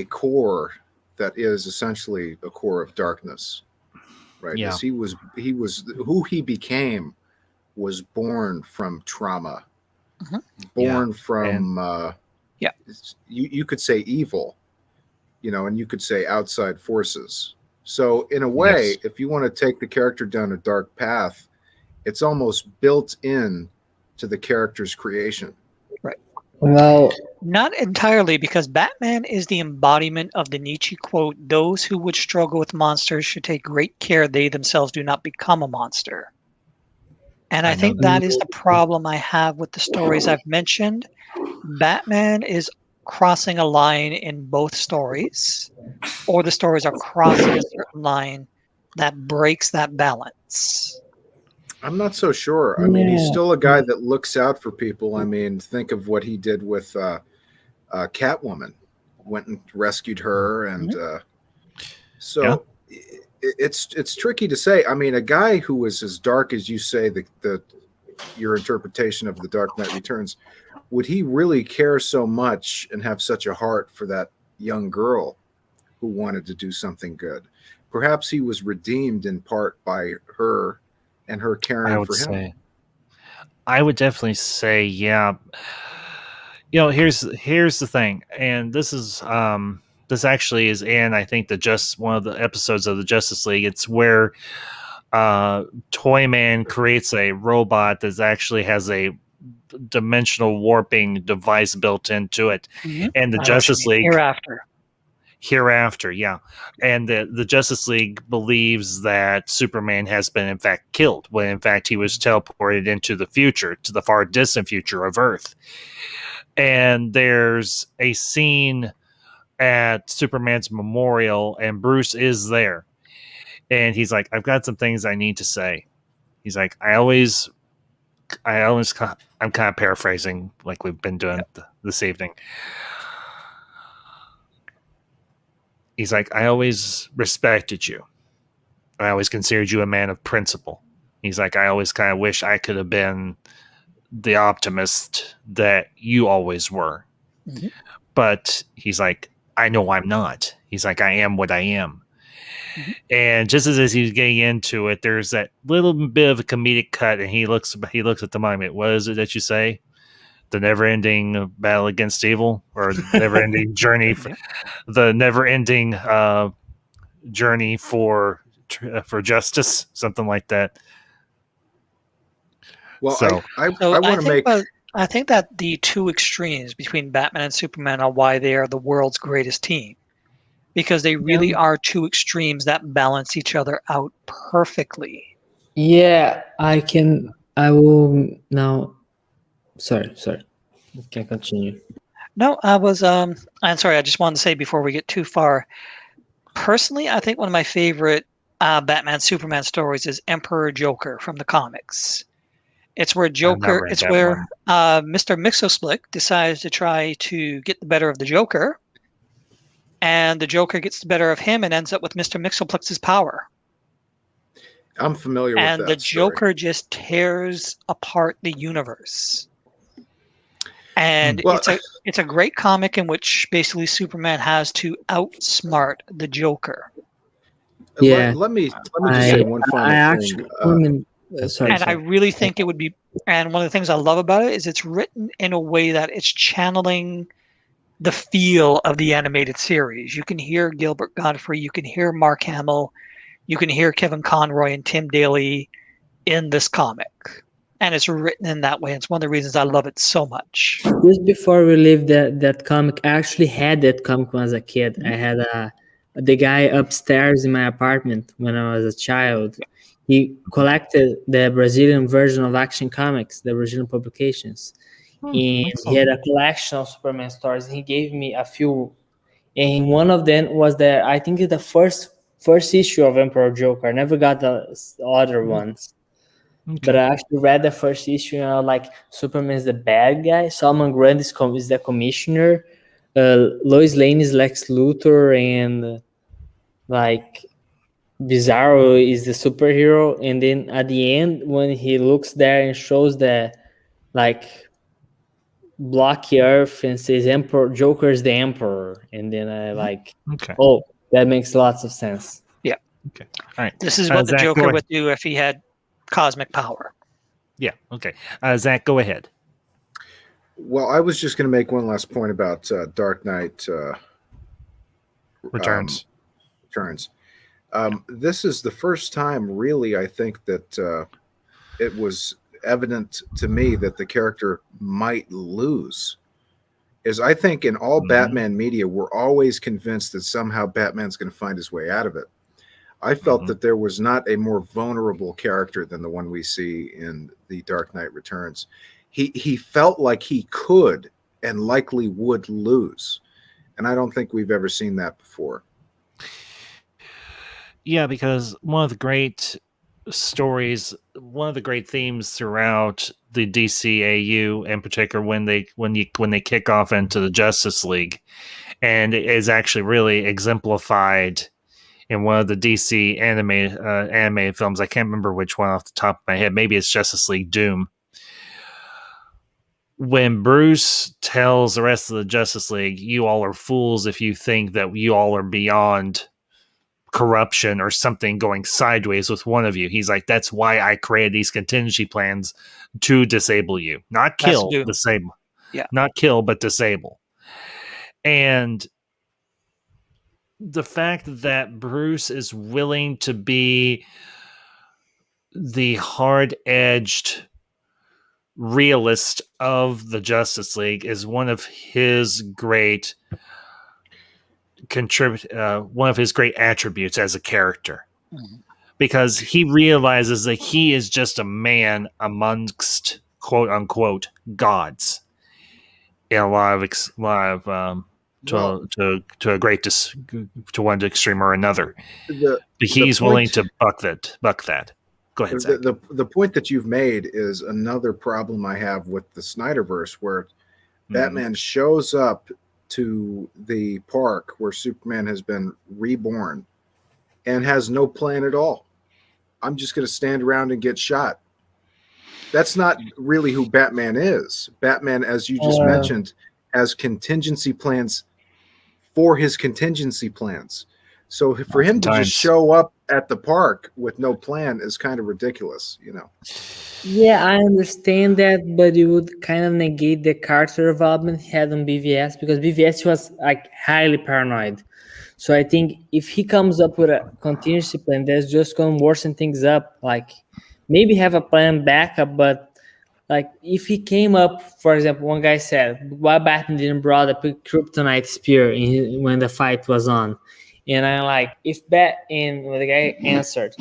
core that is essentially a core of darkness, right? Yeah. He was who he became was born from trauma, born from you could say evil, and you could say outside forces. So in a way, if you want to take the character down a dark path, it's almost built in to the character's creation. Right. Well, not entirely, because Batman is the embodiment of the Nietzsche quote, "Those who would struggle with monsters should take great care they themselves do not become a monster." And I think that is the problem I have with the stories I've mentioned. Batman is crossing a line in both stories, or the stories are crossing a certain line that breaks that balance. I'm not so sure. I mean, he's still a guy that looks out for people. I mean, think of what he did with Catwoman. Went and rescued her, and it's tricky to say. I mean, a guy who was as dark as you say, your interpretation of The Dark Knight Returns, would he really care so much and have such a heart for that young girl who wanted to do something good? Perhaps he was redeemed in part by her and her caring for him. I would definitely say, yeah. You know, here's the thing, and this is this actually is in, I think, one of the episodes of the Justice League. It's where Toyman creates a robot that actually has a dimensional warping device built into it, and the Justice League hereafter, yeah, and the Justice League believes that Superman has been in fact killed, when in fact he was teleported into the future, to the far distant future of Earth. And there's a scene at Superman's memorial, and Bruce is there, and he's like, "I've got some things I need to say." He's like, I'm kind of paraphrasing, like we've been doing this evening. He's like, "I always respected you. I always considered you a man of principle." He's like, "I always kind of wish I could have been the optimist that you always were." Mm-hmm. But he's like, "I know I'm not." He's like, "I am what I am." Mm-hmm. And just as he's getting into it, there's that little bit of a comedic cut, and he looks at the moment. What is it that you say? The never-ending battle against evil, or never-ending journey, the never-ending journey for justice, something like that. Well, so I want to make. I think that the two extremes between Batman and Superman are why they are the world's greatest team, because they really are two extremes that balance each other out perfectly. Yeah, I will now. Sorry. You can continue. No, I'm sorry. I just wanted to say before we get too far. Personally, I think one of my favorite Batman Superman stories is Emperor Joker from the comics. It's where Mr. Mxyzptlk decides to try to get the better of the Joker, and the Joker gets the better of him and ends up with Mr. Mxyzptlk's power. I'm familiar with that. And the Joker just tears apart the universe. And it's a great comic in which basically Superman has to outsmart the Joker. Yeah. Let me just say one final thing. I really think it would be, and one of the things I love about it is it's written in a way that it's channeling the feel of the animated series. You can hear Gilbert Gottfried, you can hear Mark Hamill, you can hear Kevin Conroy and Tim Daly in this comic. And it's written in that way. It's one of the reasons I love it so much. Just before we leave that comic, I actually had that comic when I was a kid. I had the guy upstairs in my apartment when I was a child. He collected the Brazilian version of Action Comics, the Brazilian publications. And he had a collection of Superman stories. He gave me a few. And one of them was I think the first issue of Emperor Joker. I never got the other ones. Okay. But I actually read the first issue, and I was like, Superman is the bad guy. Solomon Grant is the commissioner. Lois Lane is Lex Luthor, and Bizarro is the superhero. And then at the end, when he looks there and shows the blocky Earth and says Emperor Joker is the Emperor, and then oh, that makes lots of sense. Yeah. Okay. All right. This is what the Joker would do if he had cosmic power. Yeah. Okay. Zach, go ahead. Well, I was just going to make one last point about Dark Knight Returns. This is the first time, really, I think that it was evident to me that the character might lose is I think in all Batman media, we're always convinced that somehow Batman's going to find his way out of it. I felt that there was not a more vulnerable character than the one we see in The Dark Knight Returns. He felt like he could and likely would lose. And I don't think we've ever seen that before. Yeah, because one of the great stories, one of the great themes throughout the DCAU, in particular when they kick off into the Justice League, and it is actually really exemplified in one of the DC animated films. I can't remember which one off the top of my head. Maybe it's Justice League Doom. When Bruce tells the rest of the Justice League, "You all are fools if you think that you all are beyond corruption or something going sideways with one of you." He's like, "That's why I created these contingency plans to disable you, not kill, disable. Yeah, not kill, but disable." And the fact that Bruce is willing to be the hard-edged realist of the Justice League is one of his great one of his great attributes as a character, because he realizes that he is just a man amongst quote unquote gods in a lot of to a great to one extreme or another. But he's willing to buck that. Go ahead, Zach. The point that you've made is another problem I have with the Snyderverse, where Batman shows up to the park where Superman has been reborn and has no plan at all. I'm just going to stand around and get shot. That's not really who Batman is. Batman, as you just mentioned, has contingency plans for his contingency plans. So for him to just show up at the park with no plan is kind of ridiculous, you know? Yeah, I understand that, but you would kind of negate the character development he had on BVS, because BVS was like highly paranoid. So I think if he comes up with a contingency plan, that's just going to worsen things up. Like maybe have a plan backup, but like if he came up, for example, one guy said, why Batman didn't brought up a kryptonite spear when the fight was on? And I'm like, and when the guy answered,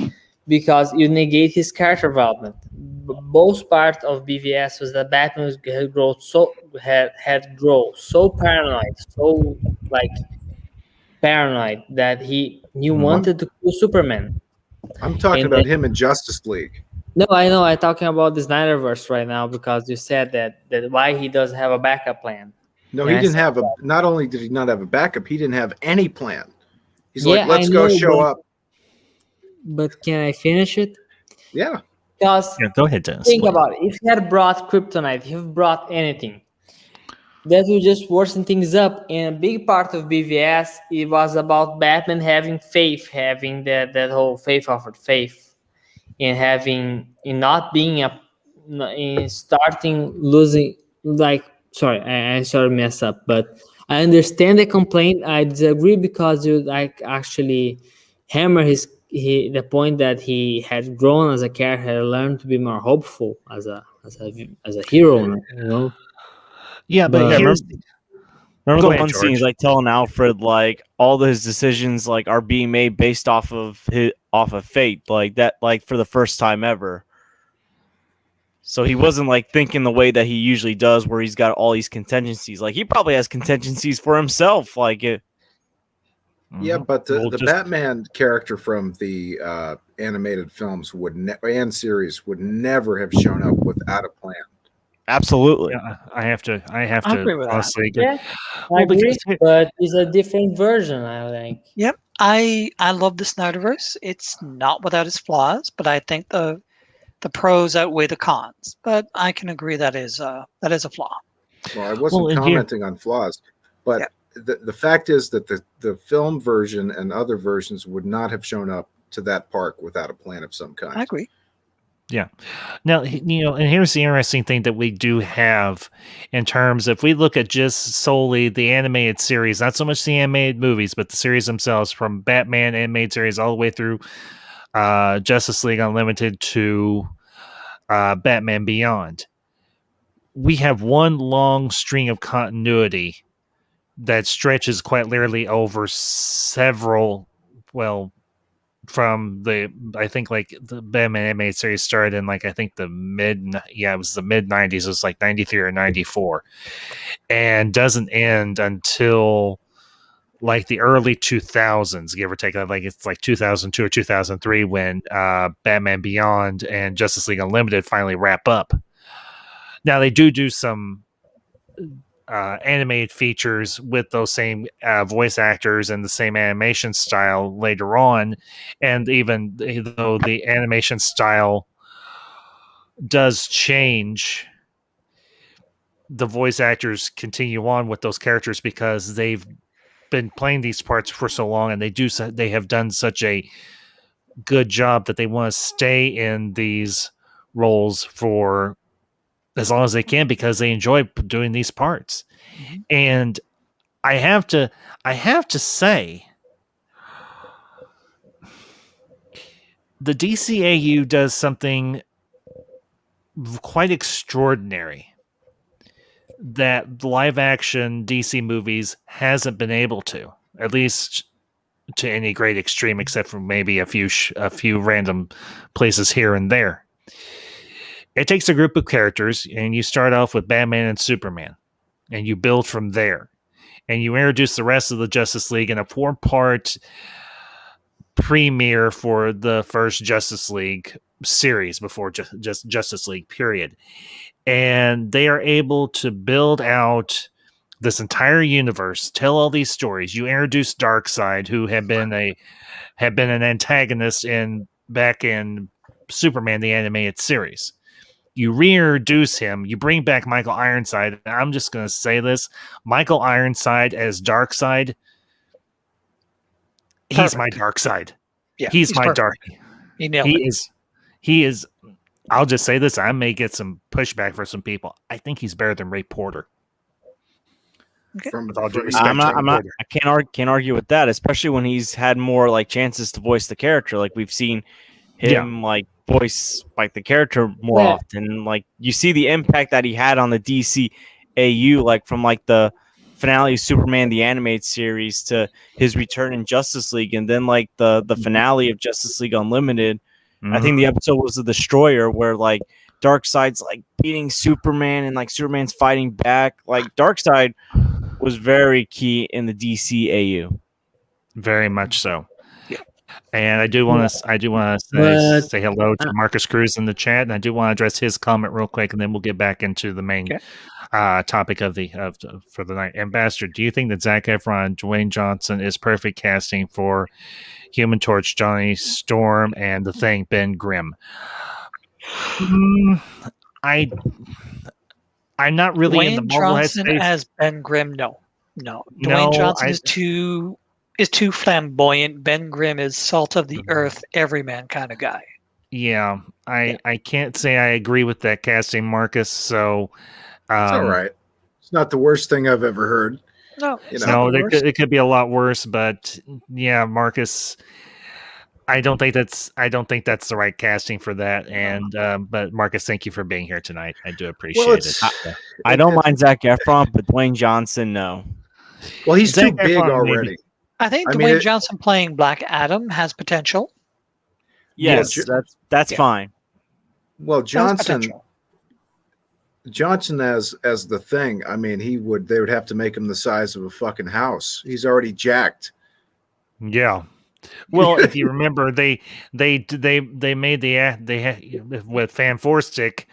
because you negate his character development. Both part of BVS was that Batman had grown so paranoid that he wanted to kill Superman. I'm talking about him in Justice League. No, I know. I'm talking about the Snyderverse right now, because you said that why he doesn't have a backup plan. No, he didn't have not only did he not have a backup, he didn't have any plan. He's like, let's go show up. But can I finish it? Yeah. Because go ahead, Dennis. Think about it. If he had brought kryptonite, if he brought anything, that would just worsen things up. And a big part of BVS, it was about Batman having faith, having that whole faith, and not being in starting losing. Like, sorry, I sort of messed up, but I understand the complaint. I disagree because you like actually hammer the point that he had grown as a character, had learned to be more hopeful as a hero, you know. Yeah, but remember the one scene he's like telling Alfred like all his decisions like are being made based off of fate, like that, like for the first time ever. So he wasn't like thinking the way that he usually does, where he's got all these contingencies. Like he probably has contingencies for himself. Like it. Yeah, but the Batman character from the animated films and series would never have shown up without a plan. Absolutely. Yeah, I have to agree with honestly that. Yeah, I agree, but it's a different version, I think. Yep. I love the Snyderverse. It's not without its flaws, but I think the pros outweigh the cons. But I can agree that is a flaw. Well, I wasn't commenting on flaws, but the fact is that the film version and other versions would not have shown up to that park without a plan of some kind. I agree. Yeah. Now, and here's the interesting thing that we do have in terms, if we look at just solely the animated series, not so much the animated movies, but the series themselves, from Batman animated series all the way through Justice League Unlimited to Batman Beyond. we have one long string of continuity that stretches quite literally over several, well, from the, I think like the Batman animated series started in like, I think it was the mid 90s. It was like 93 or 94 and doesn't end until like the early 2000s, give or take. Like it's like 2002 or 2003 when Batman Beyond and Justice League Unlimited finally wrap up. Now they do some animated features with those same voice actors and the same animation style later on, and even though the animation style does change, the voice actors continue on with those characters because they've been playing these parts for so long, and they have done such a good job that they want to stay in these roles for as long as they can because they enjoy doing these parts. Mm-hmm. And I have to say, the DCAU does something quite extraordinary that live action DC movies hasn't been able to, at least to any great extreme, except for maybe a few random places here and there. It takes a group of characters, and you start off with Batman and Superman, and you build from there. And you introduce the rest of the Justice League in a 4-part premiere for the first Justice League series before just Justice League, period. And they are able to build out this entire universe, tell all these stories. You introduce Darkseid, who had been an antagonist back in Superman the Animated Series. You reintroduce him. You bring back Michael Ironside. And I'm just going to say this: Michael Ironside as Darkseid. He's my Darkseid. Yeah, he's my Dark. He is. I'll just say this: I may get some pushback for some people. I think he's better than Ray Porter. Okay. I can't argue with that, especially when he's had more like chances to voice the character. Like we've seen him like voice like the character more often. Like you see the impact that he had on the DCAU, like from like the finale of Superman the Animated Series to his return in Justice League, and then like the finale of Justice League Unlimited. Mm-hmm. I think the episode was The Destroyer, where like Darkseid's like beating Superman and like Superman's fighting back. Like Darkseid was very key in the DCAU. Very much so. Yeah. And I do want to say hello to Marcus Cruz in the chat, and I do want to address his comment real quick, and then we'll get back into the main topic for the night. Ambassador, do you think that Zac Efron and Dwayne Johnson is perfect casting for Human Torch, Johnny Storm, and the Thing, Ben Grimm? I'm not really Dwayne in the Marvel Johnson headspace. As Ben Grimm, no. Dwayne Johnson is too flamboyant. Ben Grimm is salt of the earth, everyman kind of guy. Yeah, I can't say I agree with that casting, Marcus. So it's all right. It's not the worst thing I've ever heard. No, it could be a lot worse. But yeah, Marcus, I don't think that's the right casting for that. And but Marcus, thank you for being here tonight. I do appreciate it. I don't mind Zac Efron, but Dwayne Johnson, no. Well, he's too big already. Maybe. I think Dwayne Johnson playing Black Adam has potential. Yes, that's fine. Well, Johnson as the Thing. I mean, they would have to make him the size of a fucking house. He's already jacked. Yeah. Well, if you remember, they made with Fan Four Stick.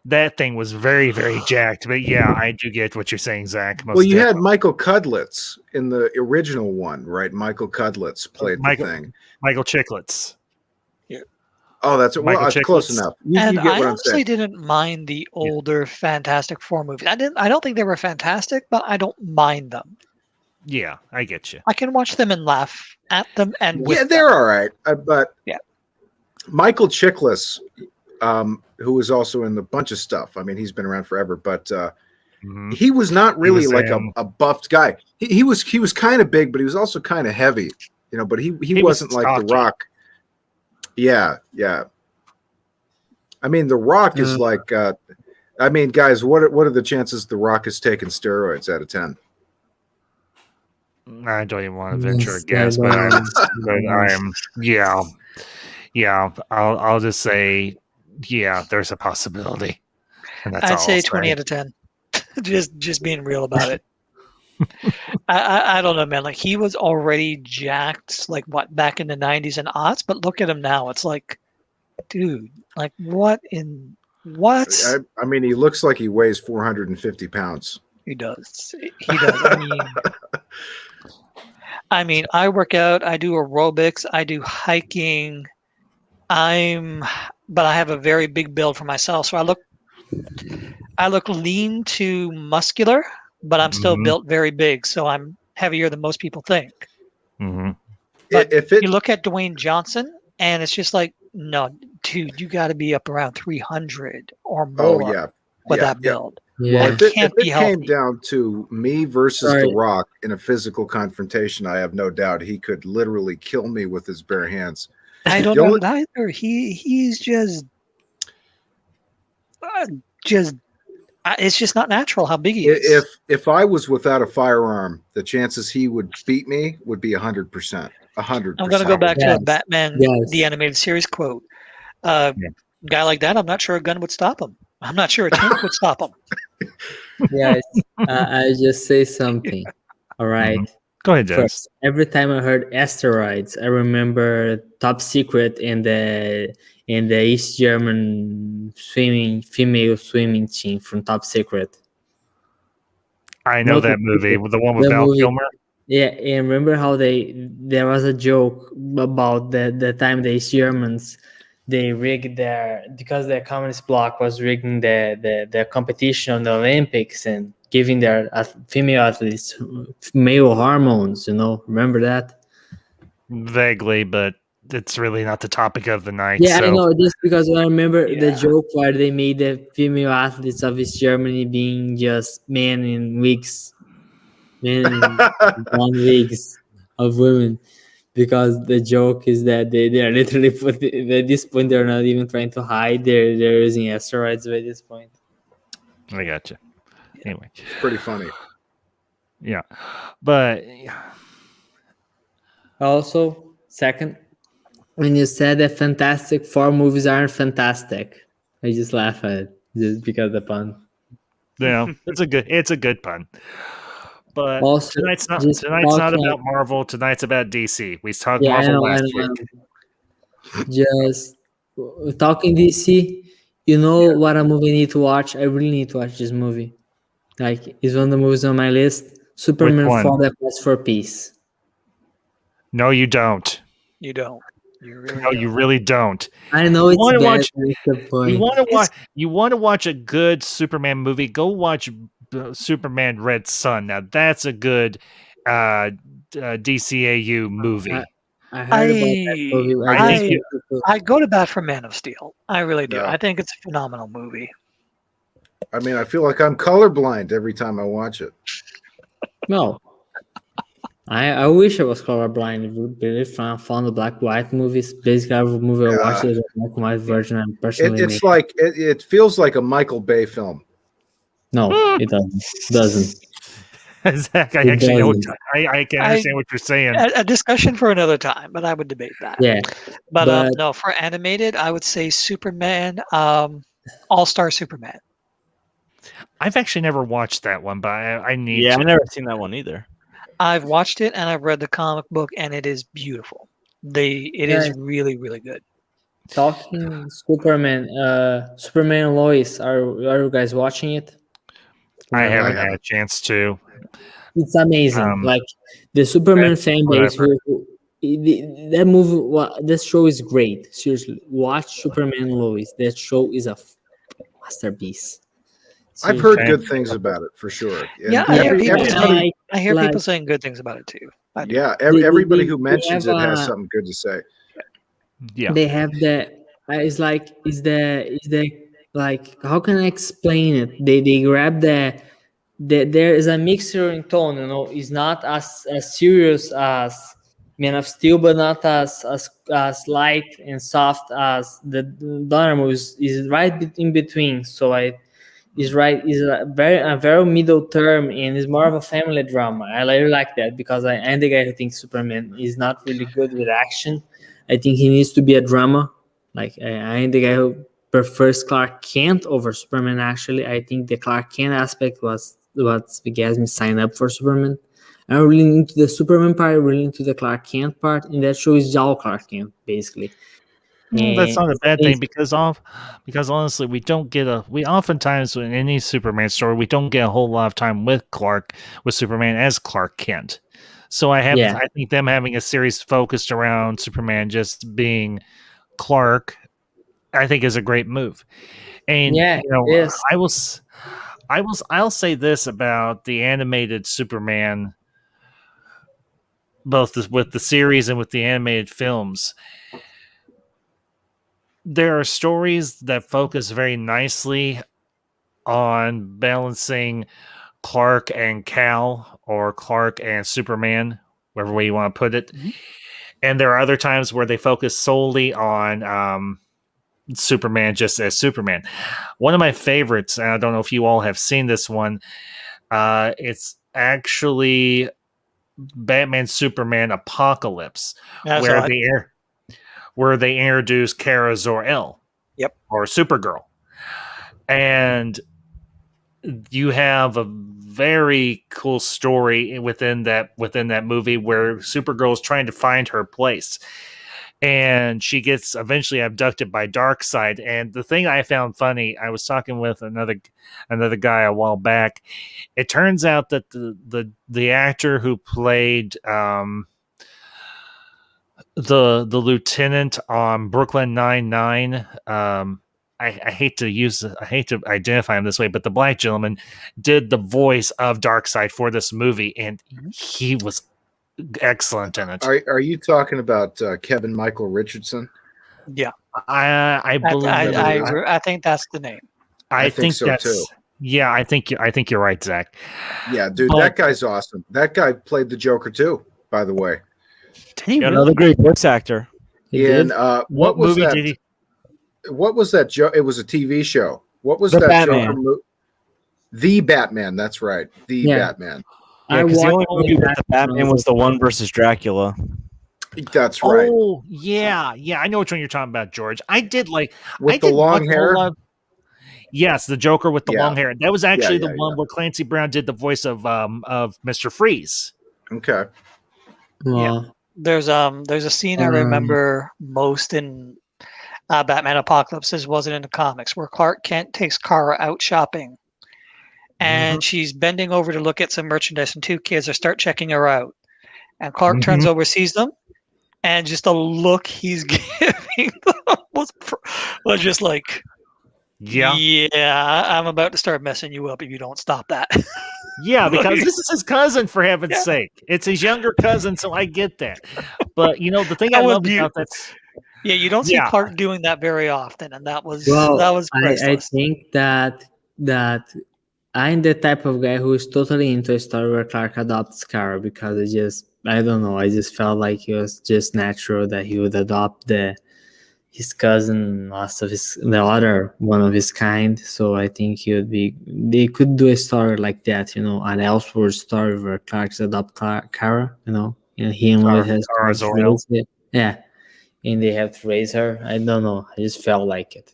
That thing was very, very jacked. But yeah, I do get what you're saying, Zach. Well, you had Michael Cudlitz in the original one, right? Michael Cudlitz played the Thing. Michael Chiklis. Yeah. Oh, that's close enough. You and get what I I'm honestly saying. didn't mind the older Fantastic Four movies. I don't think they were fantastic, but I don't mind them. Yeah, I get you. I can watch them and laugh at them, and they're all right. But Michael Chiklis, who was also in a bunch of stuff. I mean, he's been around forever, but he was not really a buffed guy. He was kind of big, but he was also kind of heavy, but he wasn't like The Rock. Yeah. I mean, The Rock is like, I mean, guys, what are the chances The Rock is taking steroids out of 10? I don't even want to venture a guess, but I'm yeah. I'll just say, yeah, there's a possibility, and that's I'd all say I'll 20 out of 10. just being real about it. I don't know, man. Like, he was already jacked, like, what, back in the 90s and aughts, but look at him now. It's like, dude, like, what? I mean, he looks like he weighs 450 pounds. He does. He does. I mean, I work out, I do aerobics, I do hiking. But I have a very big build for myself. So I look lean to muscular, but I'm still built very big. So I'm heavier than most people think. Mm-hmm. But you look at Dwayne Johnson, and it's just like, no, dude, you got to be up around 300 or more with that build. Yeah. Well, if it came down to me versus The Rock in a physical confrontation, I have no doubt he could literally kill me with his bare hands. I don't know either. He's just it's just not natural how big he is. If I was without a firearm, the chances he would beat me would be 100%. 100%. I'm going to go back to a Batman the animated series quote. Guy like that, I'm not sure a gun would stop him. I'm not sure a tank would stop him. Yes, I just say something. All right. Go ahead, Jess. First, every time I heard asteroids, I remember Top Secret in the East German female swimming team from Top Secret. I know that movie, the one with Val Kilmer. Yeah, and remember how there was a joke about the time the East Germans they rigged because the communist bloc was rigging the competition on the Olympics and giving their female athletes male hormones, remember that? Vaguely, but it's really not the topic of the night. Yeah, so. I know, just because I remember the joke where they made the female athletes of East Germany being just men in wigs of women. Because the joke is that they are literally at this point they're not even trying to hide, they're using asteroids by this point. I gotcha. Anyway, it's pretty funny. Yeah, but also, second, when you said that Fantastic Four movies aren't fantastic, I just laugh at it just because of the pun. Yeah, it's a good pun. But also, tonight's not about Marvel. Tonight's about DC. We talked Marvel last week. Just talking DC. What a movie I need to watch? I really need to watch this movie. Like, it's one of the movies on my list. Superman for the Quest for Peace. No, you don't. You don't. You really don't. I know it's bad. You want to watch a good Superman movie? Go watch Superman Red Sun. Now that's a good DCAU movie. I heard about that movie. I go to bat for Man of Steel. I really do. I think it's a phenomenal movie. I mean, I feel like I'm colorblind every time I watch it. No. I wish I was colorblind. If you really found the black-white movies, basically every movie I watched is a black-white version. I'm personally it's like it feels like a Michael Bay film. No, it doesn't. Zach, I actually know. I can understand what you're saying. A discussion for another time, but I would debate that. Yeah, but no, for animated, I would say Superman, All-Star Superman. I've actually never watched that one, but I need. Yeah, I've never seen that one either. I've watched it and I've read the comic book, and it is beautiful. It is really, really good. Talking Superman, Superman and Lois, are you guys watching it? I haven't had a chance to. It's amazing. Like the Superman fan base, that movie, that show is great. Seriously, watch Superman and Lois. That show is a masterpiece. I've heard good things about it for sure. Yeah, I hear people saying good things about it too. Yeah, everybody who mentions it has something good to say. Yeah, they have that. It's like, how can I explain it? They grab there is a mixture in tone. It's not as serious as Man of Steel, but not as light and soft as the other movies. Is right in between. So is right. Is a very middle term, and is more of a family drama. I really like that because I'm the guy who thinks Superman is not really good with action. I think he needs to be a drama. Like I'm the guy who prefers Clark Kent over Superman. Actually, I think the Clark Kent aspect was what gets me signed up for Superman. I'm really into the Superman part, really into the Clark Kent part, and that show is all Clark Kent basically. That's not a bad thing because honestly we oftentimes in any Superman story we don't get a whole lot of time with Superman as Clark Kent. So I think them having a series focused around Superman just being Clark, I think is a great move. And I'll say this about the animated Superman, both with the series and with the animated films. There are stories that focus very nicely on balancing Clark and Kal or Clark and Superman, whatever way you want to put it. Mm-hmm. And there are other times where they focus solely on Superman just as Superman. One of my favorites, and I don't know if you all have seen this one, it's actually Batman Superman Apocalypse, where they introduce Kara Zor-El, or Supergirl, and you have a very cool story within that movie where Supergirl is trying to find her place, and she gets eventually abducted by Darkseid. And the thing I found funny, I was talking with another guy a while back. It turns out that the actor who played the lieutenant on Brooklyn Nine-Nine, I hate to identify him this way, but the black gentleman did the voice of Darkseid for this movie, and he was excellent in it. Are you talking about Kevin Michael Richardson? Yeah, I believe. I think that's the name. I think so too. Yeah, I think you're right, Zach. Yeah, dude, that guy's awesome. That guy played the Joker too, by the way. Another great voice actor. And what was movie that? Did he? What was that? It was a TV show. What was that Joker movie? The Batman. That's right. The Batman. Yeah, because the only movie with the Batman was the one versus Dracula. That's right. Oh, yeah. I know which one you're talking about, George. I did with the long hair. Yes, the Joker with the long hair. That was actually the one where Clancy Brown did the voice of Mr. Freeze. Okay. Yeah. There's a scene I remember most in Batman Apocalypse. This wasn't in the comics, where Clark Kent takes Kara out shopping, and she's bending over to look at some merchandise, and two kids start checking her out, and Clark turns over, sees them, and just the look he's giving them was just like, I'm about to start messing you up if you don't stop that. Yeah, because this is his cousin, for heaven's sake. It's his younger cousin, so I get that. But, the thing I love about that's... Yeah, you don't see Clark doing that very often, and that was I think that I'm the type of guy who is totally into a story where Clark adopts Kara, because I don't know, I just felt like it was just natural that he would adopt his cousin, the other one of his kind. So I think they could do a story like that, an Elseworld story where Clark's adopt Kara, he and Lois has to raise it. Yeah, and they have to raise her. I don't know. I just felt like it.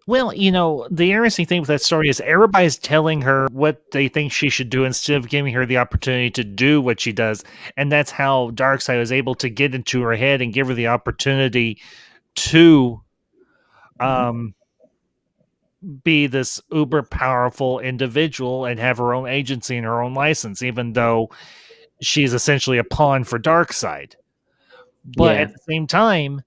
Well, the interesting thing with that story is everybody's telling her what they think she should do instead of giving her the opportunity to do what she does. And that's how Darkseid was able to get into her head and give her the opportunity to be this uber powerful individual and have her own agency and her own license, even though she's essentially a pawn for Darkseid. But at the same time,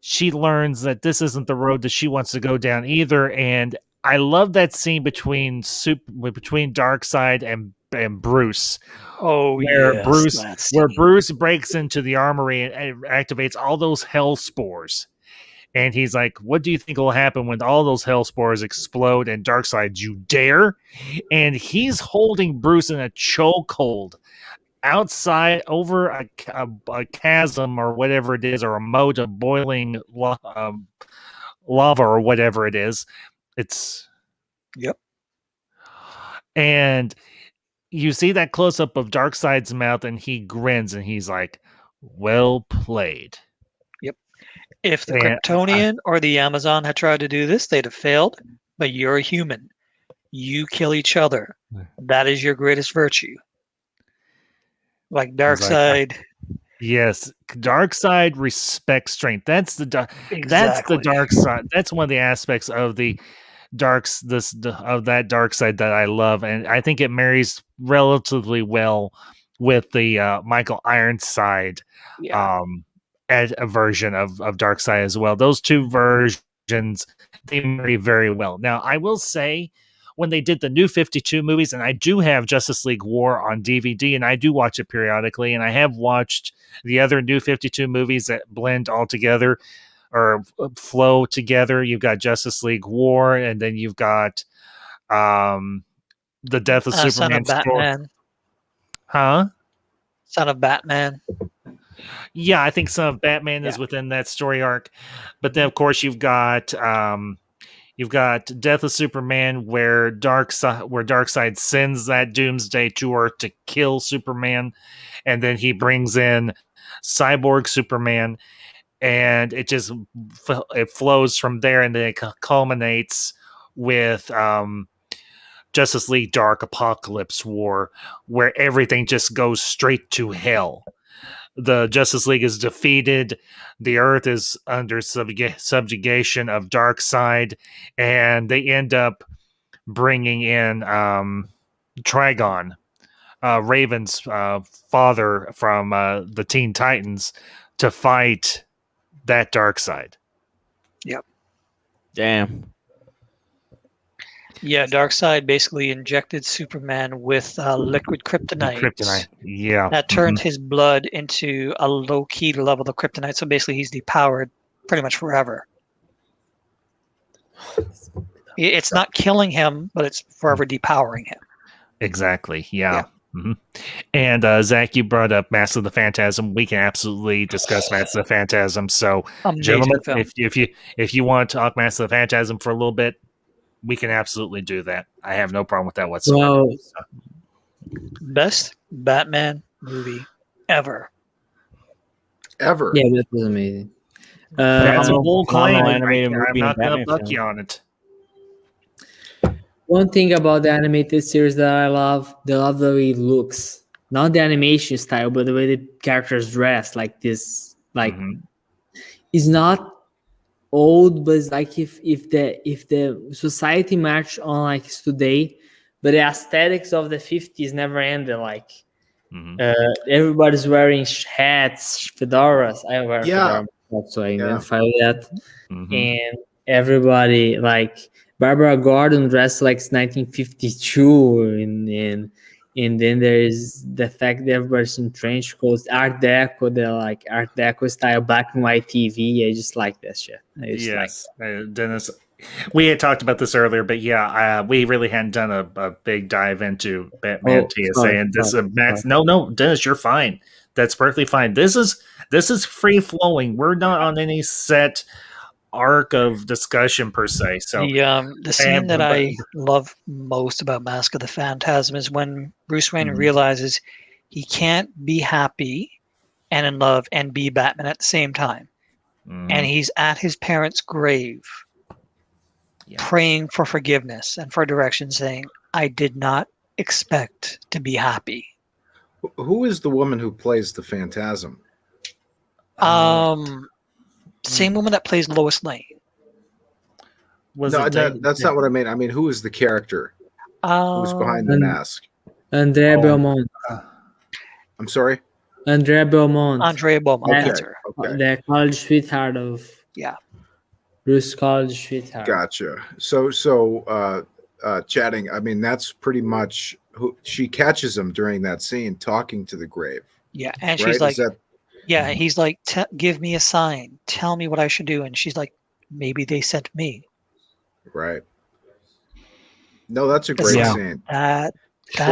she learns that this isn't the road that she wants to go down either. And I love that scene between Darkseid and Bruce. Oh, where Bruce breaks into the armory and activates all those hell spores. And he's like, what do you think will happen when all those hell spores explode? And Darkseid, you dare? And he's holding Bruce in a chokehold outside over a chasm or whatever it is, or a moat of boiling lava or whatever it is. It's Yep. And you see that close up of Darkseid's mouth, and he grins, and he's like, "Well played." Yep. If the And Kryptonian or the Amazon had tried to do this, they'd have failed. But you're a human. You kill each other. That is your greatest virtue. Like Darkseid. Yes, Darkseid respects strength. That's the dark side. That's one of the aspects of the of that Darkseid that I love, and I think it marries relatively well with the Michael Ironside as a version of Darkseid as well. Those two versions, they marry very well. Now, I will say, when they did the new 52 movies, and I do have Justice League War on DVD, and I do watch it periodically, and I have watched the other new 52 movies that blend all together or flow together. You've got Justice League War, and then you've got the Death of Superman. Son of Batman. Huh? Son of Batman. Yeah, I think Son of Batman is within that story arc. But then, of course, you've got Death of Superman, where Darkseid sends that Doomsday to Earth to kill Superman, and then he brings in Cyborg Superman, and it flows from there, and then it culminates with Justice League Dark Apocalypse War, where everything just goes straight to hell. The Justice League is defeated. The Earth is under subjugation of Darkseid, and they end up bringing in Trigon, Raven's father from the Teen Titans, to fight that Darkseid. Yep. Damn. Yeah, Darkseid basically injected Superman with liquid kryptonite. Kryptonite, yeah. That turned his blood into a low-key level of kryptonite. So basically, he's depowered pretty much forever. It's not killing him, but it's forever depowering him. Exactly, yeah. Mm-hmm. And Zach, you brought up Mask of the Phantasm. We can absolutely discuss Mask of the Phantasm. So, gentlemen, if you want to talk Mask of the Phantasm for a little bit, we can absolutely do that. I have no problem with that whatsoever. Well, best Batman movie ever. Ever. Yeah, that was amazing. That's a bold claim. Animated I'm movie not and going to Batman buck you on it. One thing about the animated series that I love, the way it looks. Not the animation style, but the way the characters dress, like this, like is not old, but it's like if the society match on like today, but the aesthetics of the 50s never ended. Like everybody's wearing hats, fedoras. I wear fedora, so I identify with that. And everybody, like Barbara Gordon dressed like 1952, and then there's the fact that everybody's in trench coats, Art Deco, the like Art Deco style black and white TV. I just like that shit. Yes, Dennis. We had talked about this earlier, but we really hadn't done a big dive into Batman TSA. And this is Max. No, Dennis, you're fine. That's perfectly fine. This is free flowing. We're not on any set arc of discussion per se. So the scene that I love most about Mask of the Phantasm is when Bruce Wayne realizes he can't be happy and in love and be Batman at the same time. And he's at his parents' grave praying for forgiveness and for direction, saying, I did not expect to be happy. Who is the woman who plays the Phantasm? Same woman that plays Lois Lane. That's not what I mean. I mean, who is the character who's behind the mask? Andrea Belmont. I'm sorry? Andrea Belmont. Andrea Belmont. Okay. That's her. Okay. The college sweetheart of Bruce college sweetheart. Gotcha. So chatting, I mean, that's pretty much who she catches him during that scene talking to the grave. Yeah, and she's like, he's like, give me a sign. Tell me what I should do. And she's like, maybe they sent me. Right. No, that's a great scene. That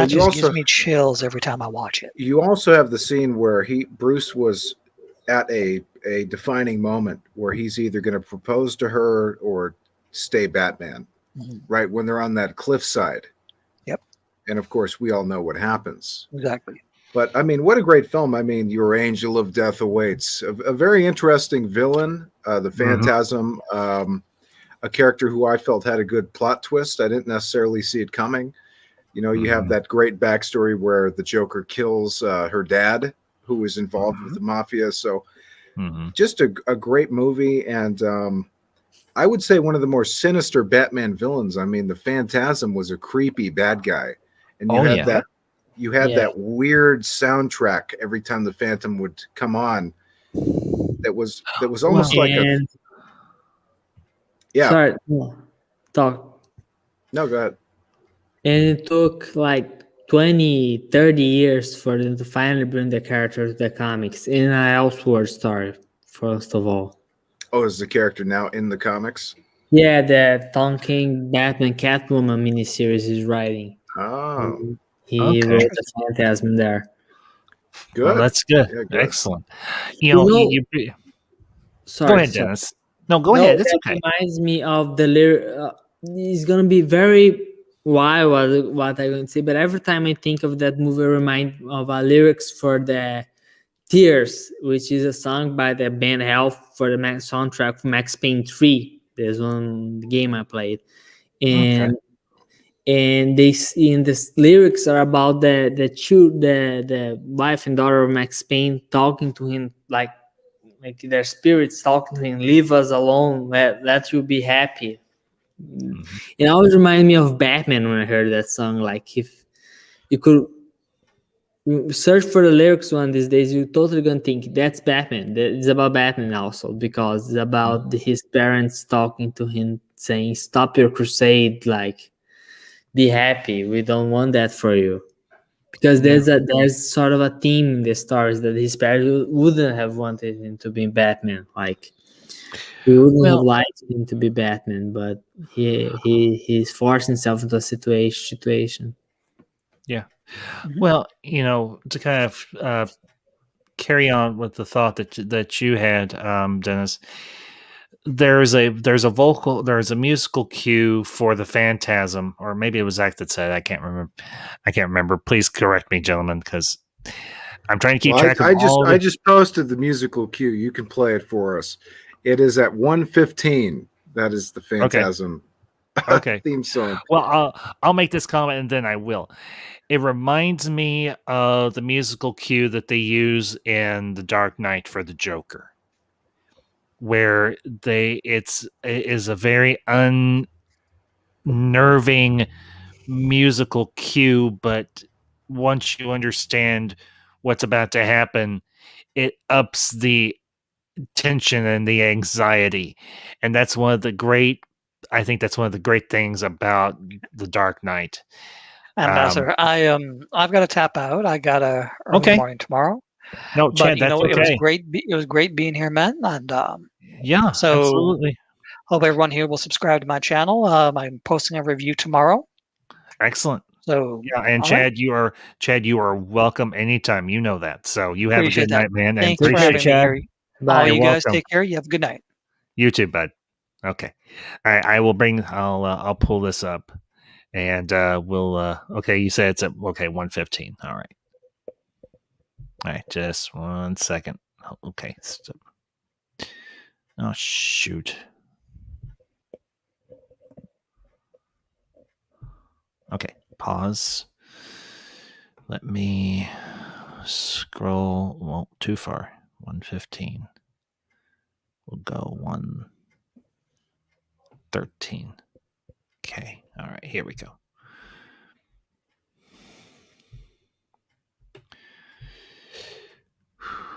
just gives me chills every time I watch it. You also have the scene where Bruce was at a defining moment where he's either going to propose to her or stay Batman. right when they're on that cliffside. Yep. And of course, we all know what happens. Exactly. But I mean, what a great film! I mean, Your Angel of Death Awaits. A very interesting villain, the Phantasm, a character who I felt had a good plot twist. I didn't necessarily see it coming. You know, you have that great backstory where the Joker kills her dad, who was involved with the mafia. So, just a great movie, and I would say one of the more sinister Batman villains. I mean, the Phantasm was a creepy bad guy, and you had that. You had that weird soundtrack every time the Phantom would come on. That was almost like a. Yeah. Sorry. Talk. No, go ahead. And it took like 20, 30 years for them to finally bring the character to the comics in an Elseworld story, first of all. Oh, is the character now in the comics? Yeah, the Tom King Batman Catwoman miniseries is writing. Oh. He wrote the Phantasm there. Good. Well, that's good. Yeah, good. Excellent. Sorry, go ahead, Dennis. No, go ahead. It's okay. Reminds me of the lyric. It's gonna be very wild what I'm going to say, but every time I think of that movie, I remind of lyrics for the Tears, which is a song by the band Health for the soundtrack for Max Payne 3. There's one game I played, and they in this lyrics are about the wife and daughter of Max Payne talking to him like their spirits talking to him, leave us alone, let you be happy. It always reminded me of Batman when I heard that song. Like if you could search for the lyrics one these days, you're totally gonna think that's Batman. It's about Batman also, because it's about his parents talking to him saying, stop your crusade, like be happy, we don't want that for you. Because there's sort of a theme in the stories that his parents wouldn't have wanted him to be Batman. Like he wouldn't have liked him to be Batman, but he's forced himself into a situation. Yeah. Well, to kind of carry on with the thought that you had, Dennis, there's a musical cue for the Phantasm, or maybe it was Zach that said. I can't remember. Please correct me, gentlemen, because I'm trying to keep track of I just posted the musical cue. You can play it for us. It is at 1:15. That is the Phantasm theme song. Well, I'll make this comment and then I will. It reminds me of the musical cue that they use in The Dark Knight for the Joker, where it is a very unnerving musical cue, but once you understand what's about to happen, it ups the tension and the anxiety. And that's one of the great things about The Dark Knight. Ambassador, I've got to tap out. I got a early morning tomorrow. No, Chad, that's okay. It was great. It was great being here, man. And so absolutely. Hope everyone here will subscribe to my channel. I'm posting a review tomorrow. Excellent. So and Chad, right. you are welcome anytime. You know that. So you have a good night, man. Thanks for having me, Gary. Bye. All you guys take care. You have a good night. You too, bud. Okay. I'll pull this up. And we'll okay, you said it's at 1:15. All right. All right, just 1 second. Okay. Oh shoot. Okay, pause. Let me scroll. Well, too far. 1:15. We'll go 1:13. Okay. All right, here we go.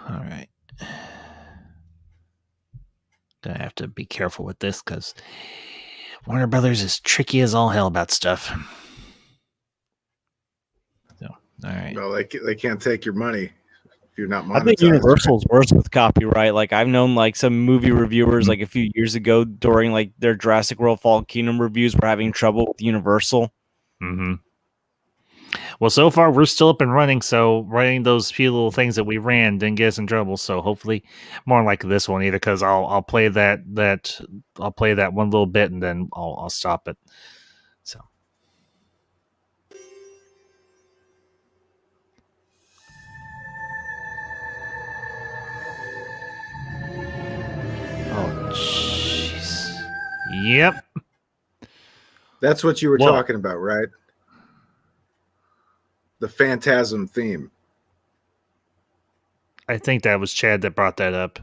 All right. Gonna have to be careful with this because Warner Brothers is tricky as all hell about stuff. So, all right. Well, they can't take your money if you're not monetized. I think Universal's worse with copyright. Like I've known like some movie reviewers like a few years ago during like their Jurassic World Fallen Kingdom reviews were having trouble with Universal. Mm-hmm. Well, so far we're still up and running. So running those few little things that we ran didn't get us in trouble. So hopefully, more like this one either, because I'll play that I'll play that one little bit and then I'll stop it. So. Oh, jeez. Yep. That's what you were talking about, right? The Phantasm theme. I think that was Chad that brought that up.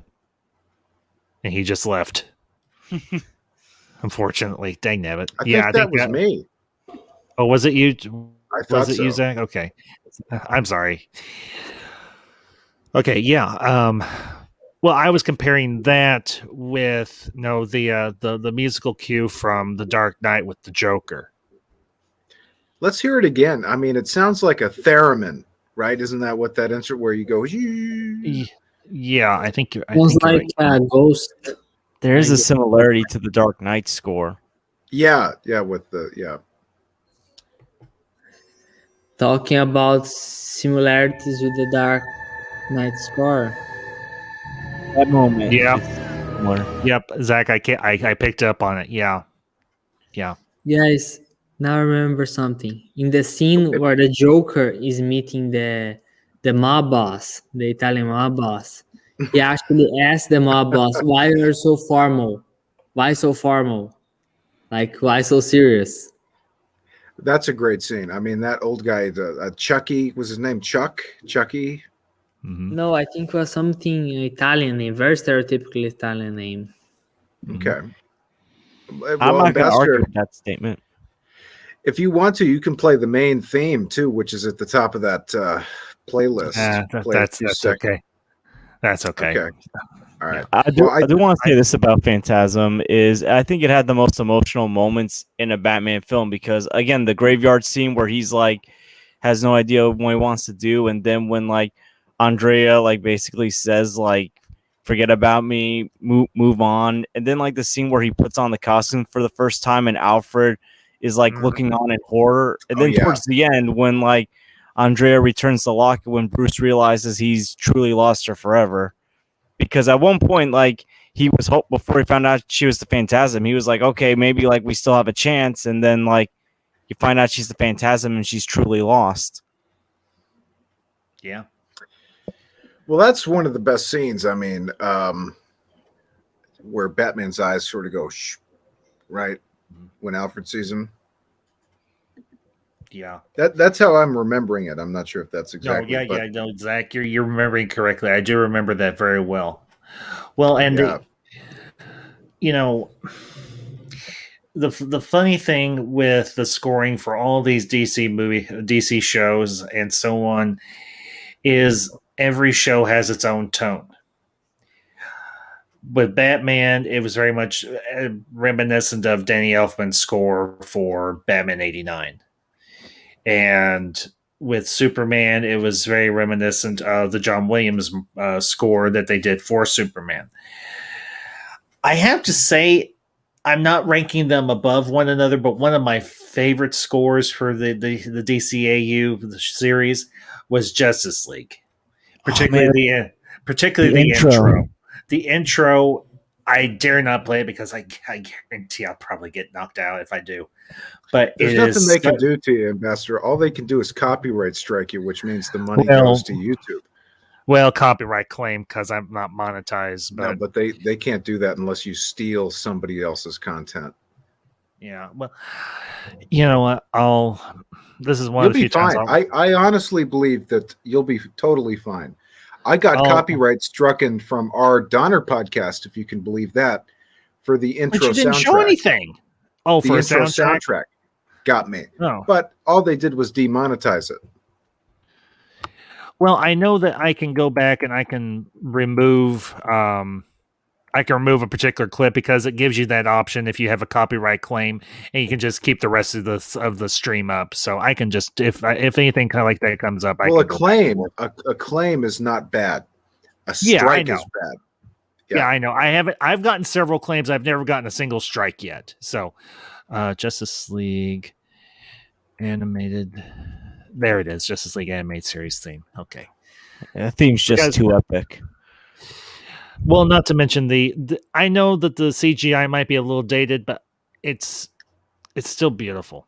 And he just left. Unfortunately. Dang nabbit. I think that was me. Oh, was it you? I thought was it you, Zach? Okay. I'm sorry. Okay, yeah. Well, I was comparing that with the musical cue from The Dark Knight with the Joker. Let's hear it again. I mean, it sounds like a theremin, right? Isn't that what that insert where you go? Yeah, I think you're. Sounds like a ghost. There is a similarity to the Dark Knight score. Yeah, Talking about similarities with the Dark Knight score. That moment. Yeah. Yep, Zach, I picked up on it. Yeah. Guys, now I remember something. In the scene where the Joker is meeting the mob boss, the Italian mob boss, he actually asked the mob boss, "Why are you so formal? Why so formal? Like, why so serious?" That's a great scene. I mean, that old guy, Chucky, was his name Chuck? Chucky? Mm-hmm. No, I think it was something Italian name, very stereotypical Italian name. Okay. Well, I'm not going to argue with that statement. If you want to, you can play the main theme too, which is at the top of that playlist. That's okay. That's okay. Okay. All right. I do want to say this about Phantasm is I think it had the most emotional moments in a Batman film because again, the graveyard scene where he's like has no idea what he wants to do, and then when like Andrea like basically says like forget about me, move on, and then like the scene where he puts on the costume for the first time and Alfred is like looking on in horror, and then towards the end when like Andrea returns the locket when Bruce realizes he's truly lost her forever. Because at one point, like he was before he found out she was the Phantasm, he was like, okay, maybe like we still have a chance, and then like you find out she's the Phantasm and she's truly lost. Yeah. Well, that's one of the best scenes. I mean, where Batman's eyes sort of go, shh, right? When Alfred sees him. Yeah. That's how I'm remembering it. I'm not sure if that's exactly. No, Zach, you're remembering correctly. I do remember that very well. Well, and the funny thing with the scoring for all these DC shows and so on is every show has its own tone. With Batman, it was very much reminiscent of Danny Elfman's score for Batman '89. And with Superman, it was very reminiscent of the John Williams score that they did for Superman. I have to say, I'm not ranking them above one another, but one of my favorite scores for the DCAU series was Justice League, particularly the intro. The intro, I dare not play it because I guarantee I'll probably get knocked out if I do. But there's nothing they can do to you, Ambassador. All they can do is copyright strike you, which means the money goes to YouTube. Well, copyright claim because I'm not monetized. But, no, but they can't do that unless you steal somebody else's content. Yeah. Well, you know what? This is one of the few fine. times. I honestly believe that you'll be totally fine. I got copyright struck in from our Donner podcast, if you can believe that, for the intro but you didn't soundtrack. Show anything. Oh, for the intro soundtrack got me. Oh. But all they did was demonetize it. Well, I know that I can go back and I can remove a particular clip because it gives you that option if you have a copyright claim, and you can just keep the rest of the stream up. So I can just if anything kind of like that comes up, a claim is not bad. A strike is bad. Yeah, I know. I've gotten several claims. I've never gotten a single strike yet. So, Justice League animated There it is. Justice League Animated Series theme. Okay. Yeah, the theme's just too epic. Well, not to mention the I know that the CGI might be a little dated, but it's still beautiful.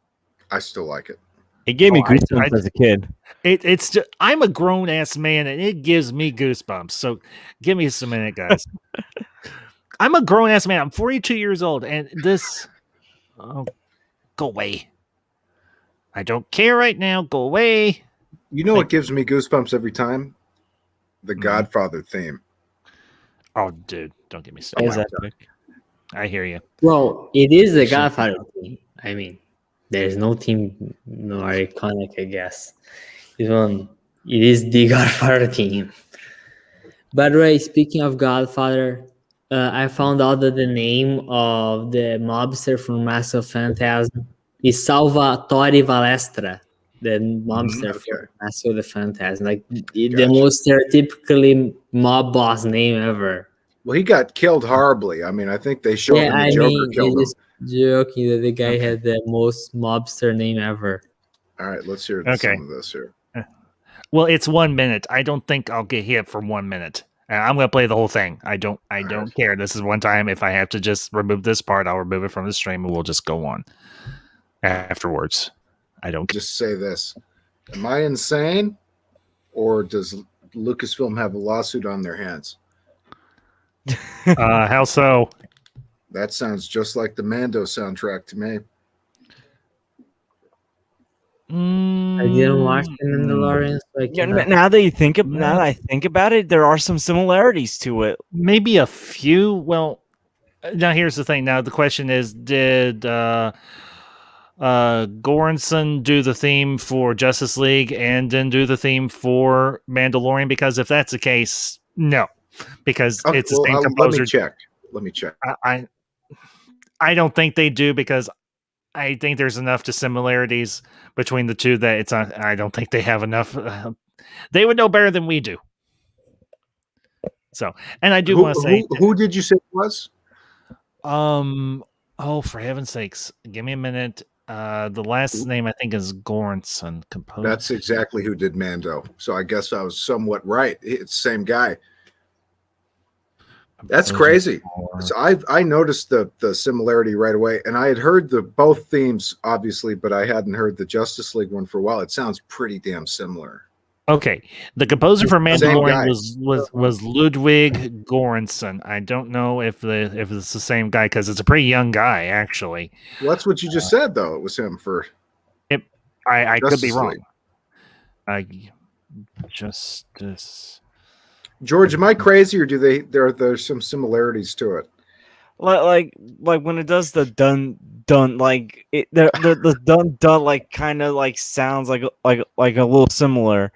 I still like it. It gave me goosebumps as a kid. It's just, I'm a grown ass man, and it gives me goosebumps. So give me a minute, guys. I'm a grown ass man. I'm 42 years old, and this. Oh, go away. I don't care right now. Go away. You know what gives me goosebumps every time? The Godfather theme. Oh, dude, don't get me started. I hear you. Well, it is the Godfather theme. I mean, there's no team more iconic, I guess. It is the Godfather theme. By the way, speaking of Godfather, I found out that the name of the mobster from Master of Phantasm is Salvatore Valestra, the mobster from Master of the Phantasm. Like the most stereotypically mob boss name ever. Well, he got killed horribly. I mean, I think they showed him the Joker killed him. Joking that the guy had the most mobster name ever. All right, let's hear some of this here. Well, it's 1 minute. I don't think I'll get hit for 1 minute. I'm going to play the whole thing. I don't care. This is one time. If I have to just remove this part, I'll remove it from the stream, and we'll just go on afterwards. I don't care. Just say this: am I insane, or does Lucasfilm have a lawsuit on their hands? How so? That sounds just like the Mando soundtrack to me. I didn't watch The Mandalorian. Now that I think about it, there are some similarities to it. Maybe a few. Well, now here's the thing. Now the question is, did Goranson do the theme for Justice League and then do the theme for Mandalorian? Because if that's the case, no, because it's the same composer. Let me check. I don't think they do, because I think there's enough similarities between the two that it's. I don't think they have enough. They would know better than we do. So, and I do want to say, who did you say it was? Oh, for heaven's sakes, give me a minute. The last name I think is Goranson. Composer. That's exactly who did Mando. So I guess I was somewhat right. It's the same guy. That's crazy. So I noticed the similarity right away, and I had heard both themes obviously, but I hadn't heard the Justice League one for a while. It sounds pretty damn similar. Okay, the composer for Mandalorian was Ludwig Göransson. I don't know if it's the same guy, because it's a pretty young guy actually. Well, that's what you just said, though. It was him for. I could be wrong. Justice. George, am I crazy, or do there's some similarities to it? Like when it does the dun like the dun like kind of like sounds like a little similar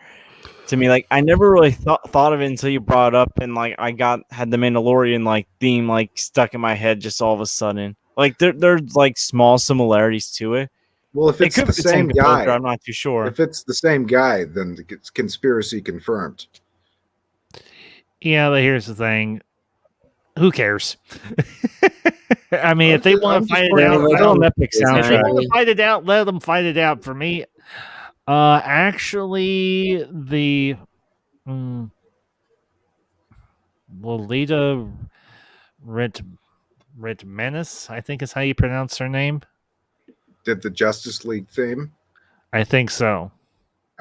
to me. Like I never really thought of it until you brought it up, and like I had the Mandalorian like theme like stuck in my head just all of a sudden. Like there's like small similarities to it. Well, if it's the same guy, I'm not too sure. If it's the same guy, then it's conspiracy confirmed. Yeah, but here's the thing. Who cares? I mean, if they want to fight it out, let them fight it out. For me, actually, the Lolita Ritmenis, I think is how you pronounce her name. Did the Justice League theme? I think so.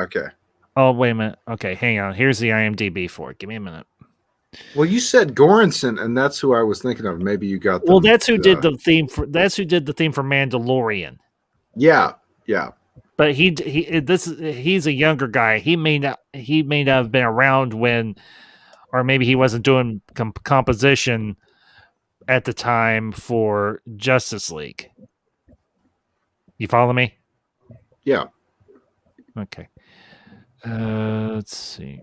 Okay. Oh, wait a minute. Okay, hang on. Here's the IMDb for it. Give me a minute. Well, you said Göransson, and that's who I was thinking of. Maybe you got. Well, that's who did the theme for. That's who did the theme for Mandalorian. Yeah. But he's a younger guy. He may not have been around when, or maybe he wasn't doing composition at the time for Justice League. You follow me? Yeah. Okay. Let's see.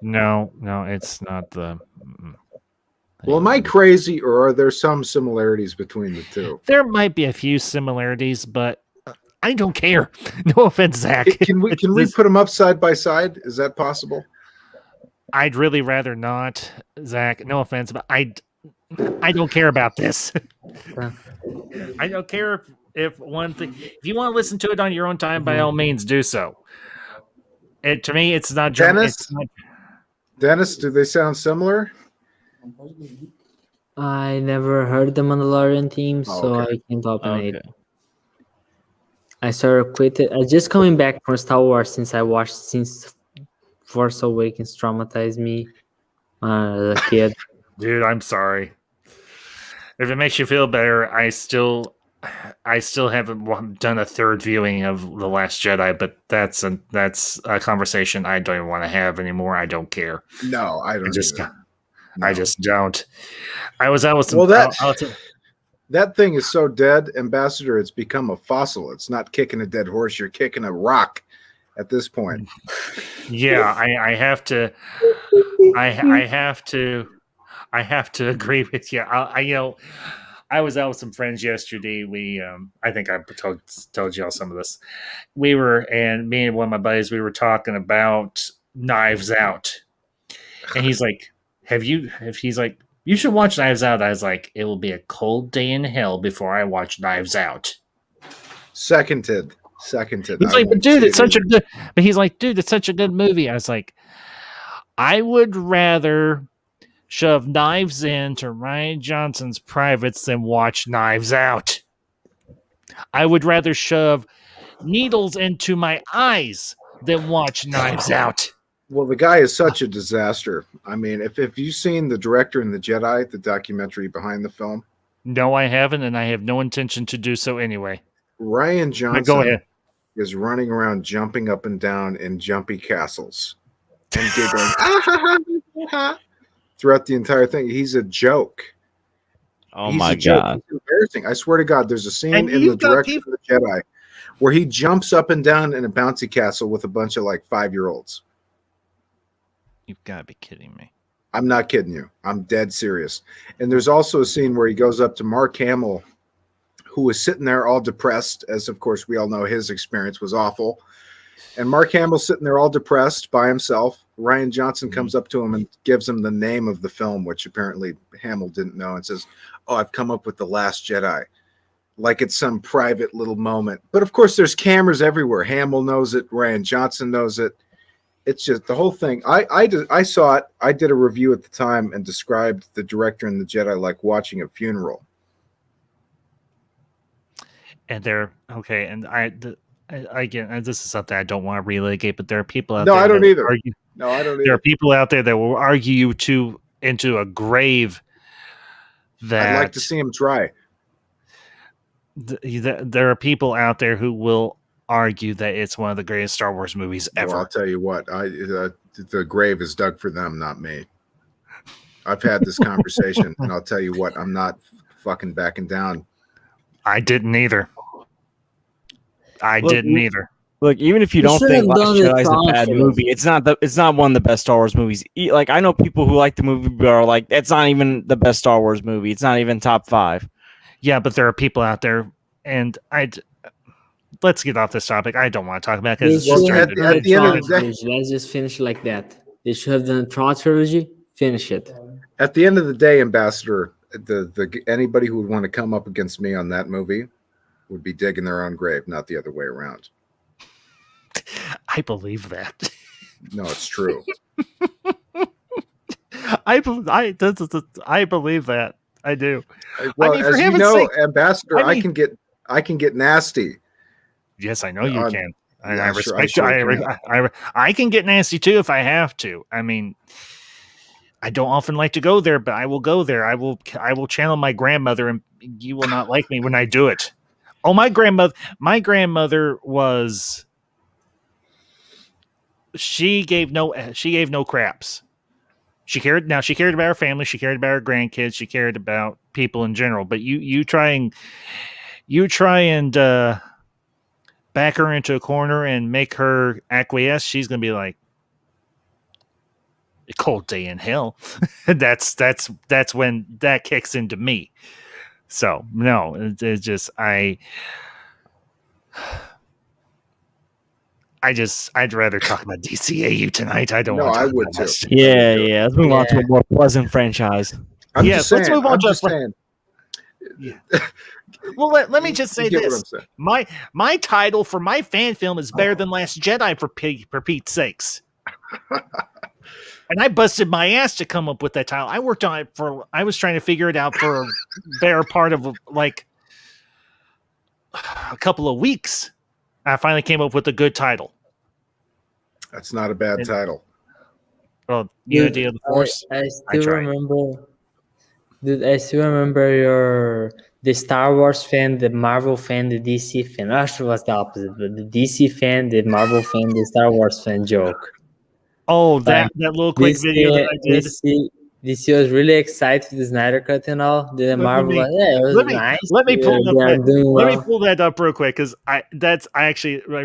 No, it's not the. Well, am I crazy, or are there some similarities between the two? There might be a few similarities, but I don't care. No offense, Zach. Can we put them up side by side? Is that possible? I'd really rather not, Zach. No offense, but I don't care about this. I don't care if you want to listen to it on your own time, by all means, do so. To me, it's not Dennis, do they sound similar? I never heard the Mandalorian theme, so I can't opinate. I sort of quit it. I just coming back from Star Wars since Force Awakens traumatized me as a kid. Dude, I'm sorry. If it makes you feel better, I still haven't done a third viewing of The Last Jedi, but that's a conversation I don't even want to have anymore. I don't care. No, I don't. I just don't. I was out with some. Well, that thing is so dead, Ambassador. It's become a fossil. It's not kicking a dead horse. You're kicking a rock at this point. Yeah, I have to. I have to agree with you. I was out with some friends yesterday. We, I think I told y'all some of this. Me and one of my buddies, we were talking about Knives Out, and he's like, he's like, you should watch Knives Out. I was like, it will be a cold day in hell before I watch Knives Out. Seconded. He's like, dude, it's such a good. But he's like, dude, it's such a good movie. I was like, I would rather shove knives into Ryan Johnson's privates than watch Knives Out. I would rather shove needles into my eyes than watch Knives Out. Well, the guy is such a disaster. I mean, if you've seen The Director and the Jedi, the documentary behind the film. No, I haven't, and I have no intention to do so anyway. Ryan Johnson go ahead. is running around jumping up and down in jumpy castles and giggling throughout the entire thing. He's a joke. He's my God. It's embarrassing. I swear to God, there's a scene in The Director of the Jedi where he jumps up and down in a bouncy castle with a bunch of like 5-year-olds. You've got to be kidding me. I'm not kidding you. I'm dead serious. And there's also a scene where he goes up to Mark Hamill, who was sitting there all depressed, as of course we all know his experience was awful. And Mark Hamill's sitting there all depressed by himself. Ryan Johnson comes up to him and gives him the name of the film, which apparently Hamill didn't know, and says, "Oh, I've come up with The Last Jedi." Like it's some private little moment. But of course there's cameras everywhere. Hamill knows it. Ryan Johnson knows it. It's just the whole thing. I saw it. I did a review at the time and described The Director and the Jedi like watching a funeral. And they're okay. And again, this is something I don't want to relitigate, but there are people out there. No, I don't either. No, I don't either. There are people out there that will argue you into a grave. That I'd like to see him try. There are people out there who will argue that it's one of the greatest Star Wars movies ever. Well, I'll tell you what, the grave is dug for them, not me. I've had this conversation, and I'll tell you what, I'm not fucking backing down. I didn't either. Look, even if you don't think Last Jedi is a bad movie, it's not one of the best Star Wars movies. Like, I know people who like the movie but are like, it's not even the best Star Wars movie. It's not even top 5. Yeah, but there are people out there, and let's get off this topic. I don't want to talk about it because at the end of the day, let's just finish like that. They should have done a Tron trilogy. Finish it. At the end of the day, Ambassador, anybody who would want to come up against me on that movie would be digging their own grave, not the other way around. I believe that. No, it's true. I believe that. I do. Well, as you know, Ambassador, I can get nasty. Yes, I know you can. And I respect you. I can get nasty too if I have to. I mean, I don't often like to go there, but I will go there. I will channel my grandmother, and you will not like me when I do it. Oh, my grandmother was. She gave no craps. She cared about her family. She cared about her grandkids. She cared about people in general. But you try and back her into a corner and make her acquiesce. She's gonna be like, a cold day in hell. that's when that kicks into me. So no, it's just I'd rather talk about DCAU tonight. I don't want to talk about too. Yeah. Let's move on to a more pleasant franchise. Let's move on. I'm just saying. Well, let me just say this: my title for my fan film is better than Last Jedi for Pete's sakes. And I busted my ass to come up with that title. I worked on it I was trying to figure it out for a better part of like a couple of weeks. I finally came up with a good title. That's not a bad title. Well, Unity of the Force. I still remember. Dude, I still remember the Star Wars fan, the Marvel fan, the DC fan. Actually, it was the opposite, but the DC fan, the Marvel fan, the Star Wars fan joke. Oh, that little quick video that I did. DC was really excited for the Snyder Cut and all. The Marvel, it was nice. Let me pull that up real quick because I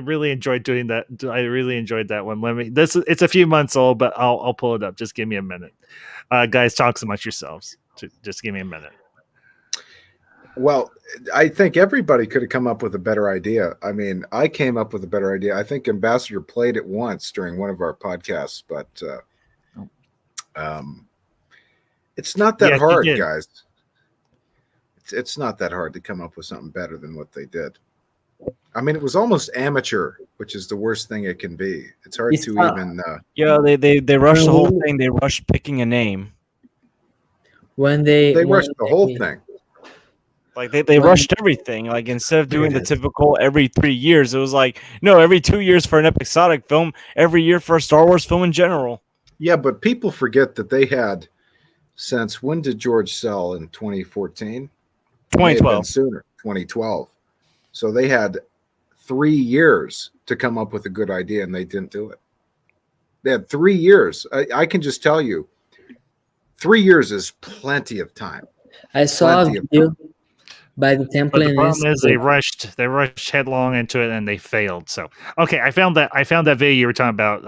really enjoyed doing that. I really enjoyed that one. It's a few months old, but I'll pull it up. Just give me a minute, guys. Talk amongst yourselves. Just give me a minute. Well, I think everybody could have come up with a better idea. I mean, I came up with a better idea. I think Ambassador played it once during one of our podcasts, but it's not that hard, guys. It's not that hard to come up with something better than what they did. I mean, it was almost amateur, which is the worst thing it can be. It's hard to even. They rushed the whole thing. They rushed picking a name. When they rushed the whole thing. Like they rushed everything. Like instead of doing the typical every 3 years, it was like, no, every 2 years for an episodic film, every year for a Star Wars film in general. Yeah, but people forget that they had, since when did George sell in 2014? 2012. Sooner, 2012. So they had 3 years to come up with a good idea, and they didn't do it. They had 3 years. I can just tell you, 3 years is plenty of time. I saw a video by the Temple. The problem is they rushed headlong into it and they failed. So okay, I found that video you were talking about,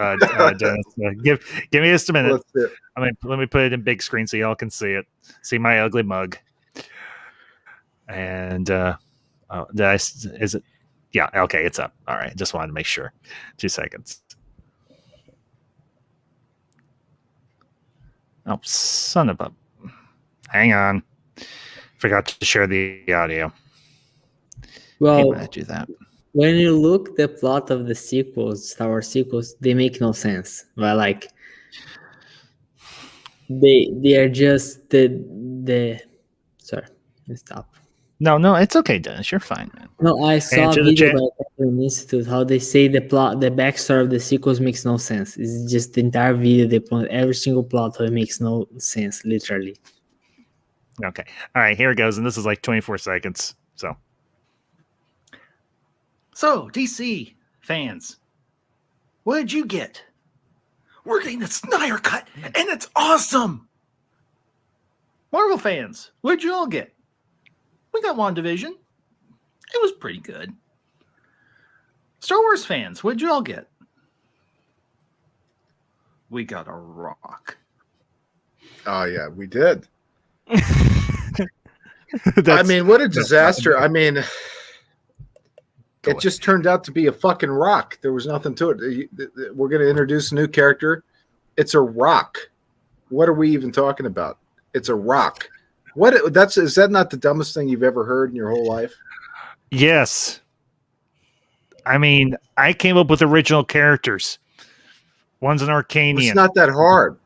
Dennis. Give me just a minute. Let me put it in big screen so y'all can see it. See my ugly mug. And is it? Yeah, okay, it's up. All right, just wanted to make sure. 2 seconds. Oh, son of a! Hang on. Forgot to share the audio. Well, do that. When you look the plot of the sequels, Star Wars sequels, they make no sense. But like, they are just the. Sorry, stop. No, it's okay, Dennis. You're fine, man. No, I saw a video by the Institute how they say the plot, the backstory of the sequels makes no sense. It's just the entire video. They put every single plot, so it makes no sense, literally. Okay. All right, here it goes. And this is like 24 seconds. So DC fans, what did you get? We're getting the Snyder Cut, and it's awesome. Marvel fans, what did you all get? We got WandaVision. It was pretty good. Star Wars fans, what did you all get? We got a rock. Oh, yeah, we did. I mean, what a disaster. I mean, it just turned out to be a fucking rock. There was nothing to it. We're going to introduce a new character. It's a rock. What are we even talking about? It's a rock. Is that not the dumbest thing you've ever heard in your whole life? Yes. I mean, I came up with original characters. One's an Arcanian. It's not that hard.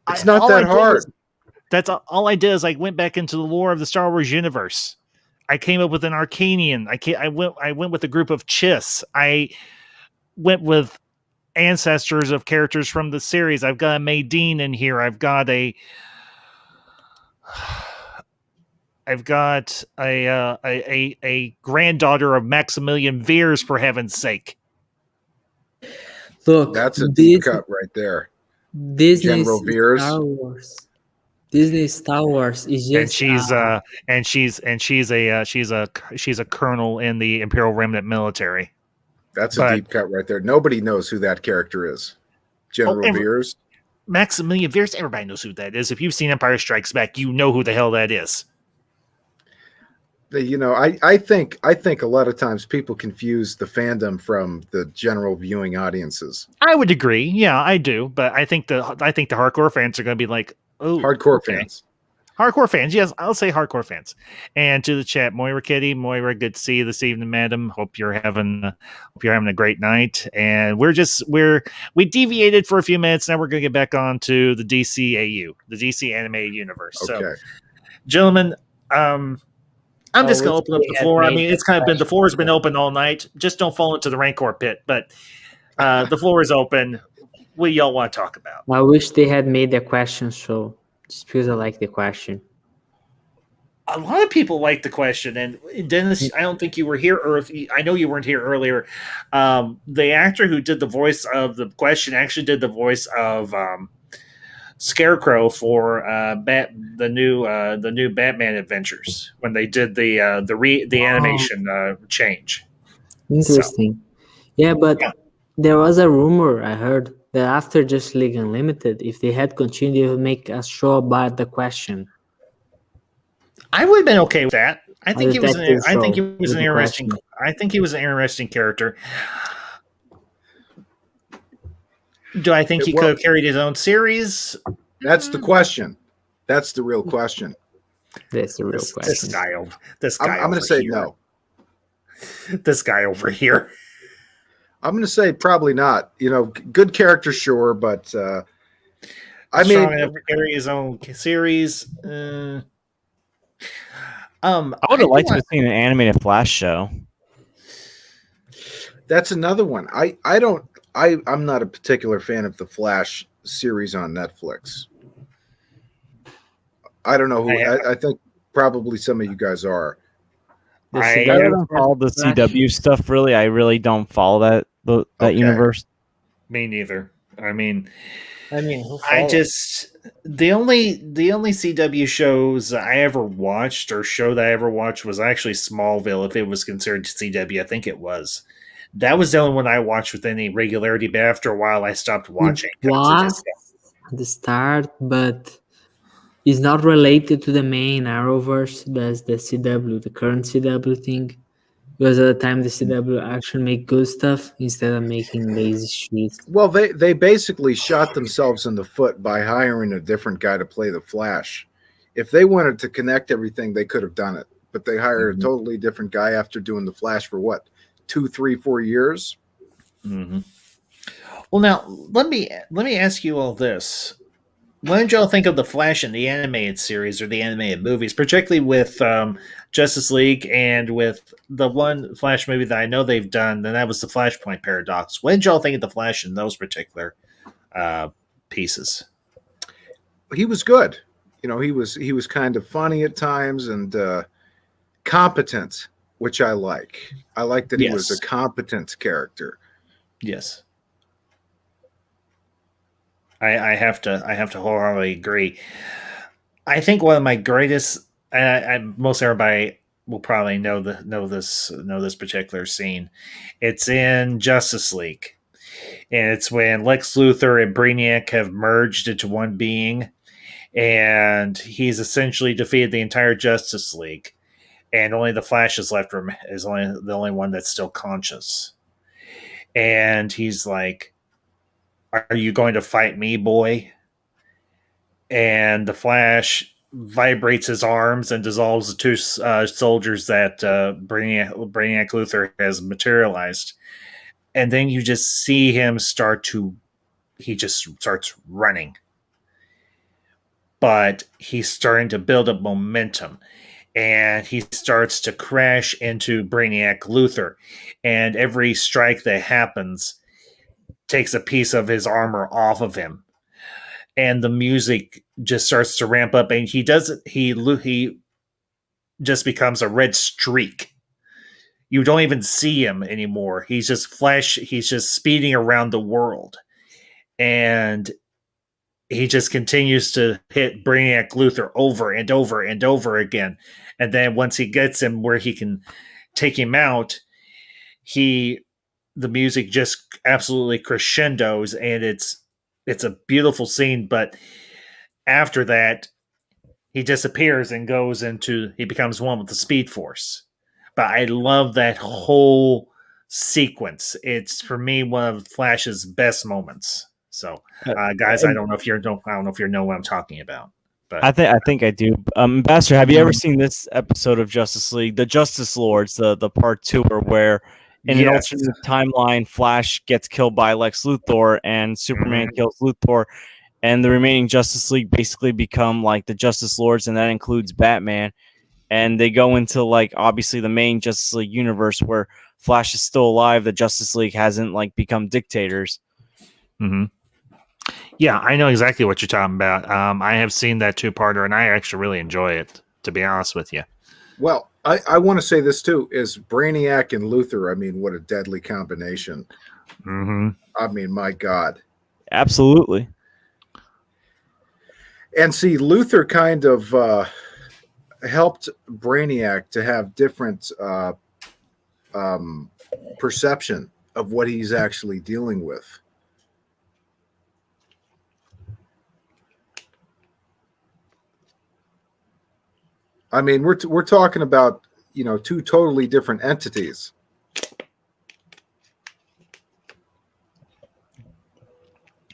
It's not that hard. That's all I did is I went back into the lore of the Star Wars universe. I came up with an Arcanian. I went with a group of Chiss. I went with ancestors of characters from the series. I've got a Maydeen in here. I've got a granddaughter of Maximilian Veers, for heaven's sake. Look, that's a deep cut right there. General Veers. Disney Star Wars is just, and she's a colonel in the Imperial Remnant military. That's a deep cut right there. Nobody knows who that character is. General Veers. Maximilian Veers, everybody knows who that is. If you've seen Empire Strikes Back, you know who the hell that is. You know, I think a lot of times people confuse the fandom from the general viewing audiences. I would agree. Yeah, I do. But I think the hardcore fans are going to be like, oh, hardcore fans. Hardcore fans, yes, I'll say hardcore fans. And to the chat, Moira Kitty, Moira, good to see you this evening, madam. Hope you're having a great night. And we deviated for a few minutes. Now we're going to get back on to the DCAU, the DC Animated Universe. Okay. So, gentlemen, I'm just going to open up the floor. I mean, it's kind of been the floor has been open all night. Just don't fall into the Rancor pit. But the floor is open. What do y'all want to talk about? I wish they had made the question so. Just because I like the question. A lot of people like the question, and Dennis, I don't think you were here. I know you weren't here earlier. The actor who did the voice of the question actually did the voice of Scarecrow for the new Batman Adventures when they did the animation change. Interesting. So, but there was a rumor I heard that after Justice League Unlimited, if they had continued, they would make a show about the question. I would have been okay with that. I think he was an interesting character. Do I think he could have carried his own series? That's the question. That's the real question. That's the real question. This guy. I'm going to say no. This guy over here. I'm going to say probably not. Good character, sure, but I mean, carry his own series. I would have liked to have seen an animated Flash show. That's another one. I'm not a particular fan of the Flash series on Netflix. I don't know who. I think probably some of you guys are. I don't follow the CW stuff really. I really don't follow that universe. Me neither. I mean, I just the only CW shows I ever watched or show that I ever watched was actually Smallville. If it was considered CW, I think it was. That was the only one I watched with any regularity. But after a while, I stopped watching. It was at the start, but it's not related to the main Arrowverse. That's the CW, the current CW thing. Because at the time, the CW actually make good stuff instead of making lazy shit. Well, they basically shot themselves in the foot by hiring a different guy to play the Flash. If they wanted to connect everything, they could have done it. But they hired a totally different guy after doing the Flash for what, 2, 3, 4 years? Mm-hmm. Well, now let me ask you all this. What did y'all think of the Flash in the animated series or the animated movies, particularly with Justice League and with the one Flash movie that I know they've done, and that was the Flashpoint Paradox? What did y'all think of the Flash in those particular pieces? He was good. He was kind of funny at times and competent, which I like. I like that he was a competent character. Yes. I have to wholeheartedly agree. I think one of my greatest, most everybody will probably know this particular scene. It's in Justice League, and it's when Lex Luthor and Brainiac have merged into one being, and he's essentially defeated the entire Justice League, and only the Flash is left. Is only the only one that's still conscious, and he's like, "Are you going to fight me, boy?" And the Flash vibrates his arms and dissolves the two soldiers that Brainiac Luthor has materialized. And then you just see him he just starts running. But he's starting to build up momentum. And he starts to crash into Brainiac Luthor. And every strike that happens takes a piece of his armor off of him, and the music just starts to ramp up, and he just becomes a red streak. You don't even see him anymore. He's just speeding around the world, and he just continues to hit Brainiac Luthor over and over and over again. And then once he gets him where he can take him out, the music just absolutely crescendos, and it's a beautiful scene. But after that, he disappears and he becomes one with the Speed Force. But I love that whole sequence. It's, for me, one of Flash's best moments. So, guys, I don't know if you know what I'm talking about. But I think I do. Ambassador, have you ever seen this episode of Justice League, the Justice Lords, the part 2, where in an Yes. alternate timeline, Flash gets killed by Lex Luthor and Superman kills Luthor, and the remaining Justice League basically become like the Justice Lords, and that includes Batman. And they go into like obviously the main Justice League universe where Flash is still alive. The Justice League hasn't like become dictators. Mm-hmm. Yeah, I know exactly what you're talking about. I have seen that 2-parter, and I actually really enjoy it, to be honest with you. Well, I want to say this too, is Brainiac and Luthor. I mean, what a deadly combination. Mm-hmm. I mean, my God. Absolutely. And see, Luthor kind of helped Brainiac to have different perception of what he's actually dealing with. I mean, we're talking about, you know, 2 totally different entities.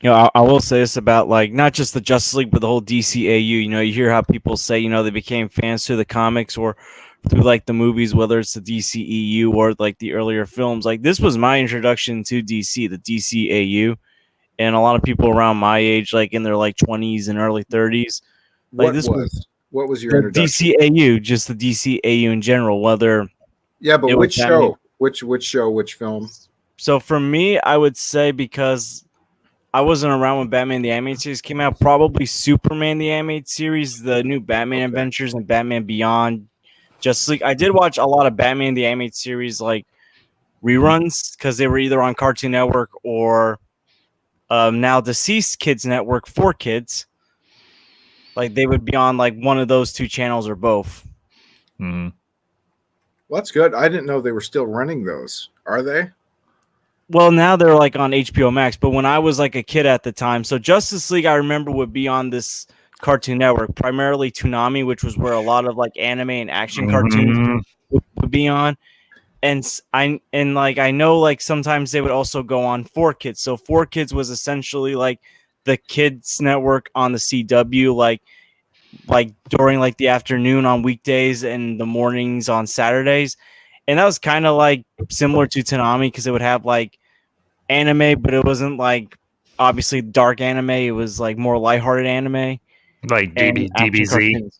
You know, I will say this about like not just the Justice League, but the whole DCAU. You know, you hear how people say, you know, they became fans through the comics or through like the movies, whether it's the DCEU or like the earlier films. Like this was my introduction to DC, the DCAU, and a lot of people around my age, like in their like 20s and early 30s, like What was your the introduction? DCAU, just the DCAU in general, whether But which show? Batman. Which show? Which film? So for me, I would say because I wasn't around when Batman the Animated Series came out, probably Superman the Animated Series, the new Batman Adventures and Batman Beyond, Justice League. I did watch a lot of Batman the Animated Series like reruns because they were either on Cartoon Network or now deceased Kids Network for kids. Like they would be on like one of those 2 channels or both. Mm-hmm. Well, that's good. I didn't know they were still running those. Are they? Well, now they're like on HBO Max, but when I was like a kid at the time, so Justice League I remember would be on this Cartoon Network, primarily Toonami, which was where a lot of like anime and action cartoons would be on. And I know like sometimes they would also go on 4Kids. So 4Kids was essentially like the kids network on the CW, like during like the afternoon on weekdays and the mornings on Saturdays. And that was kind of like similar to Toonami because it would have like anime, but it wasn't like obviously dark anime. It was like more lighthearted anime, like DBZ.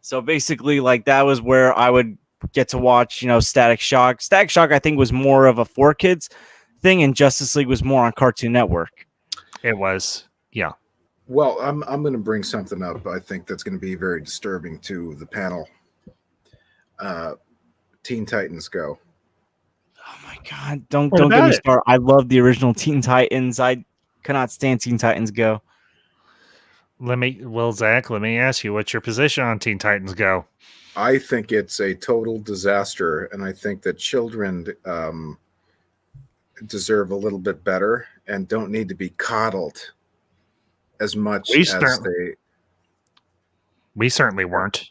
So basically, like that was where I would get to watch, you know, Static Shock. Static Shock, I think, was more of a 4Kids thing, and Justice League was more on Cartoon Network. It was, yeah. Well, I'm going to bring something up. I think that's going to be very disturbing to the panel. Teen Titans Go. Oh my God! Don't get me started. I love the original Teen Titans. I cannot stand Teen Titans Go. Zach, let me ask you, what's your position on Teen Titans Go? I think it's a total disaster, and I think that children deserve a little bit better and don't need to be coddled as much as they. We certainly weren't.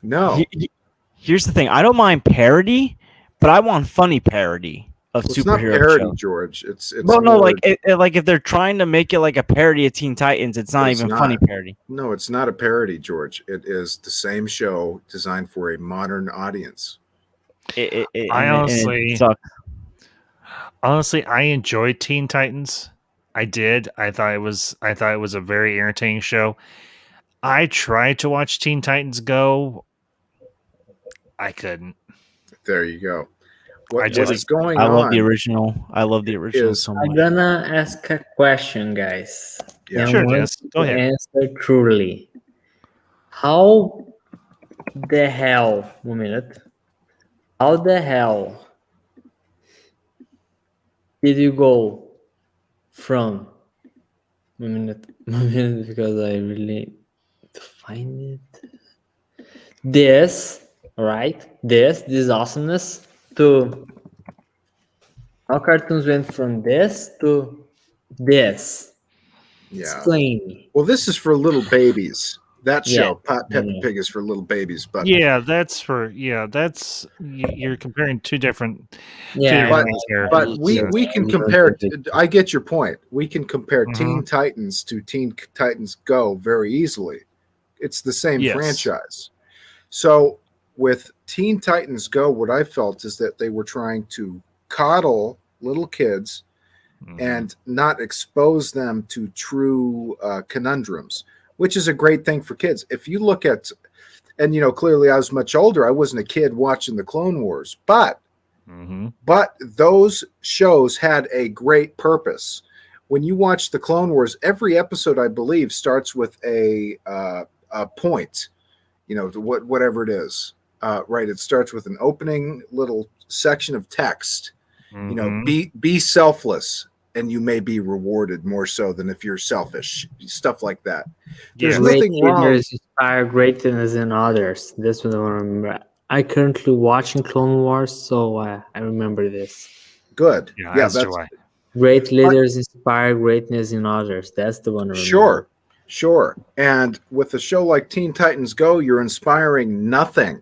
No. Here's the thing. I don't mind parody, but I want funny parody of superhero. It's not parody, shows. George. It's no, like if they're trying to make it like a parody of Teen Titans, it's not even funny parody. No, it's not a parody, George. It is the same show designed for a modern audience. Honestly, I enjoyed Teen Titans. I did. I thought it was a very entertaining show. I tried to watch Teen Titans Go. I couldn't. There you go. What is going on? I love the original. So much. I'm gonna ask a question, guys. Yeah, sure, Jess. Go ahead. Answer truly. How the hell? 1 minute. How the hell did you go from 1 minute? 1 minute, because I really need to find it. This. Right, this awesomeness to how cartoons went from this to this. Yeah. Explain me. Well, this is for little babies. That show, Peppa Pig, is for little babies, but you're comparing two different. But we can compare. I get your point. We can compare Teen Titans to Teen Titans Go very easily. It's the same franchise. So with Teen Titans Go, what I felt is that they were trying to coddle little kids and not expose them to true conundrums, which is a great thing for kids. If you look at, and clearly I was much older. I wasn't a kid watching the Clone Wars, but those shows had a great purpose. When you watch the Clone Wars, every episode, I believe, starts with a point, whatever it is. Right. It starts with an opening little section of text. Be selfless, and you may be rewarded more so than if you're selfish. Stuff like that. There's nothing wrong. Leaders inspire greatness in others. That's what I remember. I currently watching Clone Wars, so I remember this. Good. That's great leaders inspire greatness in others. That's the one I remember. Sure. And with a show like Teen Titans Go, you're inspiring nothing.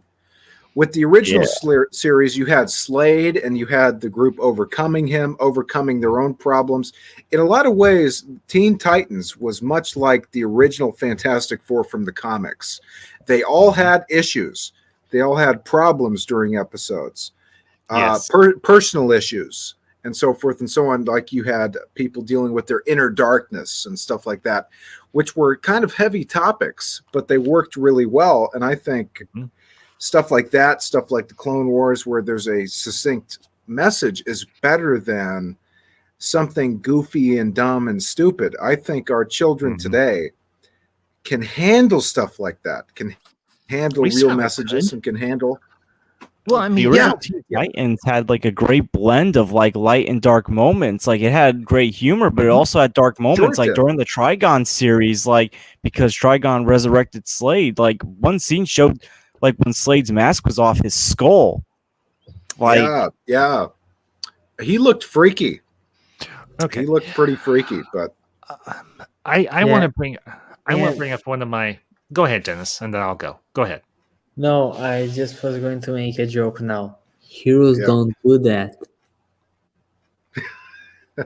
With the original series, you had Slade and you had the group overcoming their own problems. In a lot of ways, Teen Titans was much like the original Fantastic Four from the comics. They all had issues. They all had problems during episodes, personal issues, and so forth and so on. Like you had people dealing with their inner darkness and stuff like that, which were kind of heavy topics, but they worked really well. And I think stuff like that, stuff like the Clone Wars, where there's a succinct message, is better than something goofy and dumb and stupid. I think our children today can handle stuff like that, can handle real messages, and can handle. Well, I mean, Titans had like a great blend of like light and dark moments. Like it had great humor, but it also had dark moments. Like during the Trigon series, like because Trigon resurrected Slade, like one scene showed like when Slade's mask was off his skull. Like, he looked freaky. Okay, he looked pretty freaky, but I want to bring up one of my. Go ahead, Dennis, and then I'll go. Go ahead. No, I just was going to make a joke now. Heroes don't do that.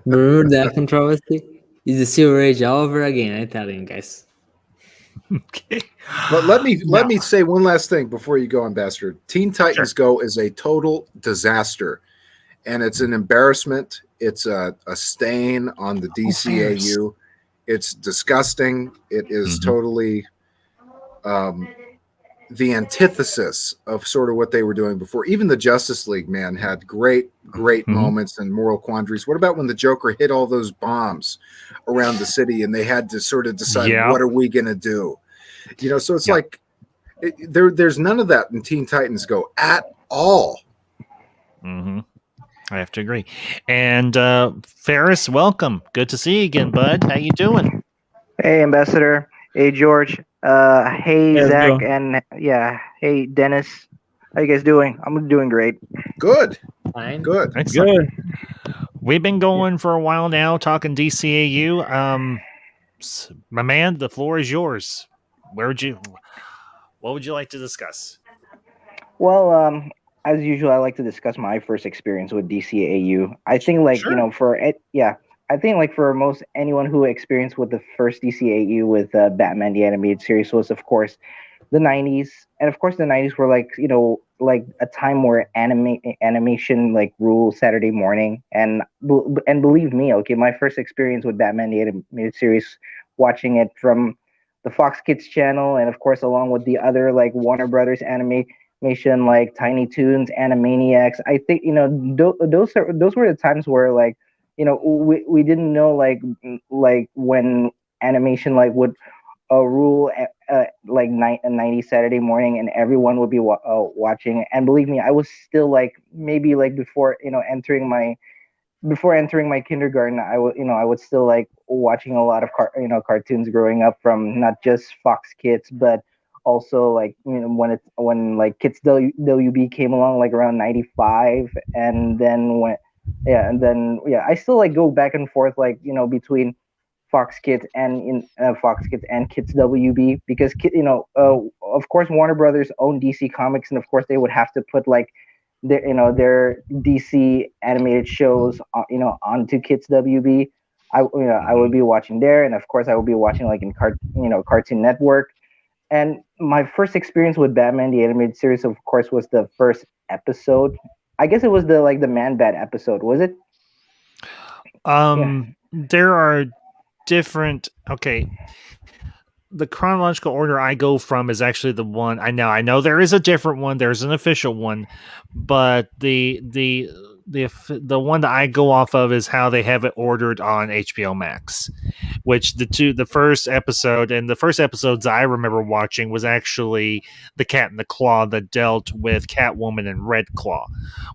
Remember that controversy? Is the Silver Age all over again? I tell you guys. Okay. But let me say one last thing before you go, Ambassador. Teen Titans Go is a total disaster, and it's an embarrassment. It's a stain on the DCAU. It's disgusting. It is totally the antithesis of sort of what they were doing before. Even the Justice League, man, had great moments and moral quandaries. What about when the Joker hit all those bombs around the city and they had to sort of decide, what are we going to do? So it's like there's none of that in Teen Titans Go at all. I have to agree. And Ferris, welcome. Good to see you again, bud. How you doing? Hey, Ambassador. Hey, George. Hey, Zach. And hey, Dennis. How you guys doing? I'm doing great. Good. Fine. Good. Excellent. Good. We've been going for a while now, talking DCAU. My man, the floor is yours. What would you like to discuss? Well, as usual, I like to discuss my first experience with DCAU. I think, I think like for most anyone who experienced with the first DCAU with Batman the Animated Series was, of course, the 90s. And of course, the 90s were like a time where animation like ruled Saturday morning. And believe me, okay, my first experience with Batman the Animated Series, watching it from the Fox Kids channel, and of course, along with the other like Warner Brothers animation like Tiny Toons, Animaniacs. I think those were the times where like we didn't know like when animation like would rule like 90 Saturday morning, and everyone would be watching. And believe me, I was still like maybe like before entering my kindergarten, I was still like watching a lot of cartoons growing up, from not just Fox Kids, but also like when like Kids WB came along like around 95, and then I still like go back and forth like between Fox Kids and Kids WB, because of course Warner Brothers own DC Comics, and of course they would have to put like their DC animated shows onto Kids WB. I would be watching there, and of course I would be watching like in Cartoon Network. And my first experience with Batman the Animated Series, of course, was the first episode. I guess it was the Man-Bat episode, was it? There are different. Okay, the chronological order I go from is actually the one I know there is a different one. There's an official one, but the one that I go off of is how they have it ordered on HBO Max, which the first episode and the first episodes I remember watching was actually The Cat and the Claw that dealt with Catwoman and Red Claw,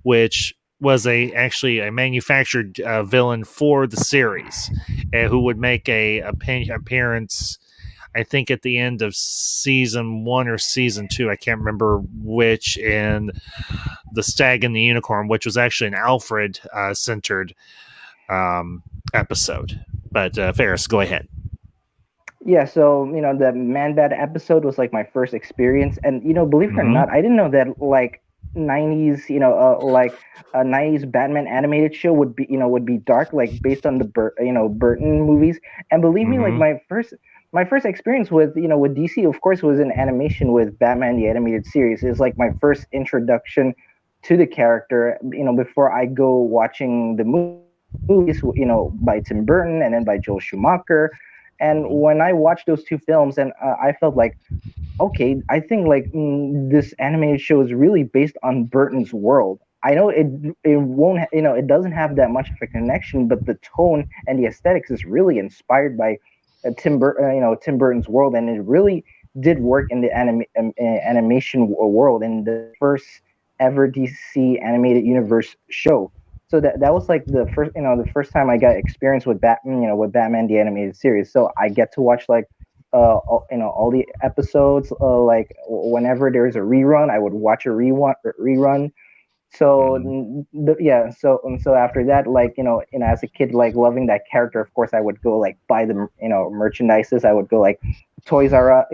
which was actually a manufactured villain for the series, who would make a appearance, I think, at the end of season 1 or season 2. I can't remember which, in The Stag and the Unicorn, which was actually an Alfred centered episode. But Ferris, go ahead. Yeah, so the Man-Bat episode was like my first experience, and believe it or not, I didn't know that like 90s, a 90s Batman animated show would be dark, like based on the Burton movies. And believe me, like my first experience with with DC, of course, was in animation with Batman the Animated Series. It's like my first introduction to the character, before I go watching the movies, by Tim Burton and then by Joel Schumacher. And when I watched those two films, and I felt like, okay, I think like this animated show is really based on Burton's world. I know it won't, it doesn't have that much of a connection, but the tone and the aesthetics is really inspired by Tim Burton's world, and it really did work in the animation world in the first ever DC animated universe show. So that was like the first time I got experience with Batman the Animated Series. So I get to watch like all the episodes, like whenever there's a rerun, I would watch a rerun. So so after that, like as a kid, like loving that character, of course I would go like buy the merchandises. I would go like Toys R Us,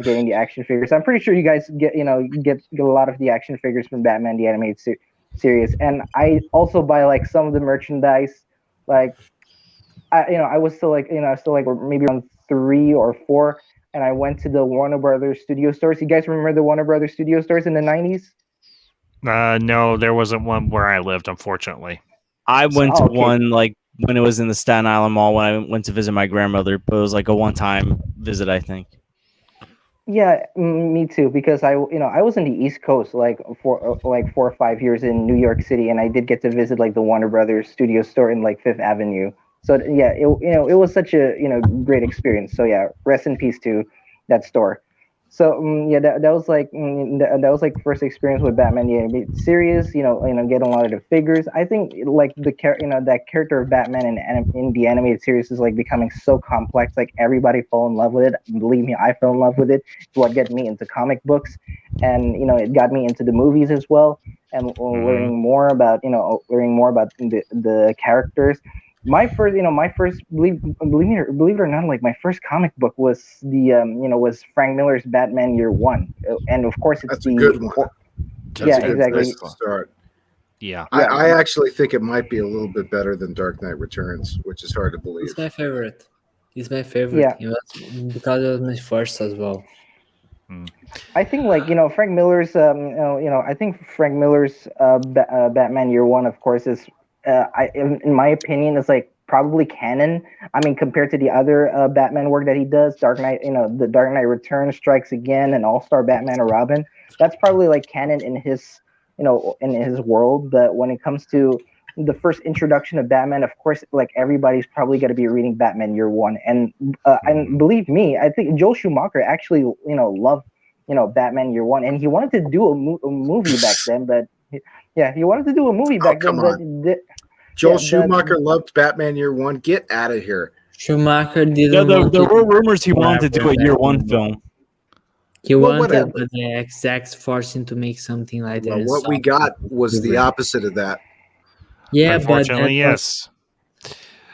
getting the action figures. I'm pretty sure you guys get a lot of the action figures from Batman the Animated Series, and I also buy like some of the merchandise. Like I was still like maybe around 3 or 4, and I went to the Warner Brothers studio stores. You guys remember the Warner Brothers studio stores in the 90s? No, there wasn't one where I lived, unfortunately. I went to one like when it was in the Staten Island Mall when I went to visit my grandmother, but it was like a one-time visit, I think. Yeah, me too. Because I was in the East Coast for 4 or 5 years in New York City, and I did get to visit like the Warner Brothers studio store in like Fifth Avenue. So yeah, it was such a great experience. So yeah, rest in peace to that store. So that was like first experience with Batman the Animated Series. Getting a lot of the figures. I think like that character of Batman in the animated series is like becoming so complex. Like everybody fell in love with it. Believe me, I fell in love with it. It's what got me into comic books, and it got me into the movies as well, and learning more about the characters. My first, believe it or not, like my first comic book was was Frank Miller's Batman Year One, and of course it's a good one. That's a good exactly. place to start. Yeah, I actually think it might be a little bit better than Dark Knight Returns, which is hard to believe. It's my favorite. Yeah, because it was my first as well. I think like Frank Miller's I think Frank Miller's Batman Year One, of course, is in my opinion, is like probably canon. I mean, compared to the other Batman work that he does, Dark Knight, the Dark Knight Returns, Strikes Again, and All Star Batman and Robin. That's probably like canon in his in his world. But when it comes to the first introduction of Batman, of course, like everybody's probably going to be reading Batman Year One, and believe me, I think Joel Schumacher actually loved Batman Year One, and he wanted to do a movie back then, but. Yeah, he wanted to do a movie back then. Joel Schumacher loved Batman Year One. Get out of here. Schumacher didn't. Yeah, there were rumors he wanted to do a Year One film. He wanted, but the execs forced him to make something like that. What we got was the opposite of that. Yeah, unfortunately, yes.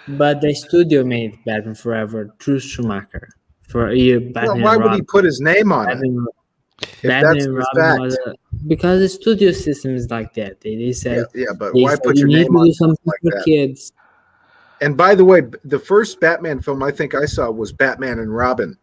But the studio made Batman Forever through Schumacher. For you, Batman. Why would he put his name on Batman, it? If Batman that's and the Robin fact. was because the studio system is like that. They said, but why put your you need name to on do it something like for that? kids. And by the way, the first Batman film I think I saw was Batman and Robin.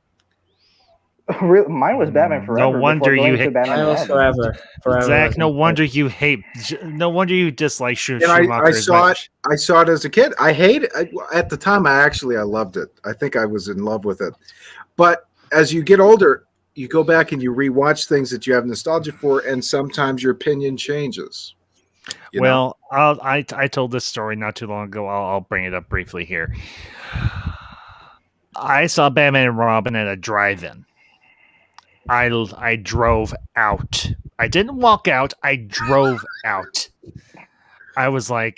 Mine was Batman Forever. No wonder you hate Forever. Zach, no wonder you hate. No wonder you dislike Schumacher. And I saw it. I saw it as a kid. I hate it at the time. I loved it. I think I was in love with it. But as you get older, you go back and you rewatch things that you have nostalgia for, and sometimes your opinion changes. Well, I told this story not too long ago. I'll bring it up briefly here. I saw Batman and Robin at a drive-in. I drove out. I didn't walk out. I drove out. I was to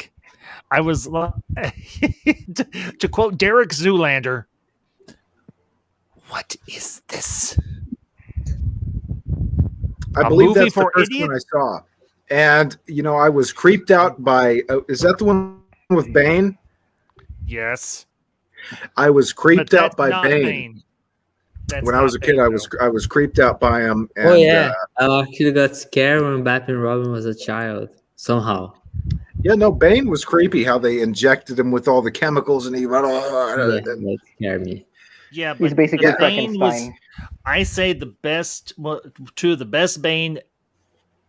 quote Derek Zoolander, "What is this?" I believe that's the first one I saw. And, I was creeped out by, is that the one with Bane? Yes. I was creeped out by Bane. Bane. When I was a kid, I was creeped out by him. And, I actually got scared when Batman and Robin was a child, somehow. Yeah, no, Bane was creepy, how they injected him with all the chemicals and he that scared me. Yeah, he's basically Bane was, Frankenstein. I say two of the best Bane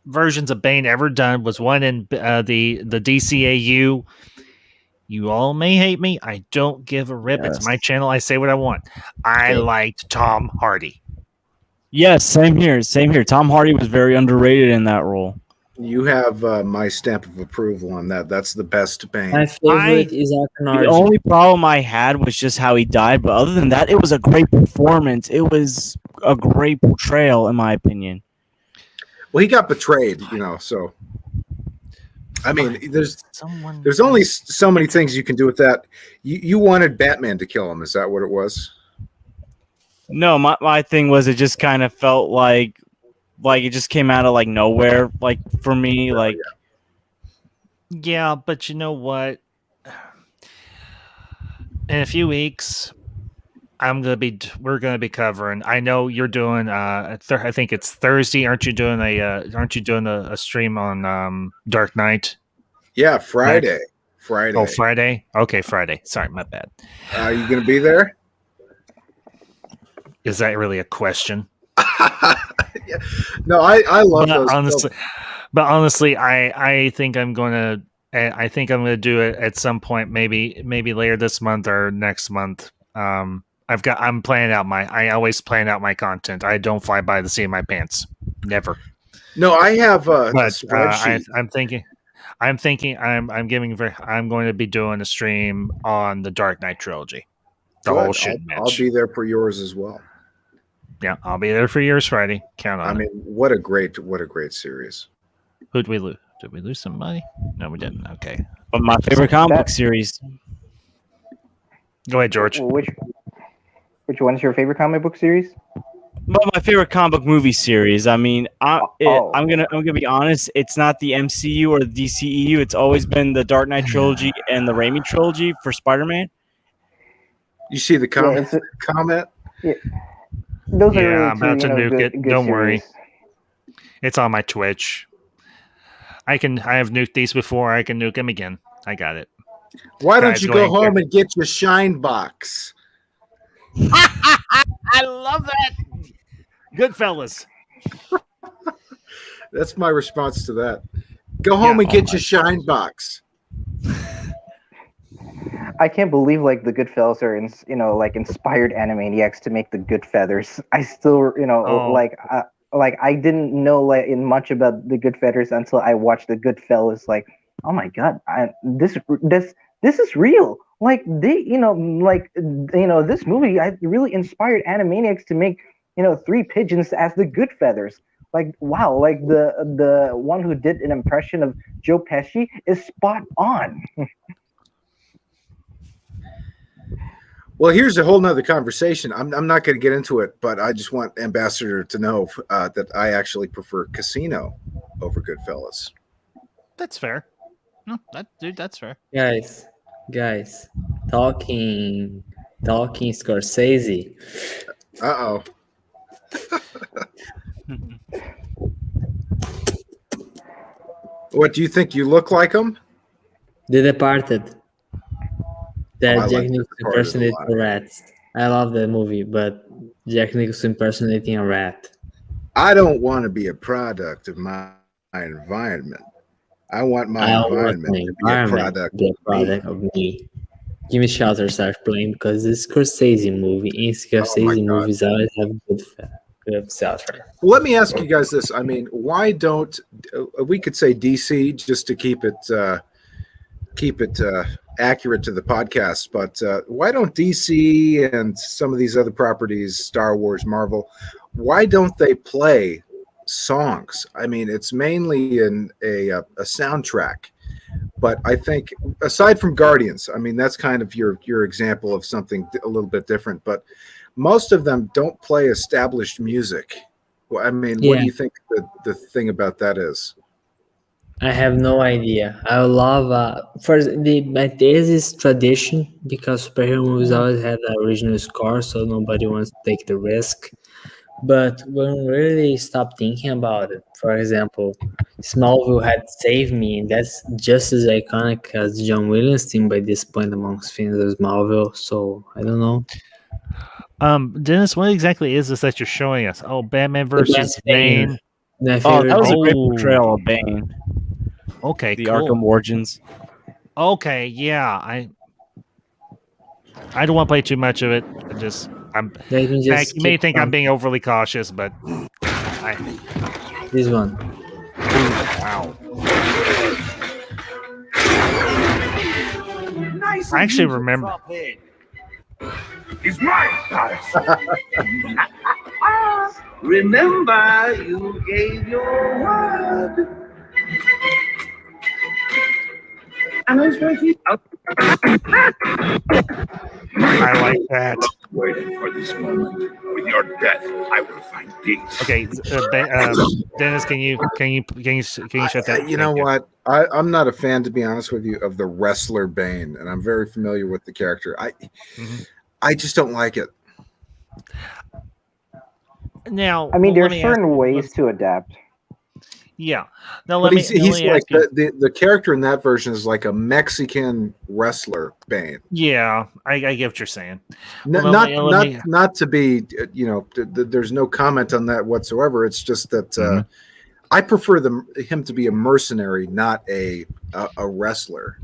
versions of Bane ever done was one in the DCAU. You all may hate me. I don't give a rip. Yes. It's my channel. I say what I want. I liked Tom Hardy. Yes, same here. Same here. Tom Hardy was very underrated in that role. You have my stamp of approval on that. That's the best Bane. My favorite is The only problem I had was just how he died, but other than that, it was a great performance. It was a great portrayal, in my opinion. Well, he got betrayed, so. I mean, there's only so many things you can do with that. You wanted Batman to kill him. Is that what it was? No, my thing was it just kind of felt like it just came out of nowhere. For me, Yeah, but you know what? In a few weeks, we're gonna be covering. I know you're doing. I think it's Thursday. Aren't you doing a stream on Dark Knight? Yeah, Friday. Friday. Oh, Friday. Okay, Friday. Sorry, my bad. Are you gonna be there? Is that really a question? Yeah. No, I love those. Honestly, I think I'm gonna do it at some point. Maybe later this month or next month. I always plan out my content. I don't fly by the seat of my pants. Never. No, I have a spreadsheet. I'm going to be doing a stream on the Dark Knight trilogy. Whole shit match. I'll be there for yours as well. Yeah, I'll be there for yours Friday. Count on it. I mean, what a great series. Who'd we lose? Did we lose somebody? No, we didn't. Okay. But my favorite comic book series. Go ahead, George. Which one's your favorite comic book series? Well, my favorite comic book movie series. I mean, I'm gonna be honest. It's not the MCU or the DCEU. It's always been the Dark Knight trilogy and the Raimi trilogy for Spider-Man. You see the comment? Yeah. Those are I'm about to nuke it. Don't worry. It's on my Twitch. I have nuked these before. I can nuke them again. I got it. Why don't you go home and get your shine box? I love that. Goodfellas. That's my response to that. Go home and get your shine box. I can't believe the Goodfellas are inspired Animaniacs to make the Good Feathers. I still I didn't know in much about the Good Feathers until I watched the Goodfellas. Oh my god, this is real. This movie really inspired Animaniacs to make Three Pigeons as the Good Feathers. Wow, the one who did an impression of Joe Pesci is spot on. Well, here's a whole nother conversation. I'm not going to get into it, but I just want Ambassador to know that I actually prefer Casino over Goodfellas. That's fair. No, that's fair. Guys, Guys, talking Scorsese. Uh-oh. What do you think? You look like him? The Departed. That I Jack like The Nicholson Departed a impersonates lot. a rat. I love that movie, but Jack Nicholson impersonating a rat. I don't want to be a product of my environment. I want my environment to be a product of me. Give me Shelter starts playing because it's Scorsese movie. And Scorsese movies always have good soundtrack. Well, let me ask you guys this. I mean, why don't we could say DC just to keep it accurate to the podcast, but why don't DC and some of these other properties, Star Wars, Marvel, why don't they play songs? I mean, it's mainly in a soundtrack, but I think aside from Guardians, I mean, that's kind of your example of something a little bit different, but most of them don't play established music. Well, I mean, what do you think the thing about that is? I have no idea. I love but there's this tradition because superhero movies always had the original score, so nobody wants to take the risk. But when we really stop thinking about it, for example, Smallville had Save Me, and that's just as iconic as John Williams' theme by this point amongst fans of Smallville. So I don't know. Dennis, what exactly is this that you're showing us? Oh, Batman versus Bane. That was a great portrayal of Bane. Okay, the cool. Arkham Origins. Okay, yeah, I don't want to play too much of it. You may think I'm being overly cautious, but this one. Wow. Nice. I actually remember. He's mine, remember, you gave your word. And I was waiting. I like that. Waiting for this moment. With your death, I will find peace. Okay, Dennis, can you shut that? You know what? I'm not a fan, to be honest with you, of the wrestler Bane, and I'm very familiar with the character. I just don't like it. Now, I mean, there's certain ways to adapt. Yeah. Now but he's like the character in that version is like a Mexican wrestler Bane. Yeah, I get what you're saying. Not to be, there's no comment on that whatsoever. It's just that I prefer him to be a mercenary, not a wrestler.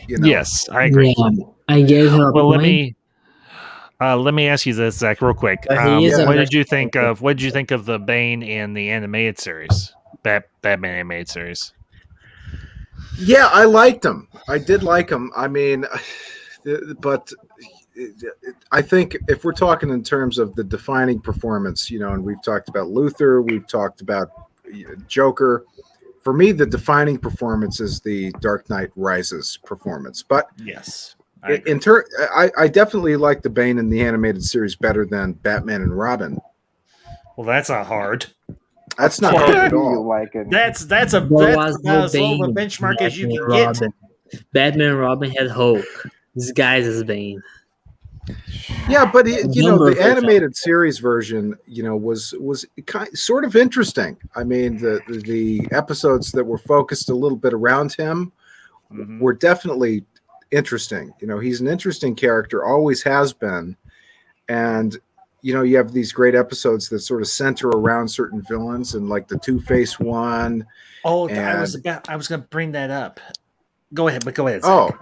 Yes, I agree. Yeah, I get her well, point. Let me ask you this, Zach, real quick. What did you think of the Bane in the animated series? Batman animated series. Yeah, I liked him. I did like him. I mean, but I think if we're talking in terms of the defining performance, and we've talked about Luthor, we've talked about Joker. For me, the defining performance is the Dark Knight Rises performance. But yes, I definitely like the Bane in the animated series better than Batman and Robin. Well, that's not hard. That's not hard at all. That's as low of a benchmark as you can get. Batman and Robin had Hulk. This guy's as Bane. Yeah, but the animated series version, was sort of interesting. I mean, the episodes that were focused a little bit around him were definitely interesting. He's an interesting character, always has been, and you have these great episodes that sort of center around certain villains, and like the Two-Face one. Oh, I was going to bring that up. Go ahead, Zach. Oh,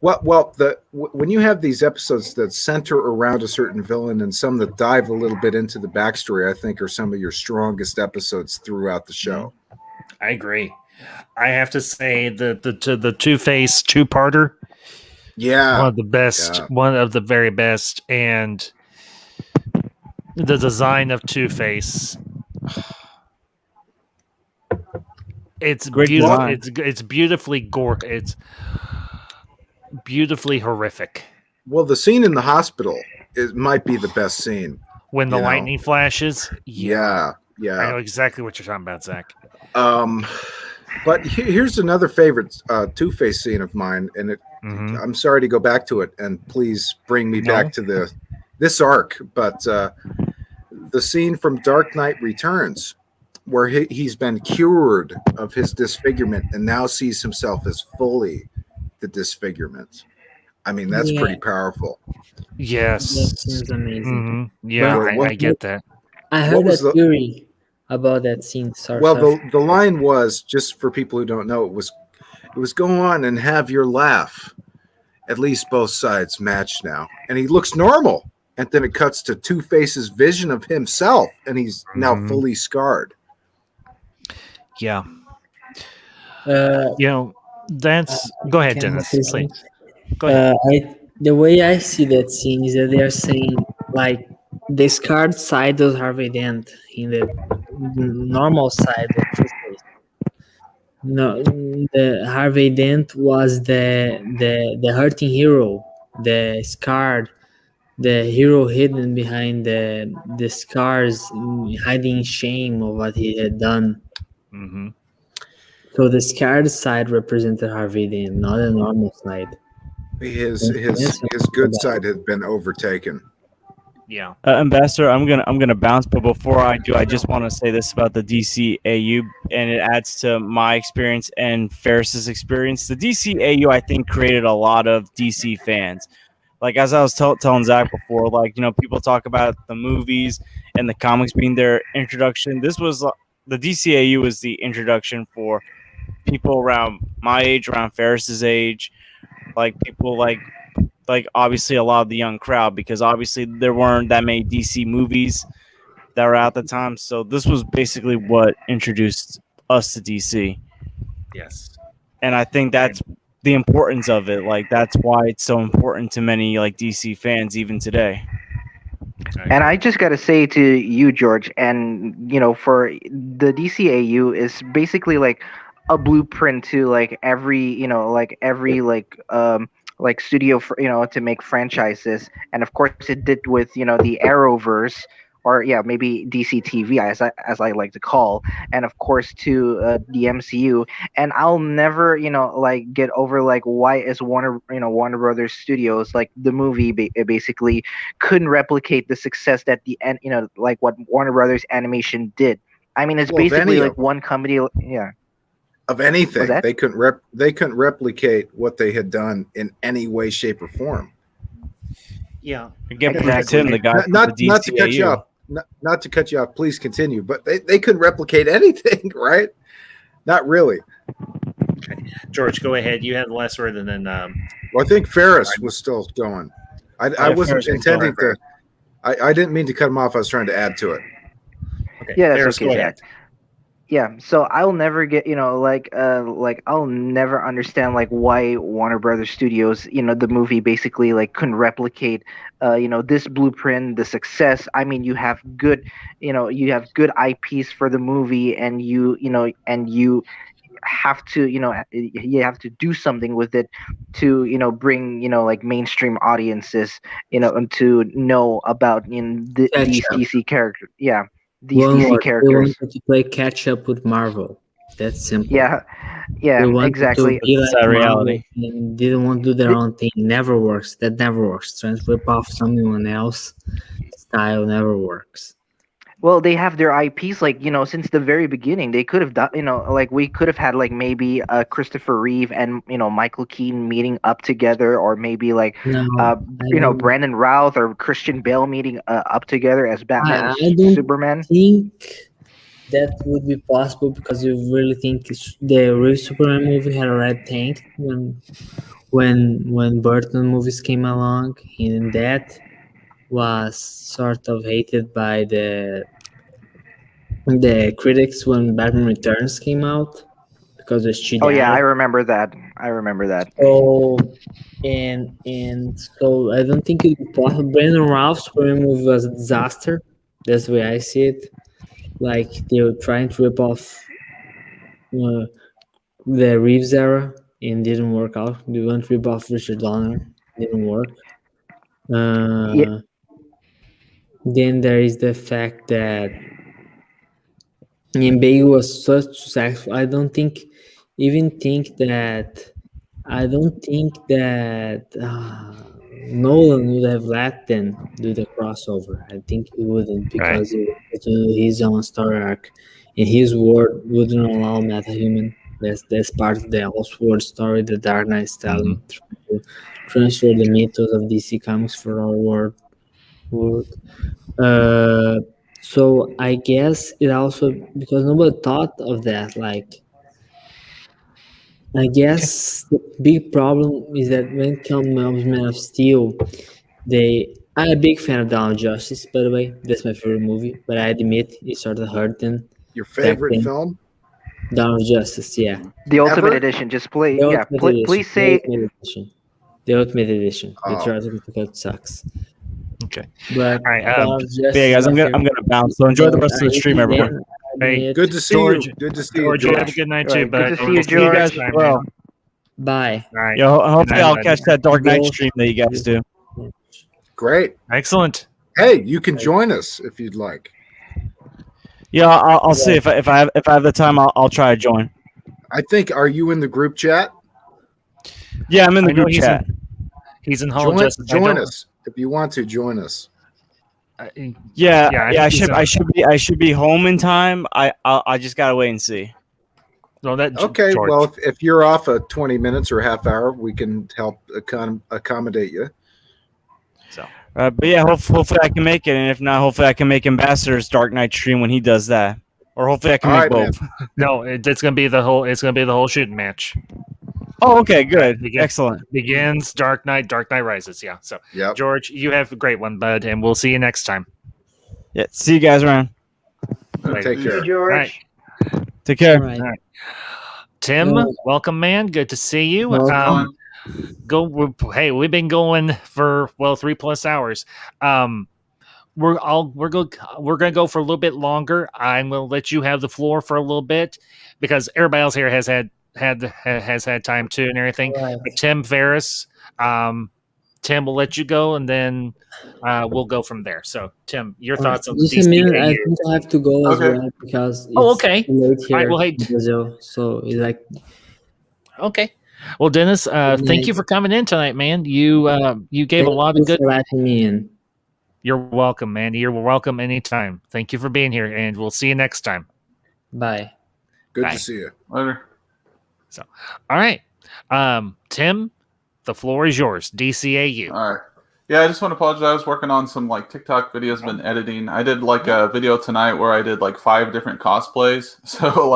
well, when you have these episodes that center around a certain villain and some that dive a little bit into the backstory, I think are some of your strongest episodes throughout the show. I agree. I have to say the Two-Face two-parter. Yeah, one of the best, one of the very best, and the design of Two-Face. It's beautiful. It's beautifully it's beautifully horrific. Well, the scene in the hospital might be the best scene when the lightning flashes. Yeah. I know exactly what you're talking about, Zach. But here's another favorite Two-Face scene of mine, and I'm sorry to go back to it, and please bring me back to this arc, but the scene from Dark Knight Returns, where he's been cured of his disfigurement and now sees himself as fully the disfigurement. I mean, that's pretty powerful. Yes. That seems amazing. Yeah, I get that. I heard a theory about that scene. Sorry, well, the line was, just for people who don't know, it was go on and have your laugh. At least both sides match now. And he looks normal. And then it cuts to Two-Face's vision of himself, and he's now fully scarred. Yeah. That's... Go ahead, Dennis, please. Go ahead. The way I see that scene is that they are saying, like, the scarred side of Harvey Dent in the normal side of Two-Face. No, the Harvey Dent was the hurting hero, the scarred, the hero hidden behind the scars, hiding shame of what he had done. Mm-hmm. So the scarred side represented Harvey Dent, not the normal side. His good side had been overtaken. Yeah. Ambassador, I'm gonna bounce, but before I do, I just want to say this about the DCAU, and it adds to my experience and Ferris's experience. The DCAU, I think, created a lot of DC fans. Like, as I was telling Zach before, like, people talk about the movies and the comics being their introduction. This was the DCAU was the introduction for people around my age, around Ferris's age, like people like obviously a lot of the young crowd, because obviously there weren't that many DC movies that were out at the time. So this was basically what introduced us to DC. Yes. And I think that's the importance of it. Like, that's why it's so important to many like DC fans even today. And I just got to say to you, George, and for the DCAU is basically like a blueprint to like every studio for to make franchises. And of course it did with the Arrowverse, or maybe DC TV as I like to call, and of course to the MCU. And I'll never get over like why is Warner Brothers Studios, like the movie basically couldn't replicate the success that the end like what Warner Brothers Animation did. I mean, it's basically like one company. Of anything, they couldn't replicate what they had done in any way, shape, or form. Yeah, again, Tim, the guy. Not to cut you off. Not to cut you off. Please continue. But they couldn't replicate anything, right? Not really. Okay. George, go ahead. You had the last word, and then. Well, I think Ferris was still going. I wasn't intending to. I didn't mean to cut him off. I was trying to add to it. Okay. Yeah, that's okay, Zach. Yeah, so I'll never get I'll never understand like why Warner Brothers Studios, the movie basically like couldn't replicate this blueprint, the success. I mean, you have good IPs for the movie, and you have to you have to do something with it to bring like mainstream audiences and to know about these DC characters. Yeah. These DC characters. They wanted to play catch up with Marvel. That's simple. Yeah, exactly. That's that reality. And didn't want to do their own thing. Never works. That never works. Trying to rip off someone else style never works. Well, they have their IPs like since the very beginning. They could have done like we could have had like maybe Christopher Reeve and Michael Keaton meeting up together, or maybe like Brandon Routh or Christian Bale meeting up together as Batman and Superman. I think that would be possible, because you really think the real Superman movie had already tanked when Burton movies came along, and that was sort of hated by the critics when Batman Returns came out, because it's cheating. Oh yeah, I remember that. So and so I don't think it would be possible. Brandon Routh's Superman movie was a disaster. That's the way I see it. Like, they were trying to rip off the Reeves era, and didn't work out. They went to rip off Richard Donner, didn't work. Then there is the fact that Bale was such successful. I don't think that I don't think that Nolan would have let them do the crossover. I think he wouldn't because he would continue his own story arc, and his world wouldn't allow metahuman. That's part of the Elseworld story the Dark Knight is telling, trying to transfer the mythos of DC Comics for our world. Uh, so I guess it also because nobody thought of that. Like I guess the big problem is that when it comes to Man of Steel, I'm a big fan of Dawn of Justice, by the way. That's my favorite movie, but I admit it sort of hurt them. Your favorite film? Dawn of Justice, yeah. The Ultimate Edition. Just play. The Yeah. Ultimate Edition. Please say. The Ultimate Edition. The Oh. theatrical cut sucks. Okay. But all right. Dawn of Justice Yeah, guys, is I'm my gonna favorite. bounce. So enjoy the rest of the stream, everyone. Hey, Good to see George, you. Good to see George, you, you George. have a good night All too, right, bud. good to see We'll you, See you George. guys as well. Bye. All right. Yo, hopefully night, I'll bud. catch that Dark Knight Both. stream that you guys do. Great. Excellent. Hey, you can join us if you'd like. Yeah, I'll see if I have the time. I'll try to join. I think. Are you in the group chat? Yeah, I'm in the I know group he's chat. He's in Hall of Join, Justice. I join don't- us if you want to. Join us. Yeah, I think I should be home in time. I just gotta wait and see. No, that Okay. George. Well, if you're off 20 minutes or a half hour, we can help accommodate you. So. But yeah, hopefully I can make it, and if not, hopefully I can make Ambassador's Dark Knight stream when he does that, or hopefully I can All make right, both. No, it's gonna be the whole. It's gonna be the whole shooting match. Oh, okay, good, Begins- excellent. Begins Dark Knight Rises. Yeah. So, Yep. George, you have a great one, bud, and we'll see you next time. Yeah, see you guys around. Later. Take care. George. All right. Take care. Right. All right. Tim, welcome, man. Good to see you. Welcome. We've been going for 3+ hours. We're gonna go for a little bit longer. I'm gonna let you have the floor for a little bit because everybody else here has had time too and everything. Right. But Tim Ferriss, Tim will let you go, and then we'll go from there. So, Tim, your thoughts on Just a minute. I DCAU? think I have to go as Okay. well because it's Okay. late All here right, well, hey, in Brazil. So it's like okay. Well, Dennis, thank you for coming in tonight, man. You gave a lot of good. for letting me in. You're welcome, man. You're welcome anytime. Thank you for being here, and we'll see you next time. Bye. Good Bye. to see you. Later. So, all right, Tim, the floor is yours. DCAU. All right. Yeah, I just want to apologize. I was working on some TikTok videos, been editing. I did a video tonight where I did 5 different cosplays. So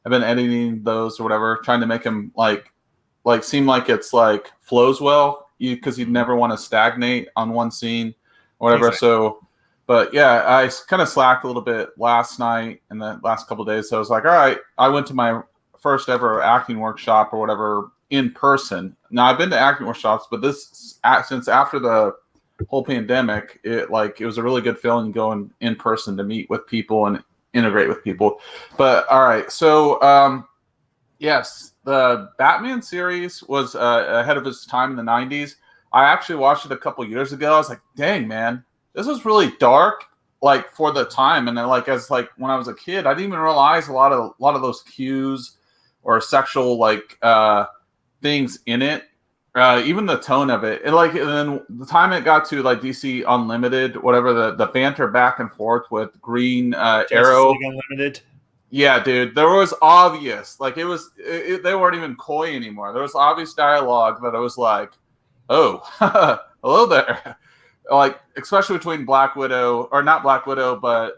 I've been editing those or whatever, trying to make them seem like it's flows well, because you'd never want to stagnate on one scene or whatever. Exactly. So, but yeah, I kind of slacked a little bit last night and the last couple of days. So I was like, all right, I went to my first ever acting workshop or whatever in person. Now I've been to acting workshops, but since after the whole pandemic, it was a really good feeling going in person to meet with people and integrate with people. But all right, so yes, the Batman series was ahead of its time in the 90s. I actually watched it a couple years ago. I was like, dang, man, this was really dark, for the time. And then as when I was a kid, I didn't even realize a lot of those cues or sexual things in it. Even the tone of it. And then the time it got to DC Unlimited, whatever, the banter back and forth with Green Arrow. Unlimited. Yeah, dude, there was obvious, they weren't even coy anymore. There was obvious dialogue that I was like, oh, hello there. Especially between Black Widow, or not Black Widow, but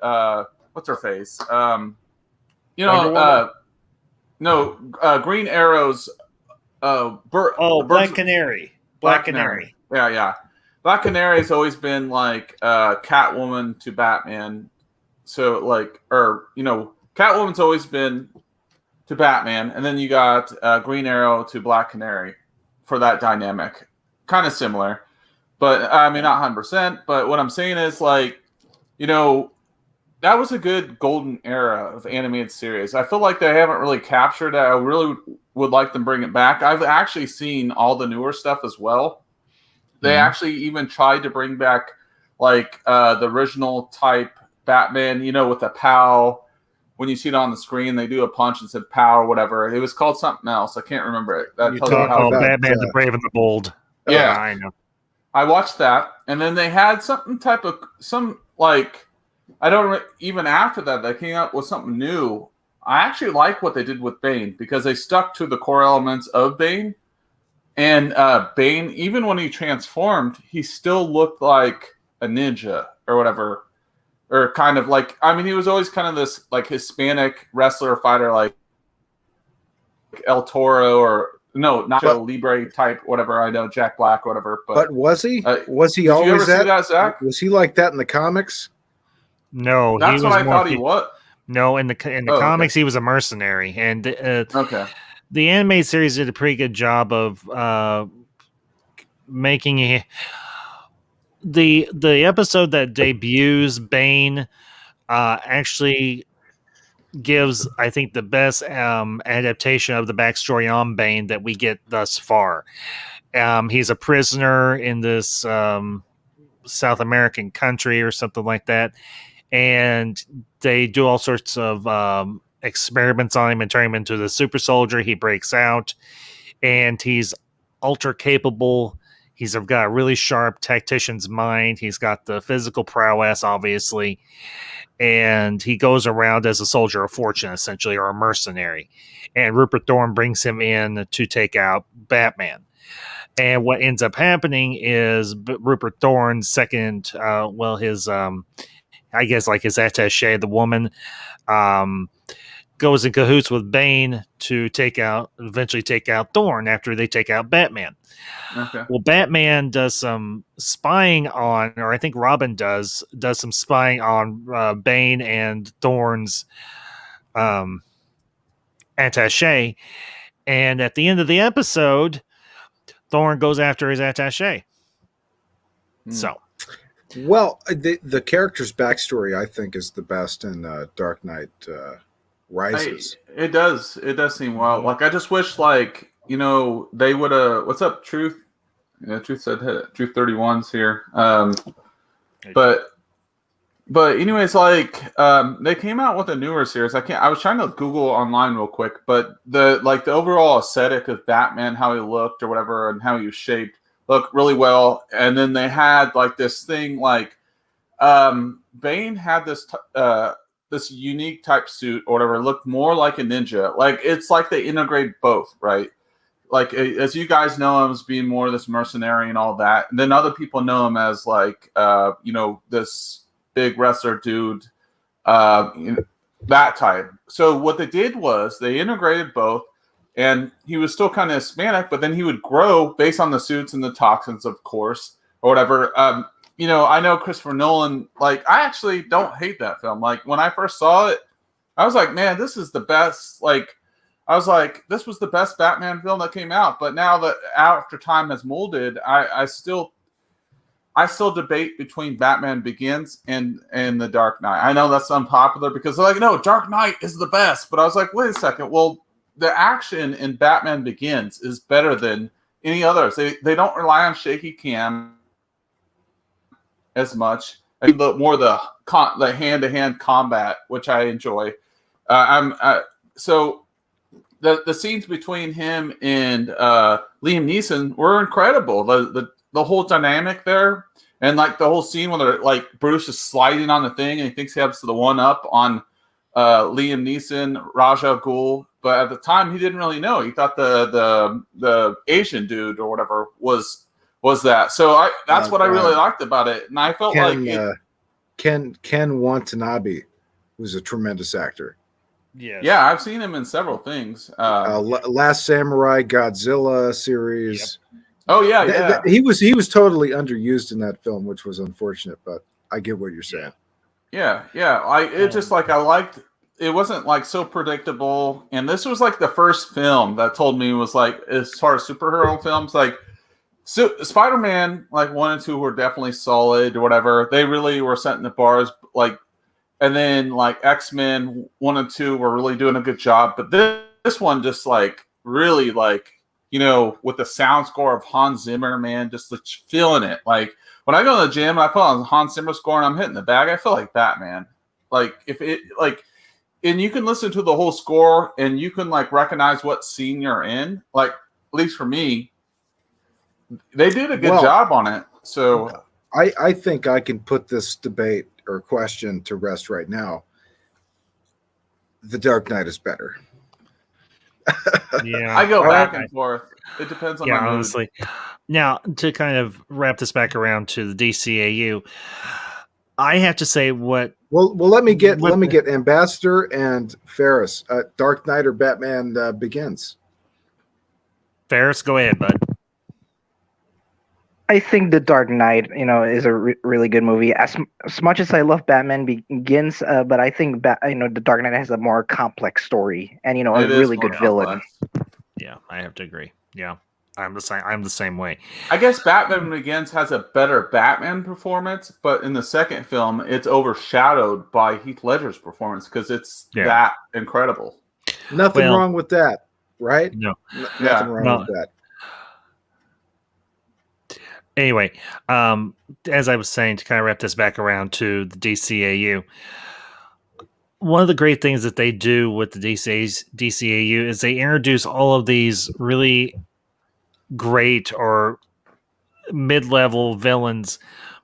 what's her face? Green Arrow's Black Canary. Black Canary. Yeah. Black Canary has always been Catwoman to Batman. So Catwoman's always been to Batman, and then you got Green Arrow to Black Canary for that dynamic. Kind of similar, but I mean not 100%. But what I'm saying is that was a good golden era of animated series. I feel like they haven't really captured it. I really would like them to bring it back. I've actually seen all the newer stuff as well. They actually even tried to bring back the original type Batman, with the POW, when you see it on the screen, they do a punch and said "pow" or whatever. It was called something else. I can't remember it. That tells you how Batman the Brave and the Bold. Yeah, I know. I watched that, and then they had I don't even after that they came up with something new. I actually like what they did with Bane because they stuck to the core elements of Bane, and Bane, even when he transformed, he still looked like a ninja or whatever, or kind of like, I mean, he was always kind of this like Hispanic wrestler fighter, like El Toro or. No, Nacho Libre type, whatever. I know Jack Black, whatever. But was he? Was he did always you ever that? See that, Zach? Was he like that in the comics? No, that's what I thought he was. No, in the comics, he was a mercenary, and okay, the animated series did a pretty good job of making the episode that debuts Bane actually gives, I think, the best adaptation of the backstory on Bane that we get thus far. He's a prisoner in this South American country or something like that, and they do all sorts of experiments on him and turn him into the super soldier. He breaks out, and he's ultra capable. He's got a really sharp tactician's mind. He's got the physical prowess, obviously. And he goes around as a soldier of fortune, essentially, or a mercenary. And Rupert Thorne brings him in to take out Batman. And what ends up happening is Rupert Thorne's second, his, I guess, like his attaché, the woman, goes in cahoots with Bane to eventually take out Thorne after they take out Batman. Okay. Well, Batman does some spying on, or I think Robin does some spying on Bane and Thorne's attaché. And at the end of the episode, Thorne goes after his attaché. So. Well, the character's backstory, I think, is the best in Dark Knight Rises. It does seem wild. Like, I just wish, like, you know, they would have. What's up, Truth? Yeah, Truth said Truth 31's here. But anyways, like, they came out with a newer series. I was trying to Google online real quick, but the overall aesthetic of Batman, how he looked or whatever, and how he was shaped, looked really well. And then they had like this thing, like, Bane had this this unique type suit or whatever, looked more like a ninja. Like, it's like they integrate both, right? Like, as you guys know him as being more this mercenary and all that, and then other people know him as like, this big wrestler dude, that type. So what they did was they integrated both, and he was still kind of Hispanic, but then he would grow based on the suits and the toxins, of course, or whatever. I know Christopher Nolan, like, I actually don't hate that film. Like, when I first saw it, I was like, man, this is the best. Like, I was like, this was the best Batman film that came out. But now that after time has molded, I still debate between Batman Begins and The Dark Knight. I know that's unpopular because they're like, no, Dark Knight is the best. But I was like, wait a second. Well, the action in Batman Begins is better than any others. They don't rely on shaky cam as much. I mean, more the hand-to-hand combat, which I enjoy. So the scenes between him and Liam Neeson were incredible. The whole dynamic there, and like the whole scene where they're like Bruce is sliding on the thing and he thinks he has the one up on Liam Neeson, Ra's al Ghul, but at the time he didn't really know. He thought the Asian dude or whatever was that. So that's what I really liked about it, and I felt Ken Watanabe was a tremendous actor. Yeah, I've seen him in several things. Last Samurai, Godzilla series. Yep. Oh yeah. He was totally underused in that film, which was unfortunate, but I get what you're saying. Yeah. I liked. It wasn't like so predictable, and this was like the first film that told me was like, as far as superhero films, like Spider-Man, like 1 and 2 were definitely solid or whatever. They really were setting the bars, like, and then like X-Men 1 and 2 were really doing a good job, but this one just like really like, with the sound score of Hans Zimmer, man, just like feeling it. Like when I go to the gym and I put on Hans Zimmer score and I'm hitting the bag, I feel like Batman. Like if and you can listen to the whole score, and you can like recognize what scene you're in. Like, at least for me, they did a good job on it. So I think I can put this debate or question to rest right now. The Dark Knight is better. Yeah, I go back and forth. It depends on my mood. Honestly. Now, to kind of wrap this back around to the DCAU, I have to say what. Well, let me get Ambassador and Ferris. Dark Knight or Batman Begins. Ferris, go ahead, bud. I think The Dark Knight, is a really good movie. As much as I love Batman Begins, but I think The Dark Knight has a more complex story and a really good villain. Yeah, I have to agree. Yeah, I'm the same way. I guess Batman Begins has a better Batman performance, but in the second film, it's overshadowed by Heath Ledger's performance because it's that incredible. Nothing wrong with that, right? No, nothing wrong with that. Anyway, as I was saying, to kind of wrap this back around to the DCAU, one of the great things that they do with the DCAU is they introduce all of these really great or mid-level villains,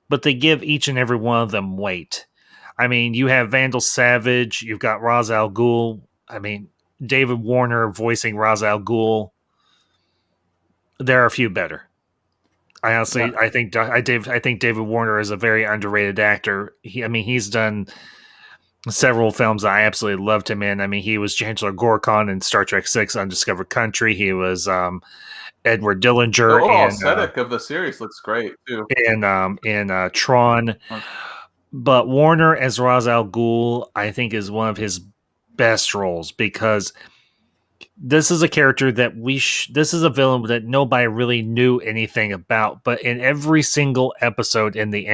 but they give each and every one of them weight. I mean, you have Vandal Savage, you've got Ra's al Ghul. I mean, David Warner voicing Ra's al Ghul. There are a few better. I honestly, I think David Warner is a very underrated actor. He's done several films that I absolutely loved him in. I mean, he was Chancellor Gorkon in Star Trek VI: Undiscovered Country. He was Edward Dillinger. The overall aesthetic of the series looks great too. In Tron, but Warner as Ra's al Ghul, I think, is one of his best roles because this is a character that this is a villain that nobody really knew anything about. But in every single episode in the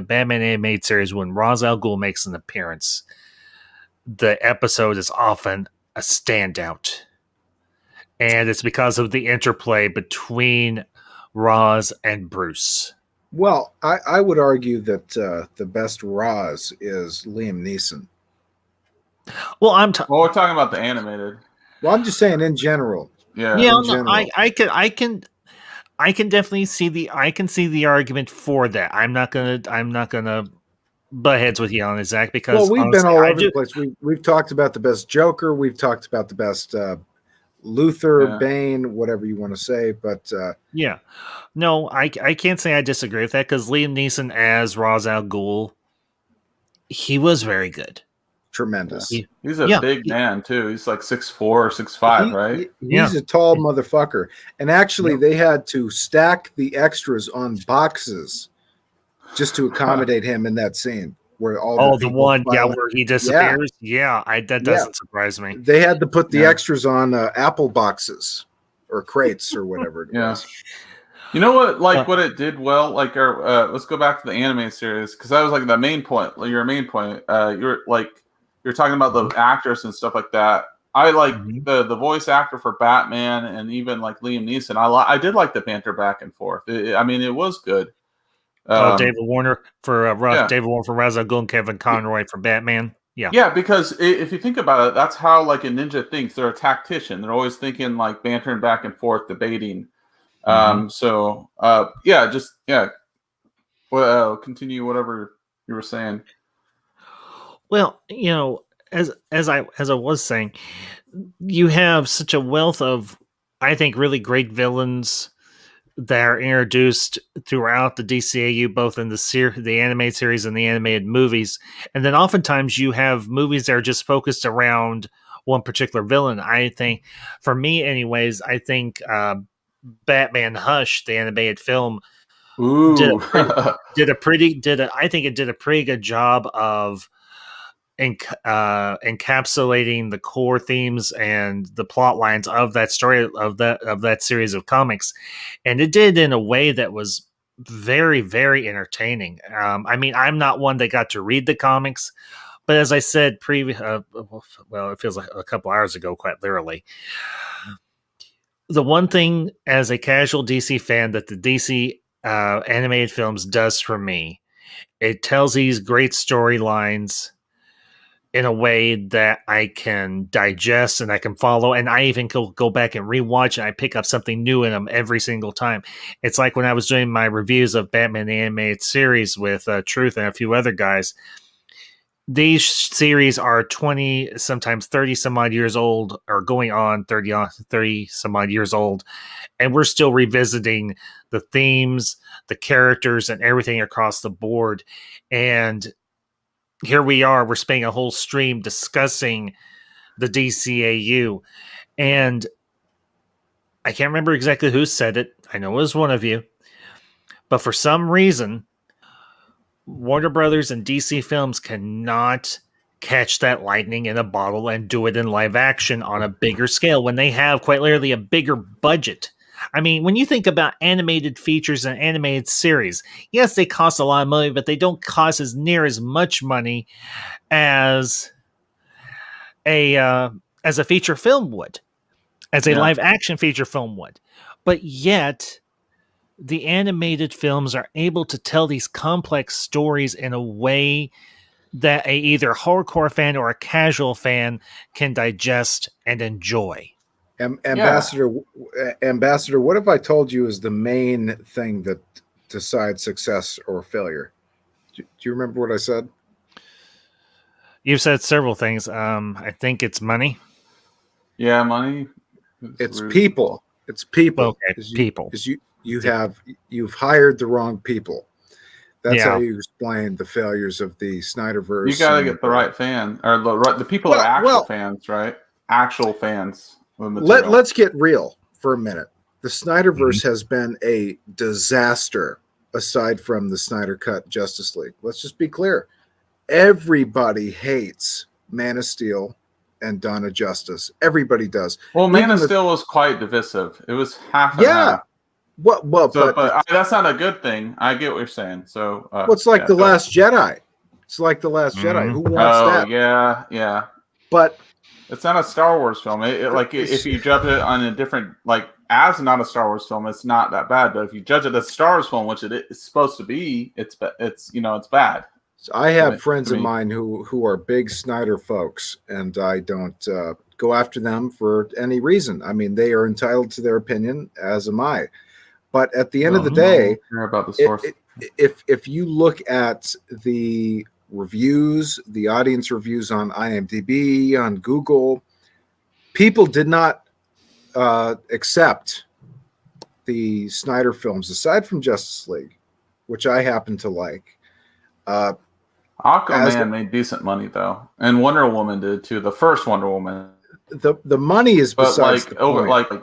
Batman animated series, when Ra's al Ghul makes an appearance, the episode is often a standout. And it's because of the interplay between Ra's and Bruce. Well, I would argue that the best Ra's is Liam Neeson. Well, we're talking about the animated. Well, I'm just saying in general. Yeah. No, I can definitely see the argument for that. I'm not gonna butt heads with you on it, Zach, because we've been all over the place. We've talked about the best Joker. We've talked about the best Luthor, Bane, whatever you want to say. But no, I can't say I disagree with that because Liam Neeson as Ra's al Ghul, he was very good. Tremendous. He's a big man too. He's like 6'4" or 6'5", right? He's a tall motherfucker. And actually, they had to stack the extras on boxes just to accommodate him in that scene where all the one where he disappears. That doesn't surprise me. They had to put the extras on Apple boxes or crates or whatever it was. You know what? Like what it did well. Like let's go back to the anime series because that was like the main point. Like your main point. You're talking about the actors and stuff like that. I like the voice actor for Batman and even like Liam Neeson. I did like the banter back and forth. It was good. David Warner for David Warner for Ra's al Ghul and Kevin Conroy for Batman. Yeah, because if you think about it, that's how like a ninja thinks. They're a tactician. They're always thinking like bantering back and forth, debating. Well, continue whatever you were saying. Well, as I was saying, you have such a wealth of, I think, really great villains that are introduced throughout the DCAU, both in the animated series and the animated movies. And then oftentimes you have movies that are just focused around one particular villain. I think, for me anyways, Batman Hush, the animated film, did a pretty good job of encapsulating the core themes and the plot lines of that story of that series of comics, and it did in a way that was very, very entertaining. I'm not one that got to read the comics, but as I said it feels like a couple hours ago, quite literally, the one thing as a casual DC fan that the DC animated films does for me, it tells these great storylines in a way that I can digest and I can follow. And I even go back and rewatch and I pick up something new in them every single time. It's like when I was doing my reviews of Batman the Animated Series with Truth and a few other guys. These series are 20, sometimes 30 some odd years old, or going on 30 some odd years old. And we're still revisiting the themes, the characters, and everything across the board. And here we are, we're spending a whole stream discussing the DCAU. And I can't remember exactly who said it. I know it was one of you. But for some reason, Warner Brothers and DC Films cannot catch that lightning in a bottle and do it in live action on a bigger scale when they have quite literally a bigger budget. I mean, when you think about animated features and animated series, yes, they cost a lot of money, but they don't cost as near as much money as a feature film would, as a live action feature film would. But yet, the animated films are able to tell these complex stories in a way that a either hardcore fan or a casual fan can digest and enjoy. Ambassador, what have I told you is the main thing that decides success or failure? Do you remember what I said? You've said several things. I think it's money. Yeah, money. It's people. It's people. Okay, people. You've hired the wrong people. That's how you explain the failures of the Snyderverse. You got to get the right fan, or the people that are actual fans, right? Actual fans. Let's get real for a minute. The Snyderverse has been a disaster aside from the Snyder Cut Justice League. Let's just be clear. Everybody hates Man of Steel and Dawn of Justice. Everybody does. Well, Man of Steel was quite divisive. It was half and half. But that's not a good thing. I get what you're saying. So, it's like The Last Jedi. It's like The Last Jedi. Who wants that? Yeah. But it's not a Star Wars film. If you judge it on a different, as not a Star Wars film, it's not that bad. But if you judge it as a Star Wars film, which it is supposed to be, it's bad. So I have friends of mine who are big Snyder folks, and I don't go after them for any reason. I mean, they are entitled to their opinion, as am I. But at the end of the day, about the source. If you look at the reviews, the audience reviews on IMDb, on Google, people did not accept the Snyder films, aside from Justice League, which I happen to like. Aquaman made decent money though, and Wonder Woman did too. The first Wonder Woman. The money is besides the point.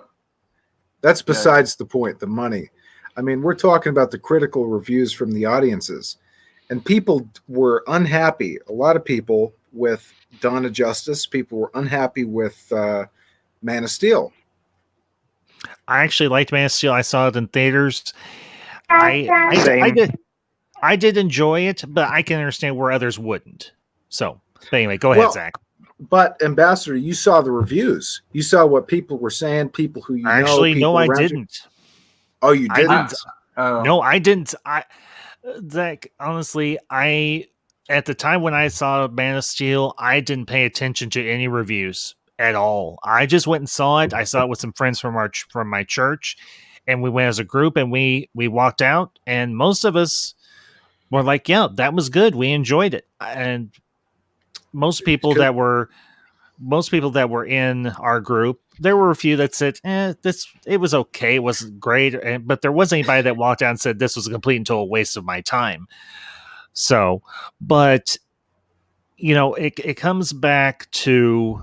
That's besides the point. The money. I mean, we're talking about the critical reviews from the audiences, and people were unhappy. A lot of people with Dawn of Justice. People were unhappy with Man of Steel. I actually liked Man of Steel. I saw it in theaters. I did enjoy it, but I can understand where others wouldn't. So, anyway, go ahead, Zach. But Ambassador, you saw the reviews. You saw what people were saying. People who no, I didn't. Oh, you didn't? No, I didn't. Zach, honestly, at the time when I saw Man of Steel, I didn't pay attention to any reviews at all. I just went and saw it. I saw it with some friends from my church, and we went as a group, and we walked out, and most of us were like, "Yeah, that was good. We enjoyed it." And most people that were in our group, there were a few that said, it was okay. It wasn't great. But there wasn't anybody that walked out and said this was a complete and total waste of my time. So, but, it comes back to,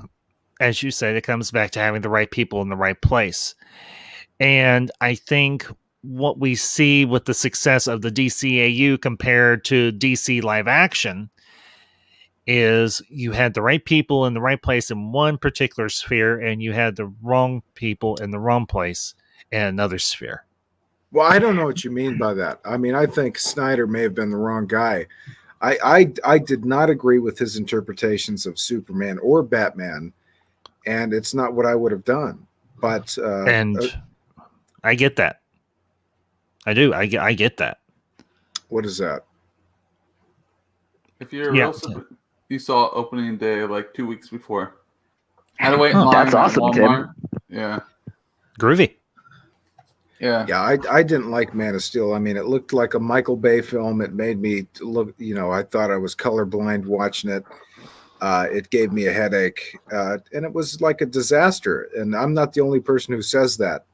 as you said, it comes back to having the right people in the right place. And I think what we see with the success of the DCAU compared to DC live action is you had the right people in the right place in one particular sphere, and you had the wrong people in the wrong place in another sphere. Well, I don't know what you mean by that. I mean, I think Snyder may have been the wrong guy. I did not agree with his interpretations of Superman or Batman, and it's not what I would have done. But I get that. I do. I get that. What is that? If you're you saw opening day like 2 weeks before. I had to wait in line That's at awesome, Walmart. Tim. Yeah. Groovy. Yeah. Yeah, I didn't like Man of Steel. I mean, it looked like a Michael Bay film. It made me look, I thought I was colorblind watching it. It gave me a headache, and it was like a disaster. And I'm not the only person who says that.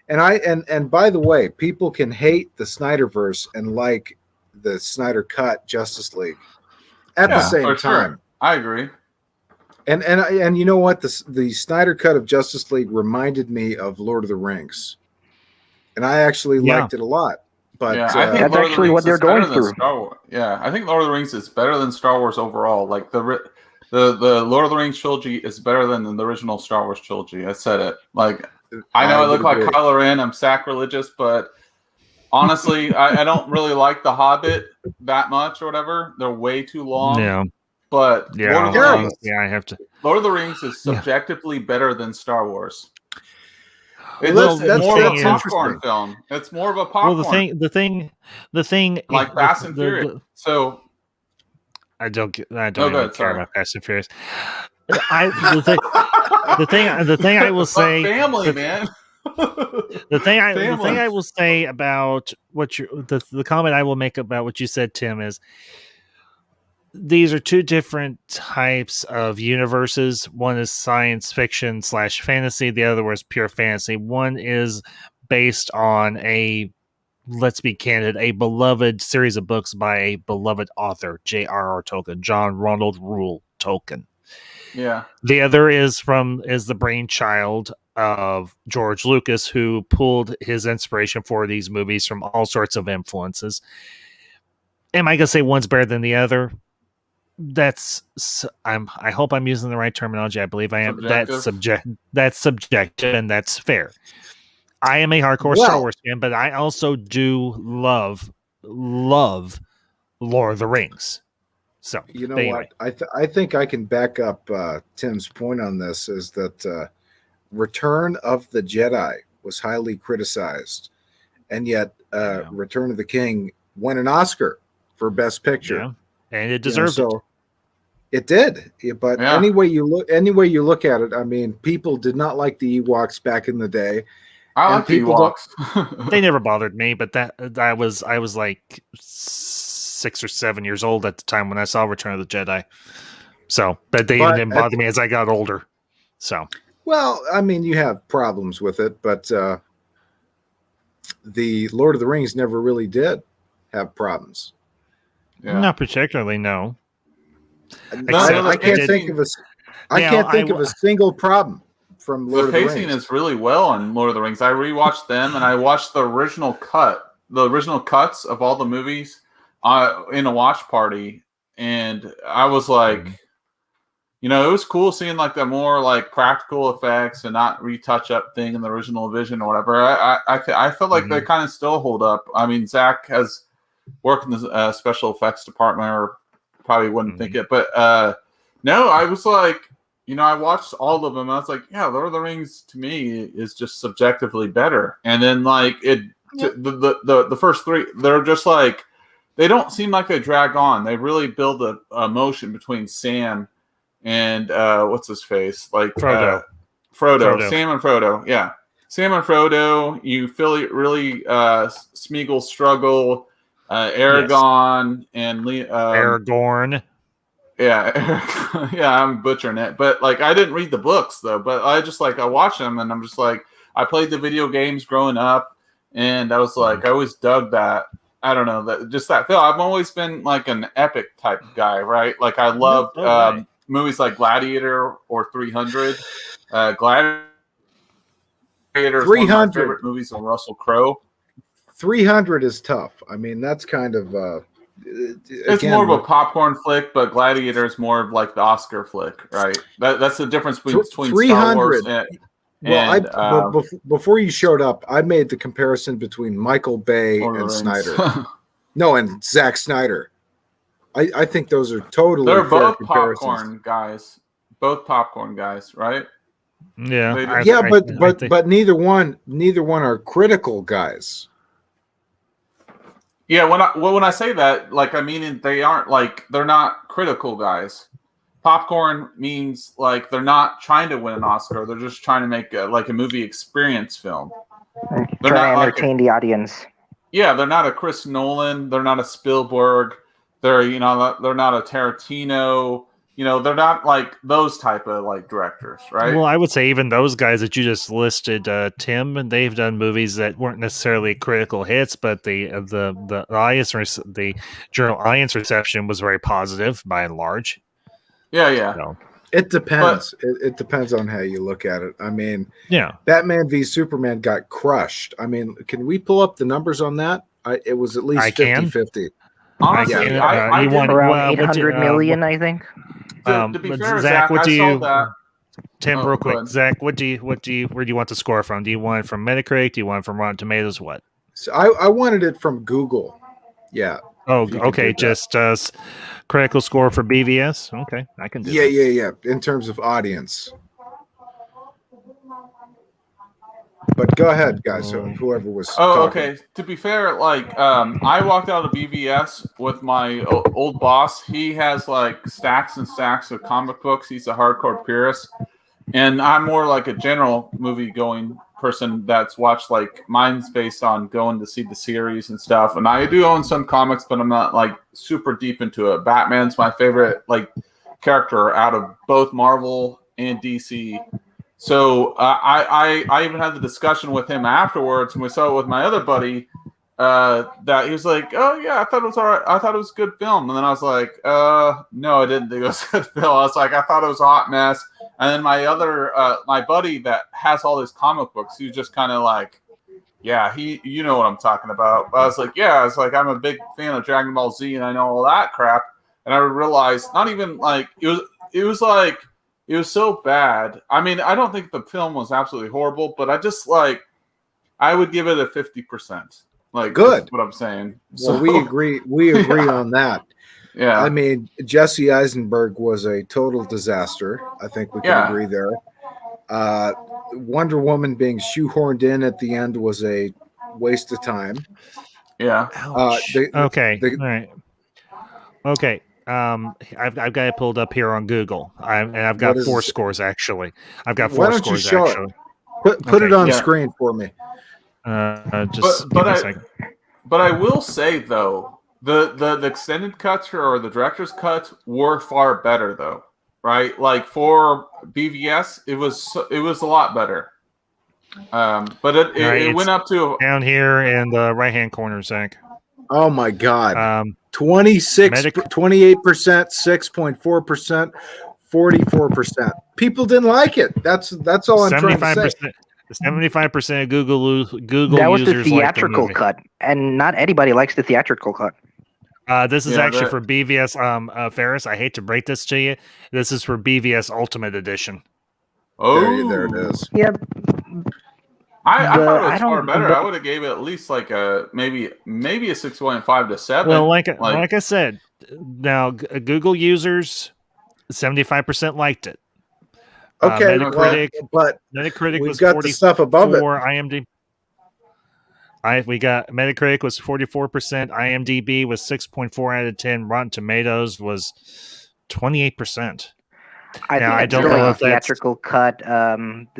And by the way, people can hate the Snyderverse and like the Snyder Cut Justice League at the same time. Sure. I agree. And you know what? The Snyder Cut of Justice League reminded me of Lord of the Rings. And I actually liked it a lot. But yeah, I think that's Lord actually what they're going through. Yeah, I think Lord of the Rings is better than Star Wars overall. Like the Lord of the Rings trilogy is better than the original Star Wars trilogy. I said it. Like I know I look like Kylo Ren. I'm sacrilegious, but honestly, I don't really like The Hobbit that much or whatever. They're way too long. Yeah. But Yeah, Lord of the Rings, I have to. Lord of the Rings is subjectively better than Star Wars. It's Well, more of a popcorn film. It's more of a popcorn. Well, the thing, like Fast and Furious. So I don't care about Fast and Furious. The thing I will say, family, man. The thing I will say about the comment I will make about what you said, Tim, is these are two different types of universes. One is science fiction / fantasy. The other was pure fantasy. One is based on let's be candid, a beloved series of books by a beloved author, J.R.R. Tolkien, John Ronald Reuel Tolkien. Yeah. The other is the brainchild of George Lucas, who pulled his inspiration for these movies from all sorts of influences. Am I going to say one's better than the other? I hope I'm using the right terminology. I believe I am. Subjective. That's subjective, and that's fair. I am a hardcore Star Wars fan, but I also do love Lord of the Rings. So you know anyway. what? I think I can back up Tim's point on this. Is that Return of the Jedi was highly criticized, and yet Return of the King won an Oscar for Best Picture. Yeah. And it deserved it. It did, but any way you look at it, I mean, people did not like the Ewoks back in the day. I like the Ewoks. They never bothered me, but I was like 6 or 7 years old at the time when I saw Return of the Jedi. So, but they even didn't bother me as I got older. So, well, I mean, you have problems with it, but the Lord of the Rings never really did have problems. Yeah. Not particularly, no. I can't think of a single problem from Lord of the Rings. The pacing is really well on Lord of the Rings. I rewatched them, and I watched the original cuts of all the movies in a watch party, and I was like, it was cool seeing like the more like practical effects and not retouch up thing in the original vision or whatever. I feel like they kind of still hold up. I mean, Zach has worked in the special effects department, or probably wouldn't think it, but no, I was like, I watched all of them. I was like, yeah, Lord of the Rings to me is just subjectively better. And then like the first three, they're just like, they don't seem like they drag on. They really build a emotion between Sam and what's his face, like Frodo. Sam and Frodo. Yeah, Sam and Frodo. You feel it really. Smeagol struggle. Aragorn and Aragorn. Yeah, yeah, I'm butchering it, but like I didn't read the books though. But I just like I watch them, and I'm just like I played the video games growing up, and I was like I always dug that. I don't know that feel. I've always been like an epic type guy, right? Like I loved movies like Gladiator or 300. Gladiator is one of my favorite movies of Russell Crowe. 300 is tough. I mean, that's kind of it's more of a popcorn flick, but Gladiator is more of like the Oscar flick, right? That's the difference between 300. Star Wars before you showed up, I made the comparison between Michael Bay and Snyder. No, and Zack Snyder. I think those are totally they're fair both popcorn guys. Both popcorn guys, right? Yeah. But neither one are critical guys. Yeah, when I say that, like, I mean they aren't like they're not critical guys. Popcorn means like they're not trying to win an Oscar. They're just trying to make a movie experience film. They're trying not to entertain the audience. Yeah, they're not a Chris Nolan. They're not a Spielberg. They're not a Tarantino. They're not like those type of like directors, right? Well, I would say even those guys that you just listed, Tim, and they've done movies that weren't necessarily critical hits, but the general audience reception was very positive by and large. Yeah. So, it depends. It depends on how you look at it. I mean, yeah, Batman v Superman got crushed. I mean, can we pull up the numbers on that? It was at least 50-50. Honestly, I want around 800 million, I think. To be fair, Zach, what do you? That. Tim, real quick, Zach, where do you want the score from? Do you want it from Metacritic? Do you want it from Rotten Tomatoes? What? So I wanted it from Google. Yeah. Oh, okay. Just critical score for BVS. Okay, I can do that. Yeah. In terms of audience. But go ahead, guys. Whoever was. Okay. To be fair, like I walked out of BVS with my old boss. He has like stacks and stacks of comic books. He's a hardcore purist, and I'm more like a general movie going person that's watched like mine's based on going to see the series and stuff. And I do own some comics, but I'm not like super deep into it. Batman's my favorite like character out of both Marvel and DC. So I even had the discussion with him afterwards, and we saw it with my other buddy. That he was like, "Oh yeah, I thought it was all right. I thought it was a good film." And then I was like, "No, I didn't think it was a good film." I was like, "I thought it was a hot mess." And then my other my buddy that has all these comic books, he was just kind of like, "Yeah, you know what I'm talking about." But I was like, "Yeah," I was like, "I'm a big fan of Dragon Ball Z, and I know all that crap." And I realized not even like it was like. It was so bad. I mean, I don't think the film was absolutely horrible, but I would give it a 50%. Like, good. That's what I'm saying. So we agree. We agree on that. Yeah. I mean, Jesse Eisenberg was a total disaster. I think we can agree there. Wonder Woman being shoehorned in at the end was a waste of time. Yeah. Okay. All right. Okay. I've got it pulled up here on Google, and I've got four scores actually. I've got four scores actually. Put it on screen for me. Just give me a second. But I will say though, the extended cuts or the director's cuts were far better though, right? Like for BVS, it was a lot better. But it went up to down here in the right hand corner, Zach. Oh my God. 28%, 6.4%, 44%. People didn't like it. That's all I'm trying to say. 75% of Google that was users the theatrical cut, and not anybody likes the theatrical cut. This is actually for BVS Ferris. I hate to break this to you. This is for BVS Ultimate Edition. Oh, there it is. Yep. I thought it was far better. I would have gave it at least like a maybe a 6.5 to 7. Well, like I said, now Google users 75% liked it. Okay, Metacritic, but Metacritic we've was got the stuff above it. IMDb. We got Metacritic was 44%. IMDb was 6.4 out of 10. Rotten Tomatoes was 28%. I don't know if the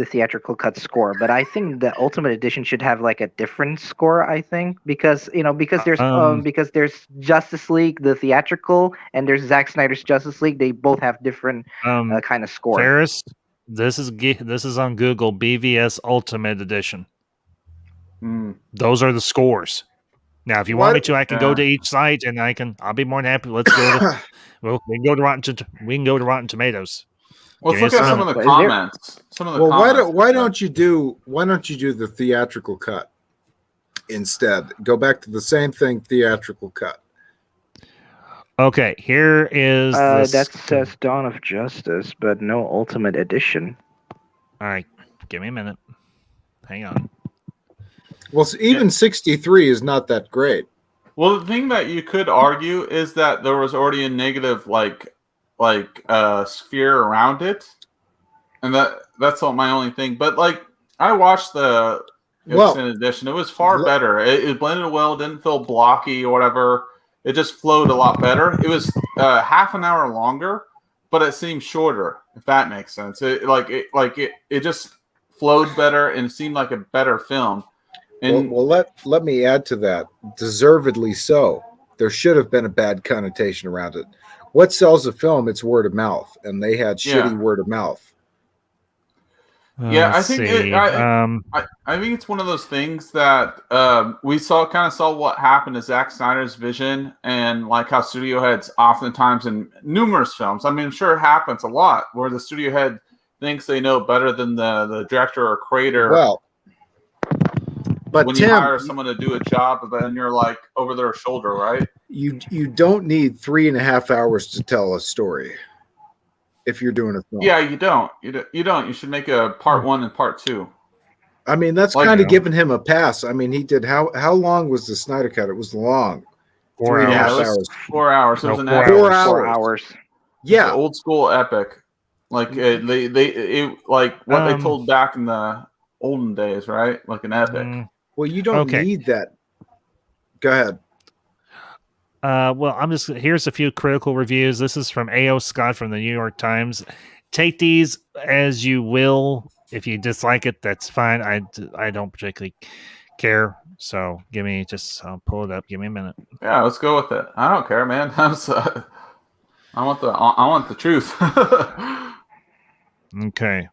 theatrical cut score, but I think the Ultimate Edition should have like a different score. I think because there's Justice League, the theatrical, and there's Zack Snyder's Justice League. They both have different kind of score. Ferris, this is on Google BVS Ultimate Edition. Those are the scores. Now, if you want me to, I can go to each site and I'll be more than happy. Let's go to. We can go to Rotten Tomatoes. Let's look at some of the comments. Why don't you do the theatrical cut instead? Go back to the same thing, theatrical cut. Okay, here is that says Dawn of Justice, but no Ultimate Edition. All right, give me a minute. Hang on. Well, even 63 is not that great. Well, the thing that you could argue is that there was already a negative sphere around it, and that's my only thing. But like, I watched the extended edition. It was far better. It blended well, didn't feel blocky or whatever. It just flowed a lot better. It was half an hour longer, but it seemed shorter, if that makes sense. It just flowed better and seemed like a better film. And let me add to that. Deservedly so. There should have been a bad connotation around it. What sells a film? It's word of mouth, and they had shitty word of mouth. Yeah, I think I think it's one of those things that we kind of saw what happened to Zack Snyder's vision, and like how studio heads oftentimes in numerous films. I mean, I'm sure it happens a lot where the studio head thinks they know better than the director or creator. Well, but when Tim, you hire someone to do a job, but then you're like over their shoulder, right? You don't need 3.5 hours to tell a story. If you're doing a film. Yeah, you don't. You don't. You should make a part 1 and part 2. I mean, that's kind of giving him a pass. I mean, he did how long was the Snyder Cut? It was long. 4 hours. Yeah, it was 4 hours. It was an 4 hours. 4 hours. Yeah, old school epic. Like they what they told back in the olden days, right? Like an epic. Well, you don't need that. Go ahead. Here's a few critical reviews. This is from A.O. Scott from the New York Times. Take these as you will. If you dislike it, that's fine. I don't particularly care. So I'll pull it up. Give me a minute. Yeah, let's go with it. I don't care, man. I want the truth. Okay.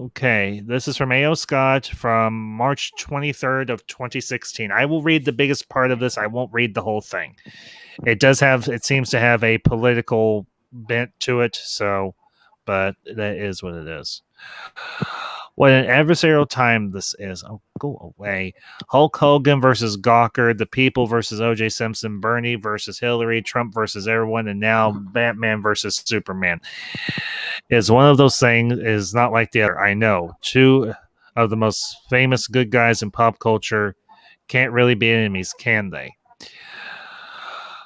Okay. This is from A.O. Scott from March 23rd of 2016. I will read the biggest part of this. I won't read the whole thing. It seems to have a political bent to it, but that is what it is. What an adversarial time this is. Oh, go away. Hulk Hogan versus Gawker, the people versus O.J. Simpson, Bernie versus Hillary, Trump versus everyone, and now Batman versus Superman. Is one of those things, is not like the other. I know. Two of the most famous good guys in pop culture can't really be enemies, can they?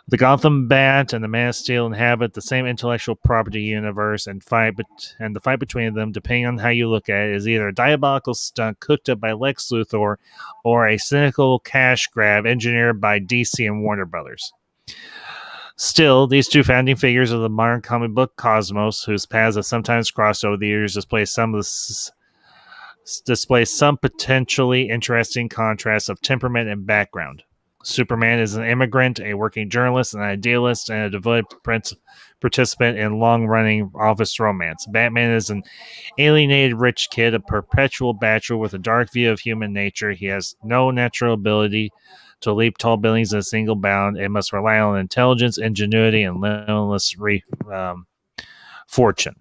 The Gotham Bat and the Man of Steel inhabit the same intellectual property universe, and the fight between them, depending on how you look at it, is either a diabolical stunt cooked up by Lex Luthor or a cynical cash grab engineered by DC and Warner Brothers. Still, these two founding figures of the modern comic book cosmos, whose paths have sometimes crossed over the years, display some potentially interesting contrasts of temperament and background. Superman is an immigrant, a working journalist, an idealist, and a devoted participant in long-running office romance. Batman is an alienated rich kid, a perpetual bachelor with a dark view of human nature. He has no natural ability to leap tall buildings in a single bound and must rely on intelligence, ingenuity, and limitless fortune.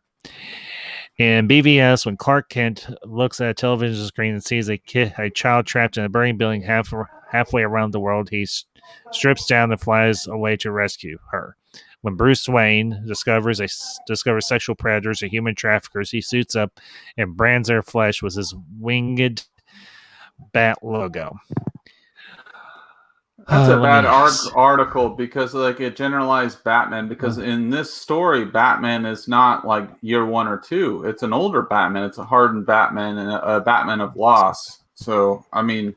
In BVS, when Clark Kent looks at a television screen and sees a child trapped in a burning building halfway around the world, he strips down and flies away to rescue her. When Bruce Wayne discovers sexual predators or human traffickers, he suits up and brands their flesh with his winged bat logo. That's a bad article because it generalized Batman, because in this story, Batman is not like year 1 or 2. It's an older Batman. It's a hardened Batman and a Batman of loss. So, I mean,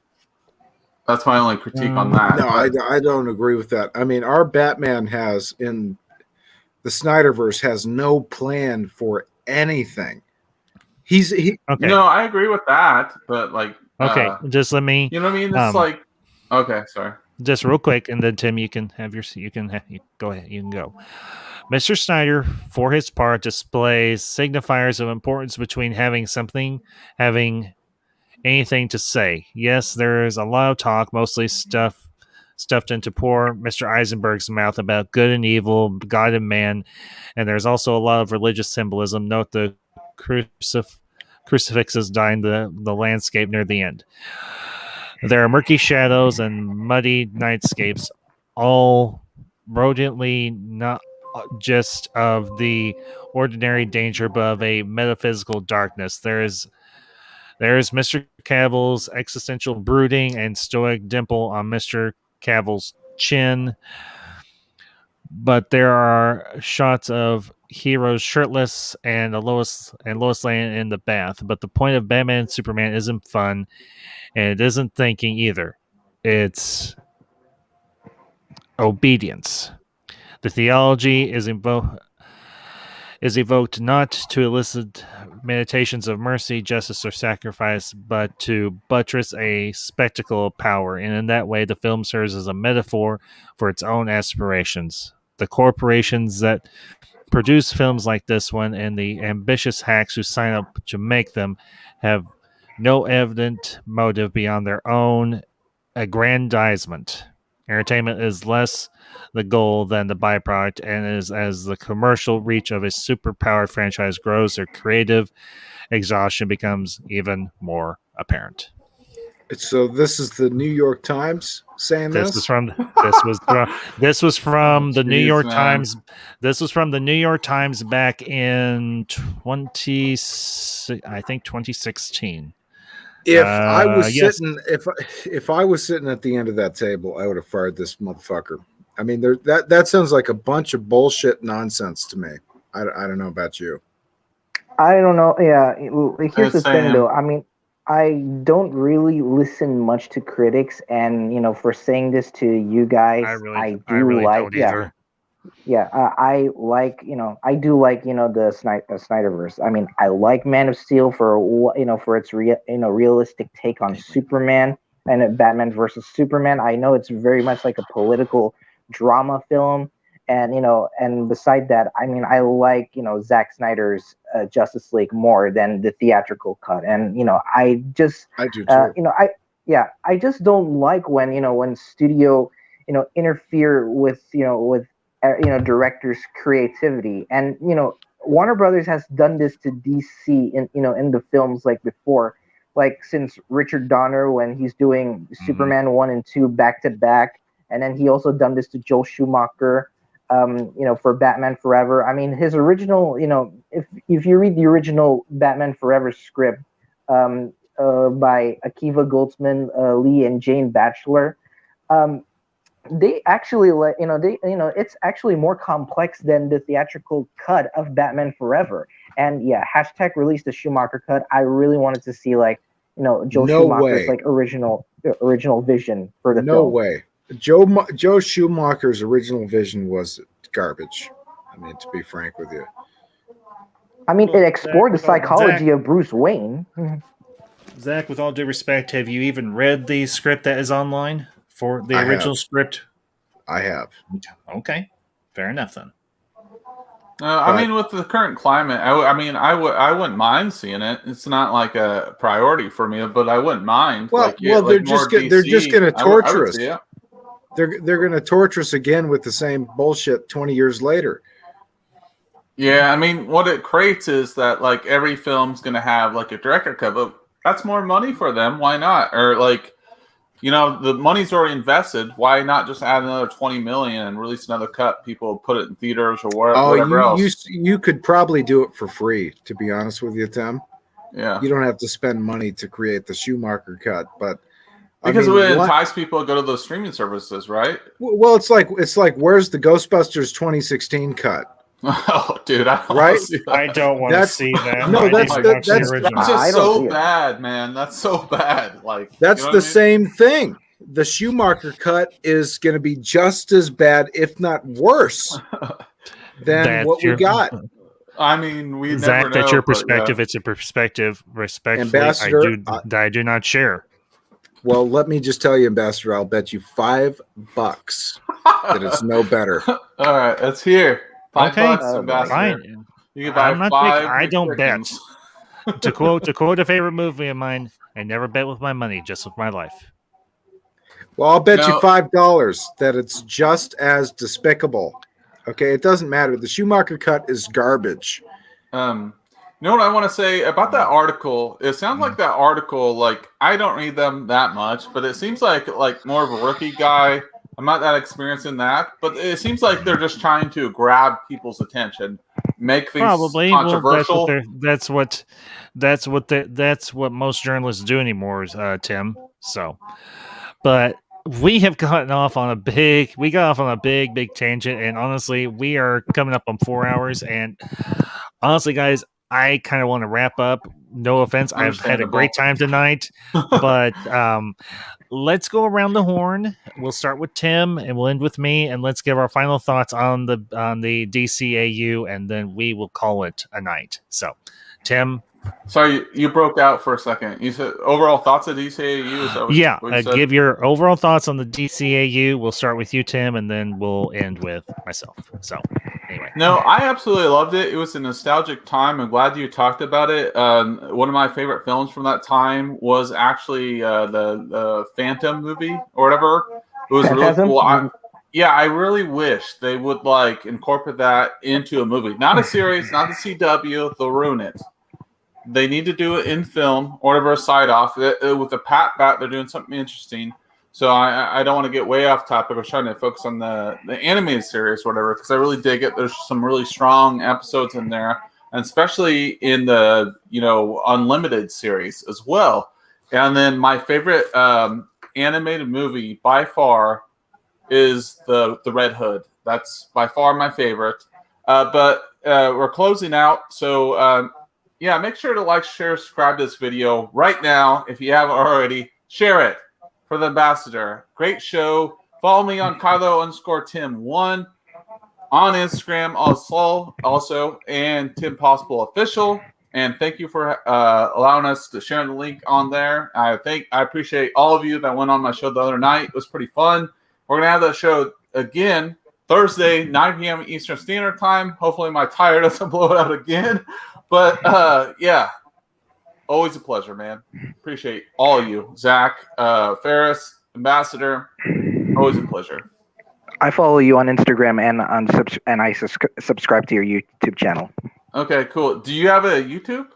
that's my only critique on that. No, I don't agree with that. I mean, our Batman in the Snyderverse has no plan for anything. Okay. No, I agree with that, but just let me. You know what I mean? It's okay, sorry. Just real quick, and then Tim, you can go ahead. You can go. Mr. Snyder, for his part, displays signifiers of importance between having anything to say. Yes, there is a lot of talk, mostly stuffed into poor Mr. Eisenberg's mouth about good and evil, God and man, and there's also a lot of religious symbolism. Note the crucifixes dyeing the landscape near the end. There are murky shadows and muddy nightscapes, all rodently not just of the ordinary danger, but of a metaphysical darkness. There's Mr. Cavill's existential brooding and stoic dimple on Mr. Cavill's chin. but there are shots of heroes shirtless and Lois Lane in the bath. But the point of Batman and Superman isn't fun, and it isn't thinking either. It's obedience. The theology is evoked not to elicit meditations of mercy, justice, or sacrifice, but to buttress a spectacle of power. And in that way, the film serves as a metaphor for its own aspirations. The corporations that produce films like this one and the ambitious hacks who sign up to make them have no evident motive beyond their own aggrandizement. Entertainment is less the goal than the byproduct, and is as the commercial reach of a superpowered franchise grows, their creative exhaustion becomes even more apparent. So this is the New York Times saying this. This was from the New York Times. This was from the New York Times back in 2016. If I was sitting, if I was sitting at the end of that table, I would have fired this motherfucker. I mean, that sounds like a bunch of bullshit nonsense to me. I don't know about you. I don't know. Yeah, here's the thing, though. I mean, I don't really listen much to critics, and for saying this to you guys, I do like the Snyderverse. I mean, I like Man of Steel for its realistic take on Superman and Batman versus Superman. I know it's very much like a political drama film, and beside that, I mean, I like Zack Snyder's Justice League more than the theatrical cut, and I do too. I just don't like when studio interfere with directors' creativity, and Warner Brothers has done this to DC in the films like before, like since Richard Donner when he's doing Superman 1 and 2 back to back, and then he also done this to Joel Schumacher for Batman Forever. I mean, his original, if you read the original Batman Forever script by Akiva Goldsman, Lee, and Jane Batchelor, they actually it's actually more complex than the theatrical cut of Batman Forever. And # release the Schumacher cut. I really wanted to see Joe Schumacher's original vision for the film. No way. Joe Schumacher's original vision was garbage. I mean, to be frank with you. I mean, it explored the psychology of Bruce Wayne. Zach, with all due respect, have you even read the script that is online for the original script? I have. Okay, fair enough then. I mean, with the current climate, I wouldn't mind seeing it. It's not like a priority for me, but I wouldn't mind. They're just going to torture us. They're going to torture us again with the same bullshit 20 years later. Yeah, I mean, what it creates is that every film's going to have a director cut, but that's more money for them. Why not? Or the money's already invested. Why not just add another $20 million and release another cut? People put it in theaters or whatever else. You could probably do it for free, to be honest with you, Tim. Yeah, you don't have to spend money to create the Schumacher cut, but because it would entice people to go to those streaming services, right? Well, it's like where's the Ghostbusters 2016 cut? Oh, dude, I don't want to see that. No, that's just so bad, man. That's so bad. That's the same thing. The Schumacher cut is going to be just as bad, if not worse, than what we got. I mean, we Zach, never know. That's your perspective. It's a perspective. Respectfully, I do not share. Well, let me just tell you, Ambassador, I'll bet you $5 that it's no better. All right, it's here. $5, Ambassador. Fine. You can buy 5. I don't bet. to quote a favorite movie of mine, I never bet with my money, just with my life. Well, I'll bet you $5 that it's just as despicable. Okay, it doesn't matter. The Schumacher cut is garbage. You know what I want to say about that article? It sounds like that article, I don't read them that much, but it seems like more of a rookie guy. I'm not that experienced in that, but it seems like they're just trying to grab people's attention, make things controversial. Well, that's what most journalists do anymore, Tim. So, but we have gotten off on a big tangent, and honestly, we are coming up on 4 hours. And honestly, guys, I kind of want to wrap up. No offense, I've had a great time tonight, but let's go around the horn. We'll start with Tim, and we'll end with me, and let's give our final thoughts on the DCAU, and then we will call it a night. So, Tim. Sorry, you broke out for a second. You said overall thoughts of DCAU? Is that what you said? Give your overall thoughts on the DCAU. We'll start with you, Tim, and then we'll end with myself. So, anyway. No, I absolutely loved it. It was a nostalgic time. I'm glad you talked about it. One of my favorite films from that time was actually the Phantom movie or whatever. It was Phantasm? really cool. I really wish they would incorporate that into a movie. Not a series, not the CW. They'll ruin it. They need to do it in film or whatever, a side off. With the Pat Bat, they're doing something interesting. So I don't want to get way off topic. I was trying to focus on the animated series or whatever, because I really dig it. There's some really strong episodes in there, and especially in the Unlimited series as well. And then my favorite animated movie by far is the Red Hood. That's by far my favorite. But we're closing out, so make sure to like, share, subscribe to this video right now. If you haven't already, share it for the Ambassador. Great show. Follow me on Kylo_Tim1 on Instagram also, and Tim Possible Official. And thank you for allowing us to share the link on there. I appreciate all of you that went on my show the other night. It was pretty fun. We're gonna have that show again Thursday, 9 p.m. Eastern Standard Time. Hopefully my tire doesn't blow it out again. But always a pleasure, man. Appreciate all of you. Zach, Ferris, Ambassador, always a pleasure. I follow you on Instagram and I subscribe to your YouTube channel. Okay, cool. Do you have a YouTube?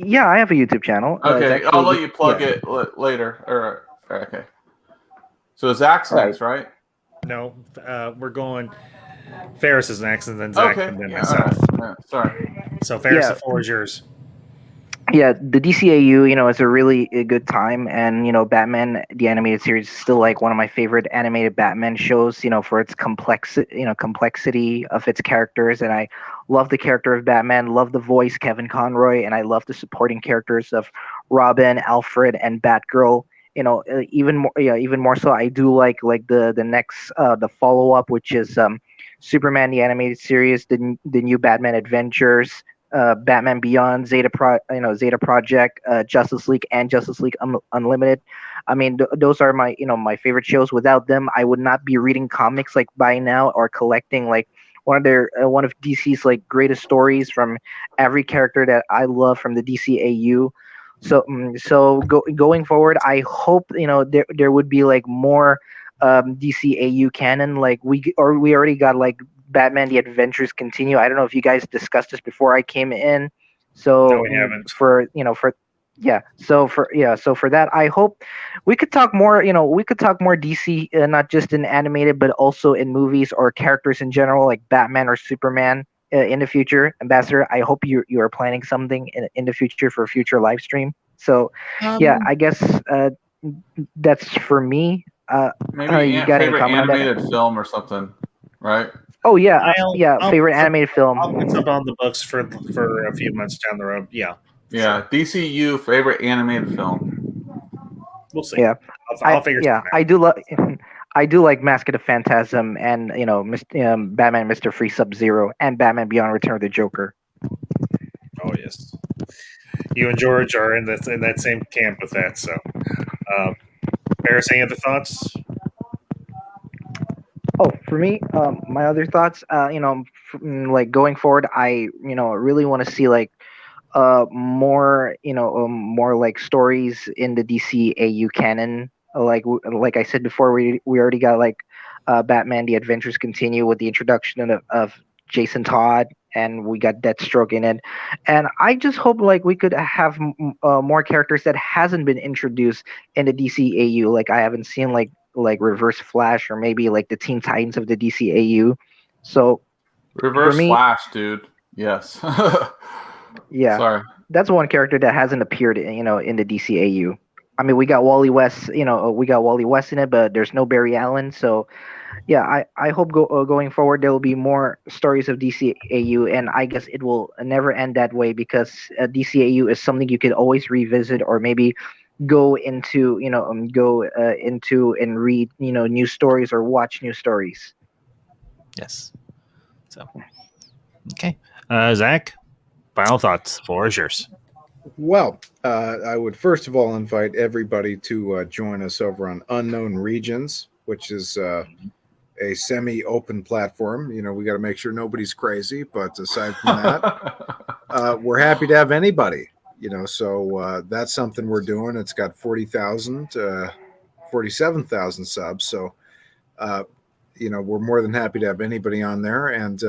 Yeah, I have a YouTube channel. Okay, I'll let you plug it later. Okay. So Zach's next, right? No, we're going. Ferris is next, and then Zach, and then myself. Right. Sorry. So Ferris, the floor is yours. Yeah, the DCAU, is a really good time, and Batman the animated series is still one of my favorite animated Batman shows. For its complexity of its characters, and I love the character of Batman, love the voice Kevin Conroy, and I love the supporting characters of Robin, Alfred, and Batgirl. Even more so, I do like the next the follow up, which is Superman the animated series, the new Batman Adventures, Batman Beyond, Zeta Project, Justice League, and Justice League Unlimited. I mean, those are my my favorite shows. Without them, I would not be reading comics by now or collecting one of DC's greatest stories from every character that I love from the DCAU. So going forward, I hope there would be more DCAU canon. We already got Batman the Adventures Continue. I don't know if you guys discussed this before I came in. So no, we haven't. So for that, I hope we could talk more. We could talk more DC, not just in animated, but also in movies or characters in general, like Batman or Superman. In the future, Ambassador, I hope you are planning something in the future for a future live stream. So, I guess that's for me. Maybe you got favorite animated film or something, right? Oh yeah, favorite animated film. I'll put something on the books for a few months down the road. Yeah. DCU favorite animated film. We'll see. Yeah, I'll figure. Yeah, I do love. I do like Mask of the Phantasm and Batman, Mr. Free Sub-Zero, and Batman Beyond: Return of the Joker. Oh yes, you and George are in that same camp with that. So, Ferris, any other thoughts? Oh, for me, my other thoughts, going forward, I really want to see more stories in the DCAU canon. Like I said before, we already got Batman the Adventures Continue with the introduction of Jason Todd, and we got Deathstroke in it. And I just hope we could have more characters that hasn't been introduced in the DCAU. I haven't seen like Reverse Flash or maybe the Teen Titans of the DCAU. So Reverse Flash, dude. Yes. Yeah. Sorry. That's one character that hasn't appeared in the DCAU. I mean, we got Wally West. We got Wally West in it, but there's no Barry Allen. So, yeah, I hope going forward there will be more stories of DCAU, and I guess it will never end that way because DCAU is something you could always revisit or maybe go into into and read new stories or watch new stories. Yes. So, okay, Zach, final thoughts. Floor is yours. Well, I would first of all invite everybody to join us over on Unknown Regions, which is a semi-open platform. We got to make sure nobody's crazy, but aside from that, we're happy to have anybody. So that's something we're doing. It's got 47,000 subs. So, we're more than happy to have anybody on there. And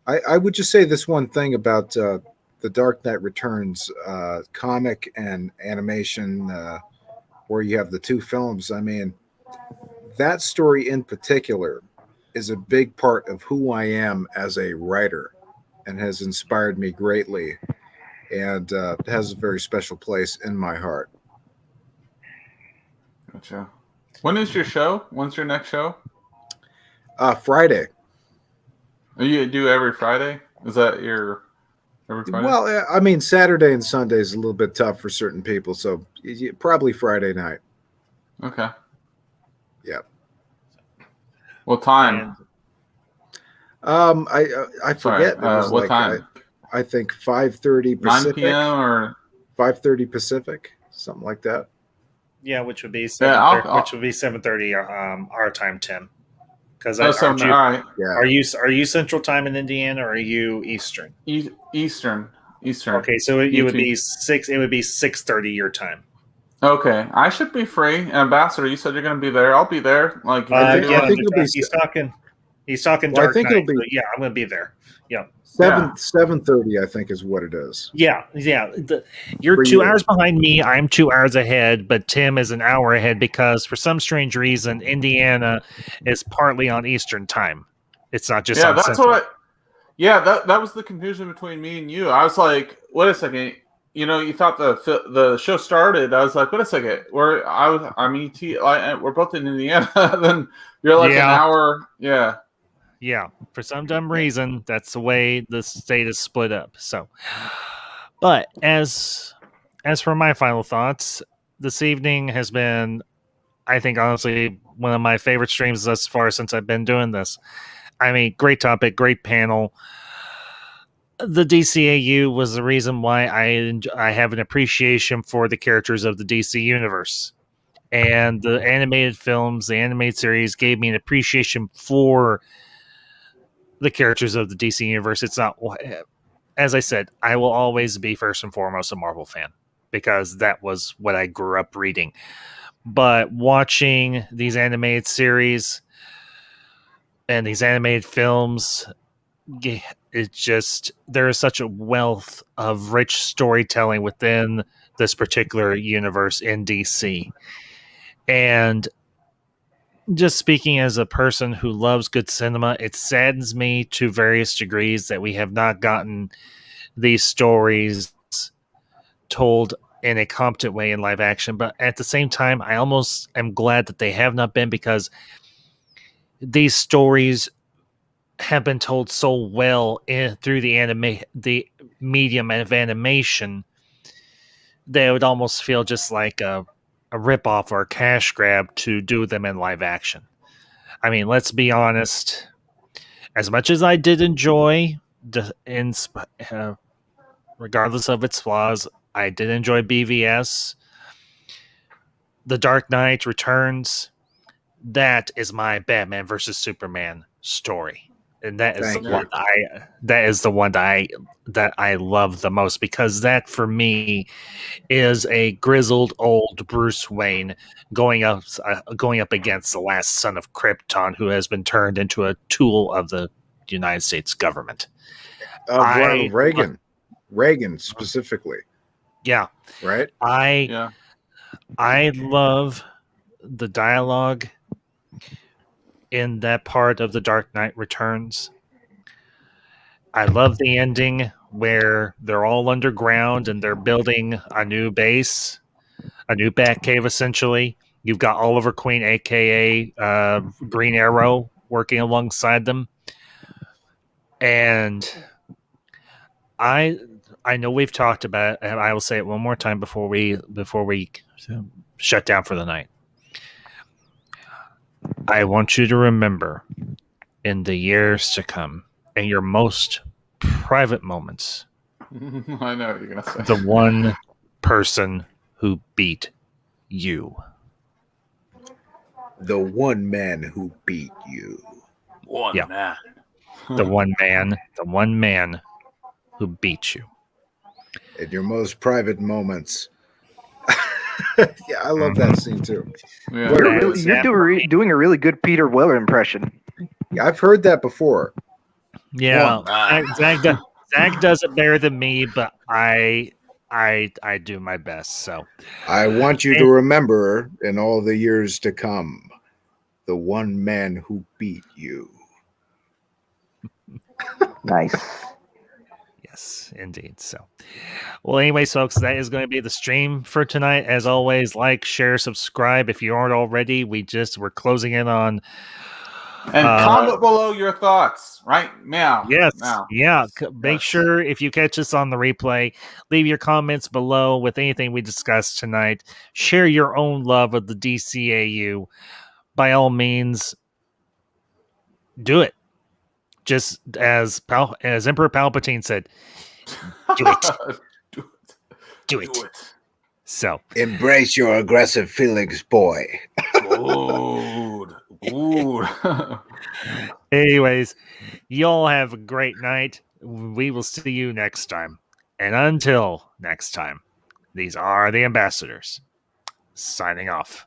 I would just say this one thing about the Dark Knight Returns comic and animation, where you have the two films. I mean, that story in particular is a big part of who I am as a writer and has inspired me greatly and has a very special place in my heart. Gotcha. When is your show? When's your next show? Friday. You do every Friday? Is that your every Friday? Well, I mean, Saturday and Sunday is a little bit tough for certain people, so probably Friday night. Okay. Yeah. What time? I forget. Sorry, It was what time? I think 5:30 Pacific. 9 p.m. or 5:30 Pacific, something like that. Yeah, which would be 7:30 our time, Tim. Because all right. Yeah. Are you Central Time in Indiana, or are you Eastern? Eastern. Okay, so it would be 6:30 your time. Okay, I should be free. Ambassador, you said you're going to be there. I'll be there. I think it'll be. He's talking Well, Dark I think Knight. it'll be. So yeah, I'm going to be there. Yeah. 7:30, I think, is what it is. Yeah. You're 2 hours behind me. I'm 2 hours ahead, but Tim is an hour ahead because for some strange reason, Indiana is partly on Eastern time. It's not just on that's Central. that was the confusion between me and you. I was like, wait a second. You thought the show started. I was like, wait a second. I'm ET. We're both in Indiana. Then you're like an hour. Yeah. Yeah, for some dumb reason, that's the way the state is split up. So, but as for my final thoughts, this evening has been, I think, honestly, one of my favorite streams thus far since I've been doing this. I mean, great topic, great panel. The DCAU was the reason why I have an appreciation for the characters of the DC universe. And the animated films, the animated series gave me an appreciation for the characters of the DC universe. It's not, as I said, I will always be first and foremost a Marvel fan because that was what I grew up reading. But watching these animated series and these animated films, it's just, there is such a wealth of rich storytelling within this particular universe in DC. And just speaking as a person who loves good cinema, it saddens me to various degrees that we have not gotten these stories told in a competent way in live action. But at the same time, I almost am glad that they have not been, because these stories have been told so well through the medium of animation that it would almost feel just like a ripoff or a cash grab to do them in live action. I mean, let's be honest. As much as I did enjoy, regardless of its flaws, I did enjoy BVS. The Dark Knight Returns. That is my Batman versus Superman story. And that is the one that I love the most, because that for me is a grizzled old Bruce Wayne going up against the last son of Krypton, who has been turned into a tool of the United States government. Ronald Reagan. Reagan specifically. Yeah. Right? I love the dialogue in that part of The Dark Knight Returns. I love the ending where they're all underground and they're building a new base. a new Batcave essentially. You've got Oliver Queen, aka Green Arrow, working alongside them, and I know we've talked about it, and I will say it one more time before we shut down for the night. I want you to remember in the years to come, in your most private moments, I know what you're gonna say. the one person who beat you. The one man who beat you. One man. The one man who beat you. In your most private moments. Yeah, I love that scene too. Yeah. You're doing a really good Peter Weller impression. Yeah, I've heard that before. Yeah, Zach does it better than me, but I do my best. So I want you to remember in all the years to come, the one man who beat you. Nice. Yes, indeed. So, well, anyways, folks, that is going to be the stream for tonight. As always, like, share, subscribe if you aren't already. We're closing in on. And comment below your thoughts right now. Yes. Now. Yeah. Make sure if you catch us on the replay, leave your comments below with anything we discussed tonight. Share your own love of the DCAU. By all means, do it. Just as Emperor Palpatine said, do it. Do it. So embrace your aggressive feelings, boy. Ooh. Anyways, y'all have a great night. We will see you next time. And until next time, these are the ambassadors signing off.